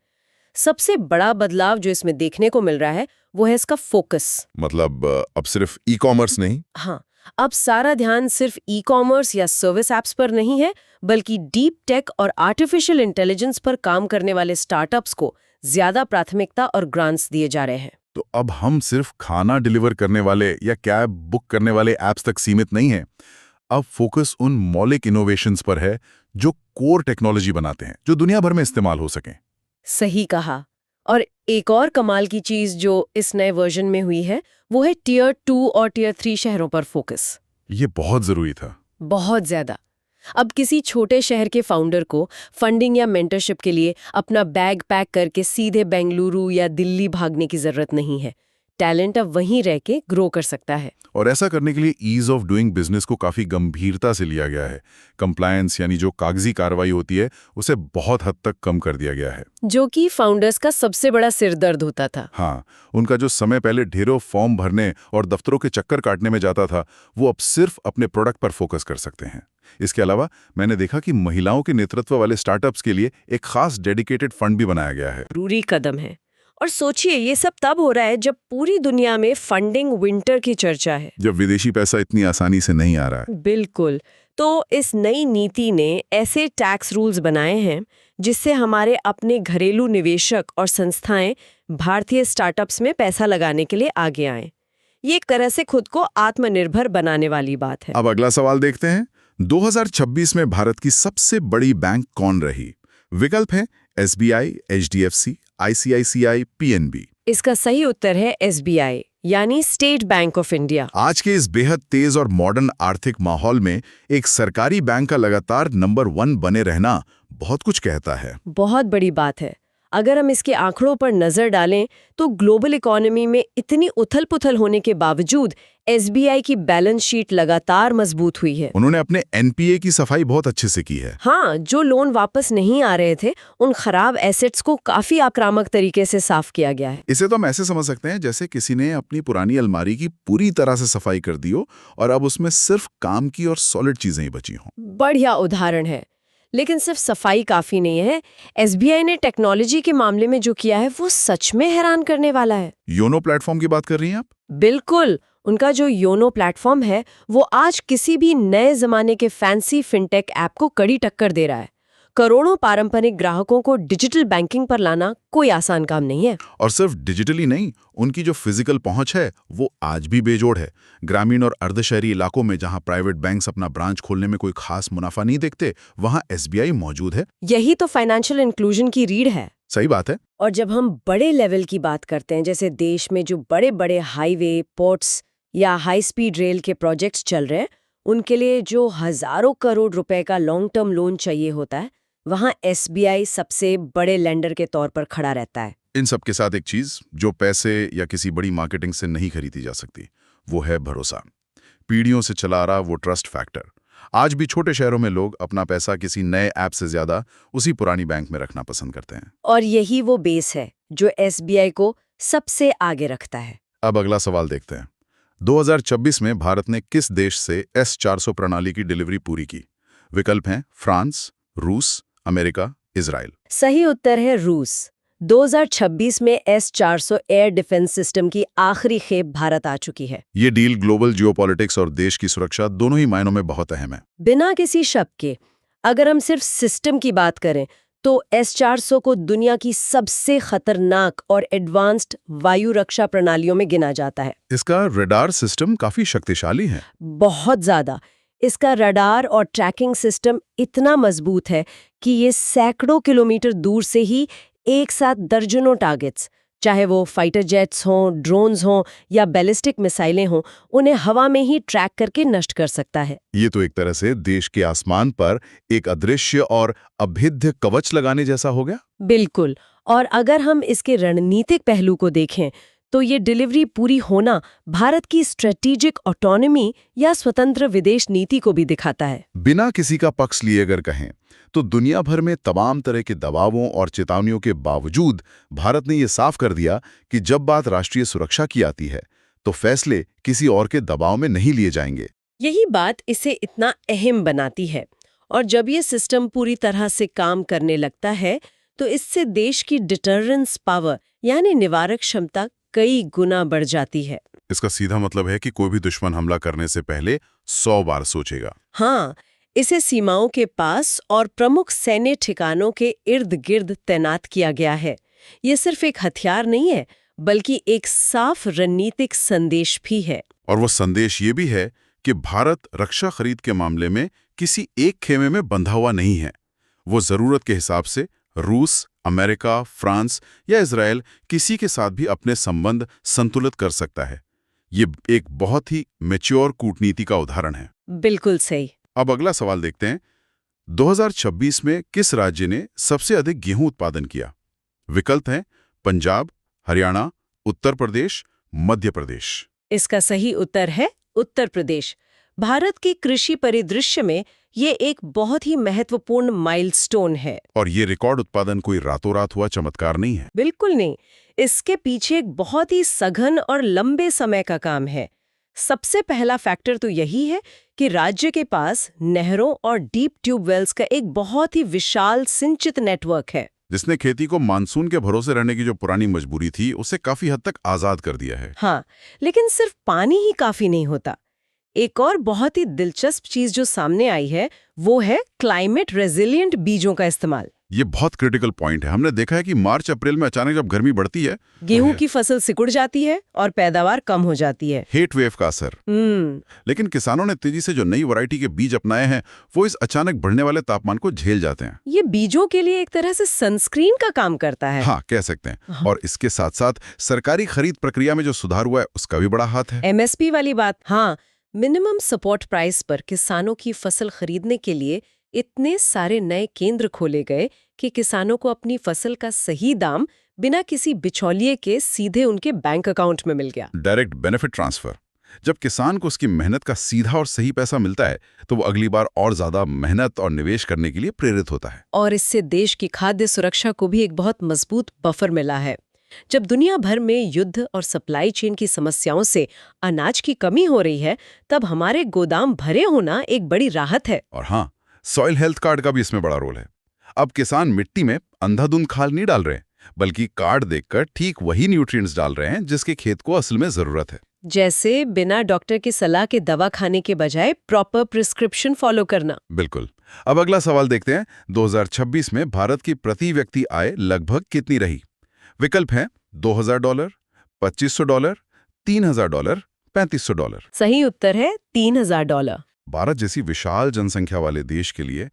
सबसे बड़ा बदलाव जो इसमें देखने को मिल रहा है वो है इसका फोकस। मतलब अब सिर्फ ई कॉमर्स नहीं। हाँ, अब सारा ध्यान सिर्फ ई कॉमर्स या सर्विस एप्स पर नहीं है, बल्कि डीप टेक और आर्टिफिशियल इंटेलिजेंस पर काम करने वाले स्टार्टअप्स को ज्यादा प्राथमिकता और ग्रांट्स दिए जा रहे हैं। तो अब हम सिर्फ खाना डिलीवर करने वाले या कैब बुक करने वाले ऐप्स तक सीमित नहीं हैं। अब फोकस उन मौलिक इनोवेशंस पर है जो कोर टेक्नोलॉजी बनाते हैं, जो दुनिया भर में इस्तेमाल हो सकें। सही कहा। और एक और कमाल की चीज जो इस नए वर्जन में हुई है, वो है टियर 2 और टियर 3 शहरों पर फोकस। ये बहुत जरूरी था। बहुत ज्यादा। अब किसी छोटे शहर के फाउंडर को फंडिंग या मेंटरशिप के लिए अपना बैग पैक करके सीधे बेंगलुरु या दिल्ली भागने की जरूरत नहीं है। टैलेंट अब वहीं रह के ग्रो कर सकता है। और ऐसा करने के लिए ईज ऑफ डूइंग बिजनेस को काफी गंभीरता से लिया गया है। कंप्लायंस यानी जो कागजी कार्रवाई होती है, उसे बहुत हद तक कम कर दिया गया है, जो कि फाउंडर्स का सबसे बड़ा सिरदर्द होता था। हाँ, उनका जो समय पहले ढेरों फॉर्म भरने और दफ्तरों के चक्कर काटने में जाता था, वो अब सिर्फ अपने प्रोडक्ट पर फोकस कर सकते हैं। इसके अलावा मैंने देखा कि महिलाओं के नेतृत्व वाले स्टार्टअप्स के लिए एक खास डेडिकेटेड फंड भी बनाया गया है। जरूरी कदम है। और सोचिए, ये सब तब हो रहा है जब पूरी दुनिया में फंडिंग विंटर की चर्चा है, जब विदेशी पैसा इतनी आसानी से नहीं आ रहा है। बिल्कुल। तो इस नई नीति ने ऐसे टैक्स रूल्स बनाए हैं जिससे हमारे अपने घरेलू निवेशक और संस्थाएं भारतीय स्टार्टअप्स में पैसा लगाने के लिए आगे आएं। ये एक तरह से खुद को आत्मनिर्भर बनाने वाली बात है। अब अगला सवाल देखते हैं। 2026 में भारत की सबसे बड़ी बैंक कौन रही? विकल्प है SBI, HDFC, ICICI, PNB। इसका सही उत्तर है SBI, यानी स्टेट बैंक ऑफ इंडिया। आज के इस बेहद तेज और मॉडर्न आर्थिक माहौल में एक सरकारी बैंक का लगातार नंबर 1 बने रहना बहुत कुछ कहता है। बहुत बड़ी बात है। अगर हम इसके आंकड़ों पर नजर डालें तो ग्लोबल इकोनॉमी में इतनी उथल-पुथल होने के बावजूद SBI की बैलेंस शीट लगातार मजबूत हुई है। उन्होंने अपने NPA की सफाई बहुत अच्छे से की है। हाँ, जो लोन वापस नहीं आ रहे थे, उन खराब एसेट्स को काफी आक्रामक तरीके से साफ किया गया है। इसे तो हम ऐसे समझ सकते हैं जैसे किसी ने अपनी पुरानी अलमारी की पूरी तरह से सफाई कर दी हो और अब उसमें सिर्फ काम की और सॉलिड चीजें ही बची हों। बढ़िया उदाहरण है। लेकिन सिर्फ सफाई काफी नहीं है। SBI ने टेक्नोलॉजी के मामले में जो किया है वो सच में हैरान करने वाला है। योनो प्लेटफॉर्म की बात कर रही हैं आप? बिल्कुल। उनका जो योनो प्लेटफॉर्म है वो आज किसी भी नए जमाने के फैंसी फिनटेक ऐप को कड़ी टक्कर दे रहा है। करोड़ों पारंपरिक ग्राहकों को डिजिटल बैंकिंग पर लाना कोई आसान काम नहीं है। और सिर्फ डिजिटली नहीं, उनकी जो फिजिकल पहुंच है वो आज भी बेजोड़ है। ग्रामीण और अर्धशहरी इलाकों में जहां प्राइवेट बैंक्स अपना ब्रांच खोलने में कोई खास मुनाफा नहीं देखते, वहां SBI मौजूद है। यही तो फाइनेंशियल इंक्लूजन की रीढ़ है। सही बात है। और जब हम बड़े लेवल की बात करते हैं, जैसे देश में जो बड़े बड़े हाईवे, पोर्ट्स या हाई स्पीड रेल के प्रोजेक्ट्स चल रहे हैं, उनके लिए जो हजारों करोड़ रुपए का लॉन्ग टर्म लोन चाहिए होता है, वहां SBI सबसे बड़े लेंडर के तौर पर खड़ा रहता है। इन सब के साथ एक चीज जो पैसे या किसी बड़ी मार्केटिंग से नहीं खरीदी जा सकती, वो है भरोसा। पीढ़ियों से चला रहा वो ट्रस्ट फैक्टर। आज भी छोटे शहरों में लोग अपना पैसा किसी नए ऐप से ज्यादा उसी पुरानी बैंक में रखना पसंद करते हैं। और यही वो बेस है जो SBI को सबसे आगे रखता है। अब अगला सवाल देखते हैं। 2026 में भारत ने किस देश से S400 प्रणाली की डिलीवरी पूरी की? विकल्प हैं फ्रांस, रूस, अमेरिका, इजराइल। सही उत्तर है रूस। 2026 में S-400 एयर डिफेंस सिस्टम की आखिरी खेप भारत आ चुकी है। ये डील ग्लोबल जियोपॉलिटिक्स और देश की सुरक्षा दोनों ही मायनों में बहुत अहम है। बिना किसी शक के, अगर हम सिर्फ सिस्टम की बात करें तो S-400 को दुनिया की सबसे खतरनाक और एडवांस्ड वायु रक्षा प्रणालियों में गिना जाता है। इसका रडार सिस्टम काफी शक्तिशाली है। बहुत ज्यादा। इसका रडार और ट्रैकिंग सिस्टम इतना मजबूत है कि ये सैकड़ों किलोमीटर दूर से ही एक साथ दर्जनों टारगेट्स, चाहे वो फाइटर जेट्स हों, ड्रोन्स हों या बैलिस्टिक मिसाइलें हों, उन्हें हवा में ही ट्रैक करके नष्ट कर सकता है। ये तो एक तरह से देश के आसमान पर एक अदृश्य और अभेद्य कवच लगाने जैसा हो गया। बिल्कुल। और अगर हम इसके रणनीतिक पहलू को देखें तो ये डिलीवरी पूरी होना भारत की स्ट्रेटेजिक ऑटोनॉमी या स्वतंत्र विदेश नीति को भी दिखाता है। बिना किसी का पक्ष लिए अगर कहें तो दुनिया भर में तमाम तरह के दबावों और चेतावनियों के बावजूद भारत ने ये साफ कर दिया कि जब बात राष्ट्रीय सुरक्षा की आती है तो फैसले किसी और के दबाव में नहीं लिए जाएंगे। यही बात इसे इतना अहम बनाती है। और जब ये सिस्टम पूरी तरह से काम करने लगता है तो इससे देश की डिटरेंस पावर यानी निवारक क्षमता कई गुना बढ़ जाती है। इसका सीधा मतलब है कि कोई भी दुश्मन हमला करने से पहले 100 बार सोचेगा। हाँ, इसे सीमाओं के पास और प्रमुख सैन्य ठिकानों के इर्द गिर्द तैनात किया गया है। ये सिर्फ एक हथियार नहीं है, बल्कि एक साफ रणनीतिक संदेश भी है। और वो संदेश ये भी है कि भारत रक्षा खरीद के मामले में किसी एक खेमे में बंधा हुआ नहीं है। वो जरूरत के हिसाब से रूस, अमेरिका, फ्रांस या इजराइल किसी के साथ भी अपने संबंध संतुलित कर सकता है। ये एक बहुत ही मैच्योर कूटनीति का उदाहरण है। बिल्कुल सही। अब अगला सवाल देखते हैं। 2026 में किस राज्य ने सबसे अधिक गेहूं उत्पादन किया? विकल्प हैं पंजाब, हरियाणा, उत्तर प्रदेश, मध्य प्रदेश। इसका सही उत्तर है उत्तर प्रदेश। भारत के कृषि परिदृश्य में ये एक बहुत ही महत्वपूर्ण माइलस्टोन है। और ये रिकॉर्ड उत्पादन कोई रातों रात हुआ चमत्कार नहीं है। बिल्कुल नहीं। इसके पीछे एक बहुत ही सघन और लंबे समय का काम है। सबसे पहला फैक्टर तो यही है कि राज्य के पास नहरों और डीप ट्यूबवेल्स का एक बहुत ही विशाल सिंचित नेटवर्क है, जिसने खेती को मानसून के भरोसे रहने की जो पुरानी मजबूरी थी उसे काफी हद तक आजाद कर दिया है। हाँ, लेकिन सिर्फ पानी ही काफी नहीं होता। एक और बहुत ही दिलचस्प चीज जो सामने आई है वो है क्लाइमेट रेजिलिएंट बीजों का इस्तेमाल। ये बहुत क्रिटिकल पॉइंट है। हमने देखा है कि मार्च अप्रैल में अचानक जब गर्मी बढ़ती है, गेहूं की फसल सिकुड़ जाती है और पैदावार कम हो जाती है। हीट वेव का असर। लेकिन किसानों ने तेजी से जो नई वैरायटी के बीज अपनाए हैं वो इस अचानक बढ़ने वाले तापमान को झेल जाते हैं। ये बीजों के लिए एक तरह से सनस्क्रीन का काम करता है। हाँ, कह सकते हैं। और इसके साथ साथ सरकारी खरीद प्रक्रिया में जो सुधार हुआ है उसका भी बड़ा हाथ है। MSP वाली बात। हाँ, मिनिमम सपोर्ट प्राइस पर किसानों की फसल खरीदने के लिए इतने सारे नए केंद्र खोले गए कि किसानों को अपनी फसल का सही दाम बिना किसी बिचौलिए के सीधे उनके बैंक अकाउंट में मिल गया। Direct benefit transfer. जब किसान को उसकी मेहनत का सीधा और सही पैसा मिलता है तो वो अगली बार और ज्यादा मेहनत और निवेश करने के लिए प्रेरित होता है। और इससे देश की खाद्य सुरक्षा को भी एक बहुत मजबूत बफर मिला है। जब दुनिया भर में युद्ध और सप्लाई चेन की समस्याओं से अनाज की कमी हो रही है, तब हमारे गोदाम भरे होना एक बड़ी राहत है। और हाँ, सॉइल हेल्थ कार्ड का भी इसमें बड़ा रोल है। अब किसान मिट्टी में अंधाधुंध खाद नहीं डाल रहे, बल्कि कार्ड देखकर ठीक वही न्यूट्रिएंट्स डाल रहे हैं जिसके खेत को असल में जरूरत है। जैसे बिना डॉक्टर की सलाह के दवा खाने के बजाय प्रॉपर प्रिस्क्रिप्शन फॉलो करना। बिल्कुल। अब अगला सवाल देखते हैं। 2026 में भारत की प्रति व्यक्ति आय लगभग कितनी रही? विकल्प हैं $2000, $2500, $3000, $3500। सही उत्तर है $3000। भारत जैसी विशाल जनसंख्या वाले देश के लिए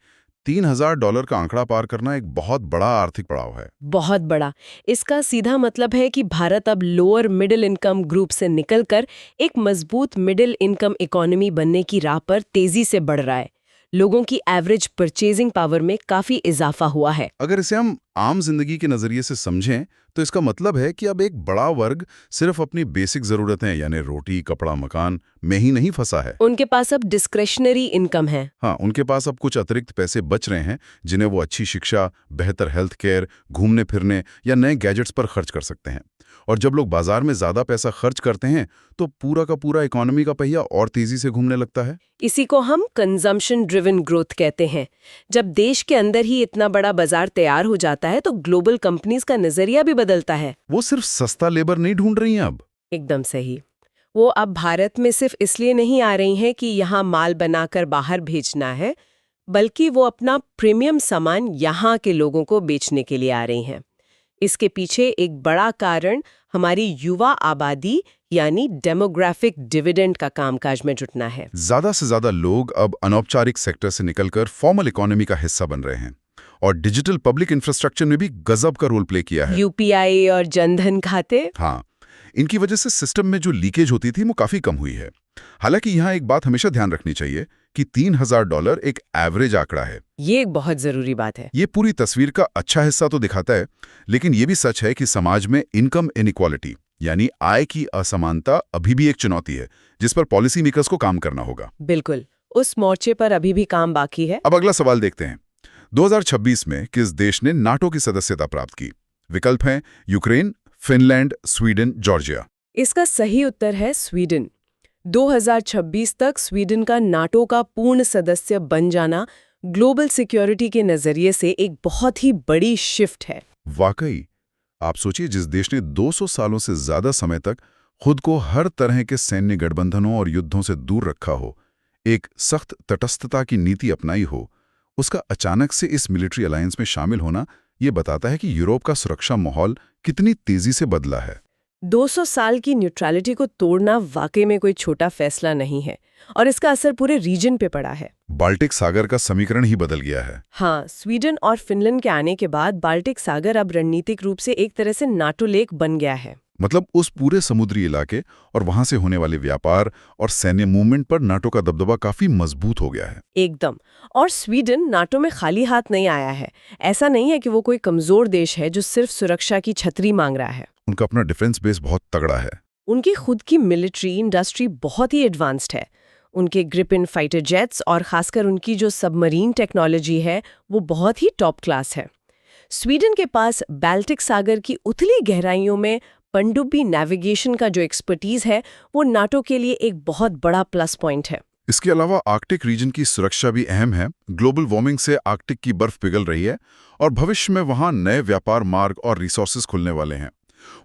$3000 का आंकड़ा पार करना एक बहुत बड़ा आर्थिक पड़ाव है। बहुत बड़ा। इसका सीधा मतलब है कि भारत अब लोअर मिडिल इनकम ग्रुप से निकलकर एक मजबूत मिडिल इनकम इकोनॉमी बनने की राह पर तेजी से बढ़ रहा है। लोगों की एवरेज परचेजिंग पावर में काफी इजाफा हुआ है। अगर इसे हम आम जिंदगी के नजरिए से समझें तो इसका मतलब है कि अब एक बड़ा वर्ग सिर्फ अपनी बेसिक जरूरतें यानी रोटी, कपड़ा, मकान में ही नहीं फंसा है। उनके पास अब डिस्क्रेशनरी इनकम है। हाँ, उनके पास अब कुछ अतिरिक्त पैसे बच रहे हैं जिन्हें वो अच्छी शिक्षा, बेहतर हेल्थ केयर, घूमने फिरने या नए गैजेट्स पर खर्च कर सकते हैं। और जब लोग बाजार में ज्यादा पैसा खर्च करते हैं तो पूरा का पूरा इकोनॉमी का पहिया और तेजी से घूमने लगता है। इसी को हम कंजम्पशन ड्रिवन ग्रोथ कहते हैं। जब देश के अंदर ही इतना बड़ा बाजार तैयार हो जाता है तो ग्लोबल कंपनीज का नजरिया भी बदलता है। वो सिर्फ सस्ता लेबर नहीं ढूंढ रही हैं अब। एकदम सही। वो अब भारत में सिर्फ इसलिए नहीं आ रही हैं कि यहाँ माल बनाकर बाहर भेजना है, बल्कि वो अपना प्रीमियम सामान यहाँ के लोगों को बेचने के लिए आ रही हैं। इसके पीछे एक बड़ा कारण हमारी युवा आबादी यानी डेमोग्राफिक डिविडेंड का कामकाज में जुटना है। ज्यादा से ज्यादा लोग अब अनौपचारिक सेक्टर से निकलकर फॉर्मल इकोनॉमी का हिस्सा बन रहे हैं और डिजिटल पब्लिक इंफ्रास्ट्रक्चर में भी गजब का रोल प्ले किया है। यूपीआई और जनधन खाते। हाँ, इनकी वजह से सिस्टम में जो लीकेज होती थी वो काफी कम हुई है। हालांकि यहाँ एक बात हमेशा ध्यान रखनी चाहिए कि $3000 एक एवरेज आंकड़ा है। ये एक बहुत जरूरी बात है। ये पूरी तस्वीर का अच्छा हिस्सा तो दिखाता है, लेकिन ये भी सच है कि समाज में इनकम इनइक्वालिटी यानी आय की असमानता अभी भी एक चुनौती है जिस पर पॉलिसी मेकर्स को काम करना होगा। बिल्कुल, उस मोर्चे पर अभी भी काम बाकी है। अब अगला सवाल देखते हैं। 2026 में किस देश ने नाटो की सदस्यता प्राप्त की? विकल्प हैं यूक्रेन, फिनलैंड, स्वीडन, जॉर्जिया। इसका सही उत्तर है स्वीडन। 2026 तक स्वीडन का नाटो का पूर्ण सदस्य बन जाना ग्लोबल सिक्योरिटी के नजरिए से एक बहुत ही बड़ी शिफ्ट है। वाकई, आप सोचिए, जिस देश ने 200 सालों से ज्यादा समय तक खुद को हर तरह के सैन्य गठबंधनों और युद्धों से दूर रखा हो, एक सख्त तटस्थता की नीति अपनाई हो, उसका अचानक से इस मिलिट्री अलायंस में शामिल होना ये बताता है कि यूरोप का सुरक्षा माहौल कितनी तेजी से बदला है। 200 साल की न्यूट्रलिटी को तोड़ना वाकई में कोई छोटा फैसला नहीं है और इसका असर पूरे रीजन पे पड़ा है। बाल्टिक सागर का समीकरण ही बदल गया है। हाँ, स्वीडन और फिनलैंड के आने के बाद बाल्टिक सागर अब रणनीतिक रूप से एक तरह से नाटो लेक बन गया है। मतलब उस पूरे समुद्री इलाके और वहां से होने वाले व्यापार और सैन्य मूवमेंट पर नाटो का दबदबा काफी मजबूत हो गया है। एकदम। और स्वीडन नाटो में खाली हाथ नहीं आया है। ऐसा नहीं है कि वो कोई कमजोर देश है जो सिर्फ सुरक्षा की छतरी मांग रहा है। उनका अपना डिफेंस बेस बहुत तगड़ा है। उनकी खुद की मिलिट्री इंडस्ट्री बहुत ही एडवांस्ड है। उनके ग्रिपिन फाइटर जेट्स और खासकर उनकी जो सबमरीन टेक्नोलॉजी है वो बहुत ही टॉप क्लास है। स्वीडन के पास बाल्टिक सागर की उथली गहराइयों में पनडुब्बी नेविगेशन का जो एक्सपर्टीज है वो नाटो के लिए एक बहुत बड़ा प्लस पॉइंट है। इसके अलावा आर्कटिक रीजन की सुरक्षा भी अहम है। ग्लोबल वार्मिंग से आर्कटिक की बर्फ पिघल रही है और भविष्य में वहां नए व्यापार मार्ग और रिसोर्सेज खुलने वाले हैं।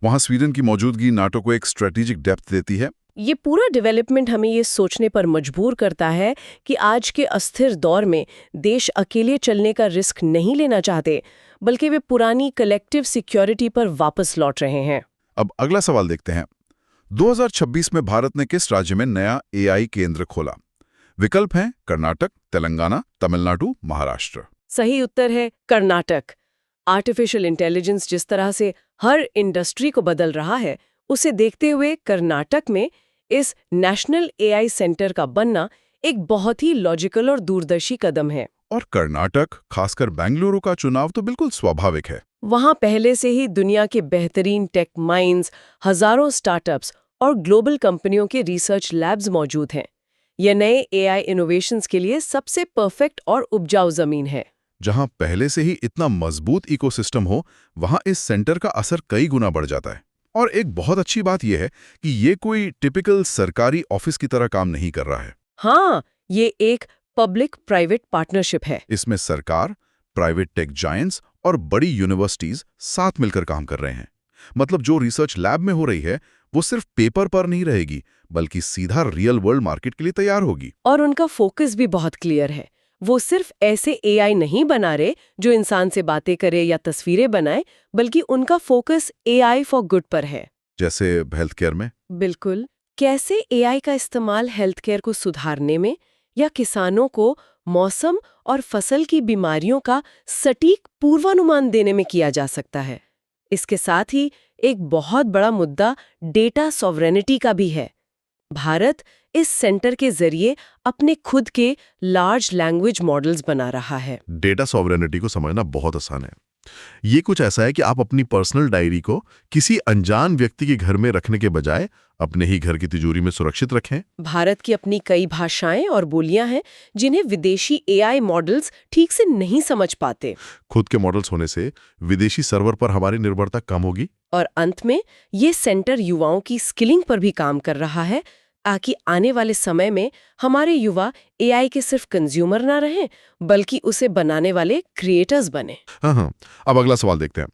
वहां स्वीडन की मौजूदगी नाटो को एक स्ट्रेटेजिक डेप्थ देती है। ये पूरा डेवलपमेंट हमें ये सोचने पर मजबूर करता है कि आज के अस्थिर दौर में देश अकेले चलने का रिस्क नहीं लेना चाहते, बल्कि वे पुरानी कलेक्टिव सिक्योरिटी पर वापस लौट रहे हैं। अब अगला सवाल देखते हैं। 2026 में भारत ने किस राज्य में नया एआई केंद्र खोला? विकल्प हैं कर्नाटक, तेलंगाना, तमिलनाडु, महाराष्ट्र। सही उत्तर है कर्नाटक। आर्टिफिशियल इंटेलिजेंस जिस तरह से हर इंडस्ट्री को बदल रहा है, उसे देखते हुए कर्नाटक में इस नेशनल एआई सेंटर का बनना एक बहुत ही लॉजिकल और दूरदर्शी कदम है। और कर्नाटक, खासकर बेंगलुरु का चुनाव तो बिल्कुल स्वाभाविक है। वहां पहले से ही दुनिया के बेहतरीन टेक माइंस, हजारों स्टार्टअप्स और ग्लोबल कंपनियों के रिसर्च लैब्स मौजूद हैं। यह नए एआई इनोवेशंस के लिए सबसे परफेक्ट और उपजाऊ जमीन है। जहां पहले से ही इतना मजबूत इकोसिस्टम हो, वहां इस सेंटर का असर कई गुना बढ़ जाता है। और एक बहुत अच्छी बात यह है कि ये कोई टिपिकल सरकारी ऑफिस की तरह काम नहीं कर रहा है। हाँ, ये एक पब्लिक प्राइवेट पार्टनरशिप है। इसमें सरकार, प्राइवेट टेक जायंट्स और बड़ी यूनिवर्सिटीज साथ मिलकर काम कर रहे हैं। मतलब जो रिसर्च लैब में हो रही है वो सिर्फ पेपर पर नहीं रहेगी, बल्कि सीधा रियल वर्ल्ड मार्केट के लिए तैयार होगी। और उनका फोकस भी बहुत क्लियर है। वो सिर्फ ऐसे एआई नहीं बना रहे जो इंसान से बातें करे या तस्वीरें बनाए, बल्कि उनका फोकस एआई फॉर गुड पर है। जैसे हेल्थ केयर में। बिल्कुल। कैसे एआई का इस्तेमाल हेल्थ केयर को सुधारने में या किसानों को मौसम और फसल की बीमारियों का सटीक पूर्वानुमान देने में किया जा सकता है। इसके साथ ही एक बहुत बड़ा मुद्दा डेटा सॉवरेनिटी का भी है। भारत इस सेंटर के जरिए अपने खुद के लार्ज लैंग्वेज मॉडल्स बना रहा है। डेटा सॉवरेनिटी को समझना बहुत आसान है। ये कुछ ऐसा है कि आप अपनी पर्सनल डायरी को किसी अनजान व्यक्ति के घर में रखने के बजाय अपने ही घर की तिजोरी में सुरक्षित रखें। भारत की अपनी कई भाषाएं और बोलियां हैं जिन्हें विदेशी एआई मॉडल्स ठीक से नहीं समझ पाते। खुद के मॉडल्स होने से विदेशी सर्वर पर हमारी निर्भरता कम होगी। और अंत में ये सेंटर युवाओं की स्किलिंग पर भी काम कर रहा है ताकि आने वाले समय में हमारे युवा एआई के सिर्फ कंज्यूमर ना रहें बल्कि उसे बनाने वाले क्रिएटर्स बने। हाँ, अब अगला सवाल देखते हैं।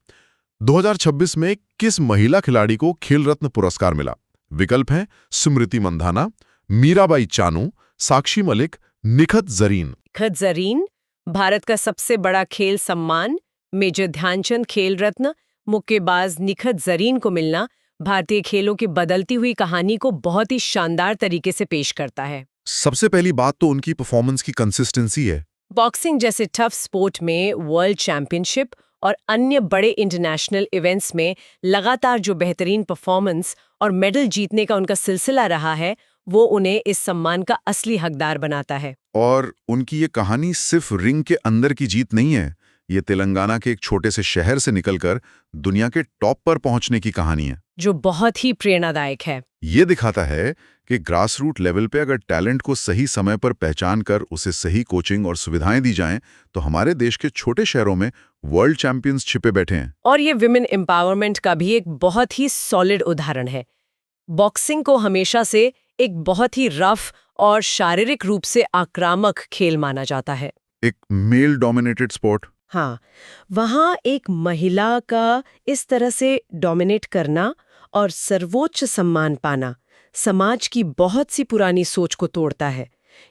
2026 में किस महिला खिलाड़ी को खेल रत्न पुरस्कार मिला? विकल्प हैं स्मृति मंधाना, मीराबाई चानू, साक्षी मलिक, निखत जरीन। निखत जरीन भारत का सबसे बड़ा खेल सम्मान मेजर ध्यानचंद खेल रत्न मुक्केबाज निखत जरीन को मिलना भारतीय खेलों की बदलती हुई कहानी को बहुत ही शानदार तरीके से पेश करता है। सबसे पहली बात तो उनकी परफॉर्मेंस की कंसिस्टेंसी है। बॉक्सिंग जैसे टफ स्पोर्ट में वर्ल्ड चैंपियनशिप और अन्य बड़े इंटरनेशनल इवेंट्स में लगातार जो बेहतरीन परफॉर्मेंस और मेडल जीतने का उनका सिलसिला रहा है वो उन्हें इस सम्मान का असली हकदार बनाता है। और उनकी ये कहानी सिर्फ रिंग के अंदर की जीत नहीं है, ये तेलंगाना के एक छोटे से शहर से निकलकर दुनिया के टॉप पर पहुंचने की कहानी है, जो बहुत ही प्रेरणादायक है। ये दिखाता है कि ग्रास रूट लेवल पे अगर टैलेंट को सही समय पर पहचान कर उसे सही कोचिंग और सुविधाएं दी जाएं तो हमारे देश के छोटे शहरों में वर्ल्ड चैंपियंस छिपे बैठे हैं। और ये विमेन एम्पावरमेंट का भी एक बहुत ही सॉलिड उदाहरण है। बॉक्सिंग को हमेशा से एक बहुत ही रफ और शारीरिक रूप से आक्रामक खेल माना जाता है, एक मेल डोमिनेटेड स्पोर्ट। हाँ, वहाँ एक महिला का इस तरह से डोमिनेट करना और सर्वोच्च सम्मान पाना समाज की बहुत सी पुरानी सोच को तोड़ता है।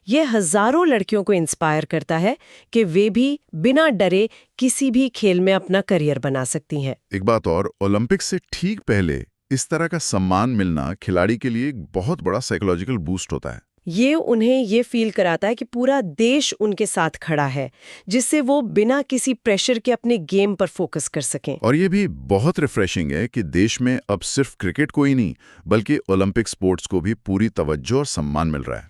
ये हजारों लड़कियों को इंस्पायर करता है कि वे भी बिना डरे किसी भी खेल में अपना करियर बना सकती हैं। एक बात और, ओलंपिक से ठीक पहले इस तरह का सम्मान मिलना खिलाड़ी के लिए एक बहुत बड़ा साइकोलॉजिकल बूस्ट होता है। ये उन्हें ये फील कराता है कि पूरा देश उनके साथ खड़ा है, जिससे वो बिना किसी प्रेशर के अपने गेम पर फोकस कर सकें। और ये भी बहुत रिफ्रेशिंग है कि देश में अब सिर्फ क्रिकेट को ही नहीं बल्कि ओलंपिक स्पोर्ट्स को भी पूरी तवज्जो और सम्मान मिल रहा है।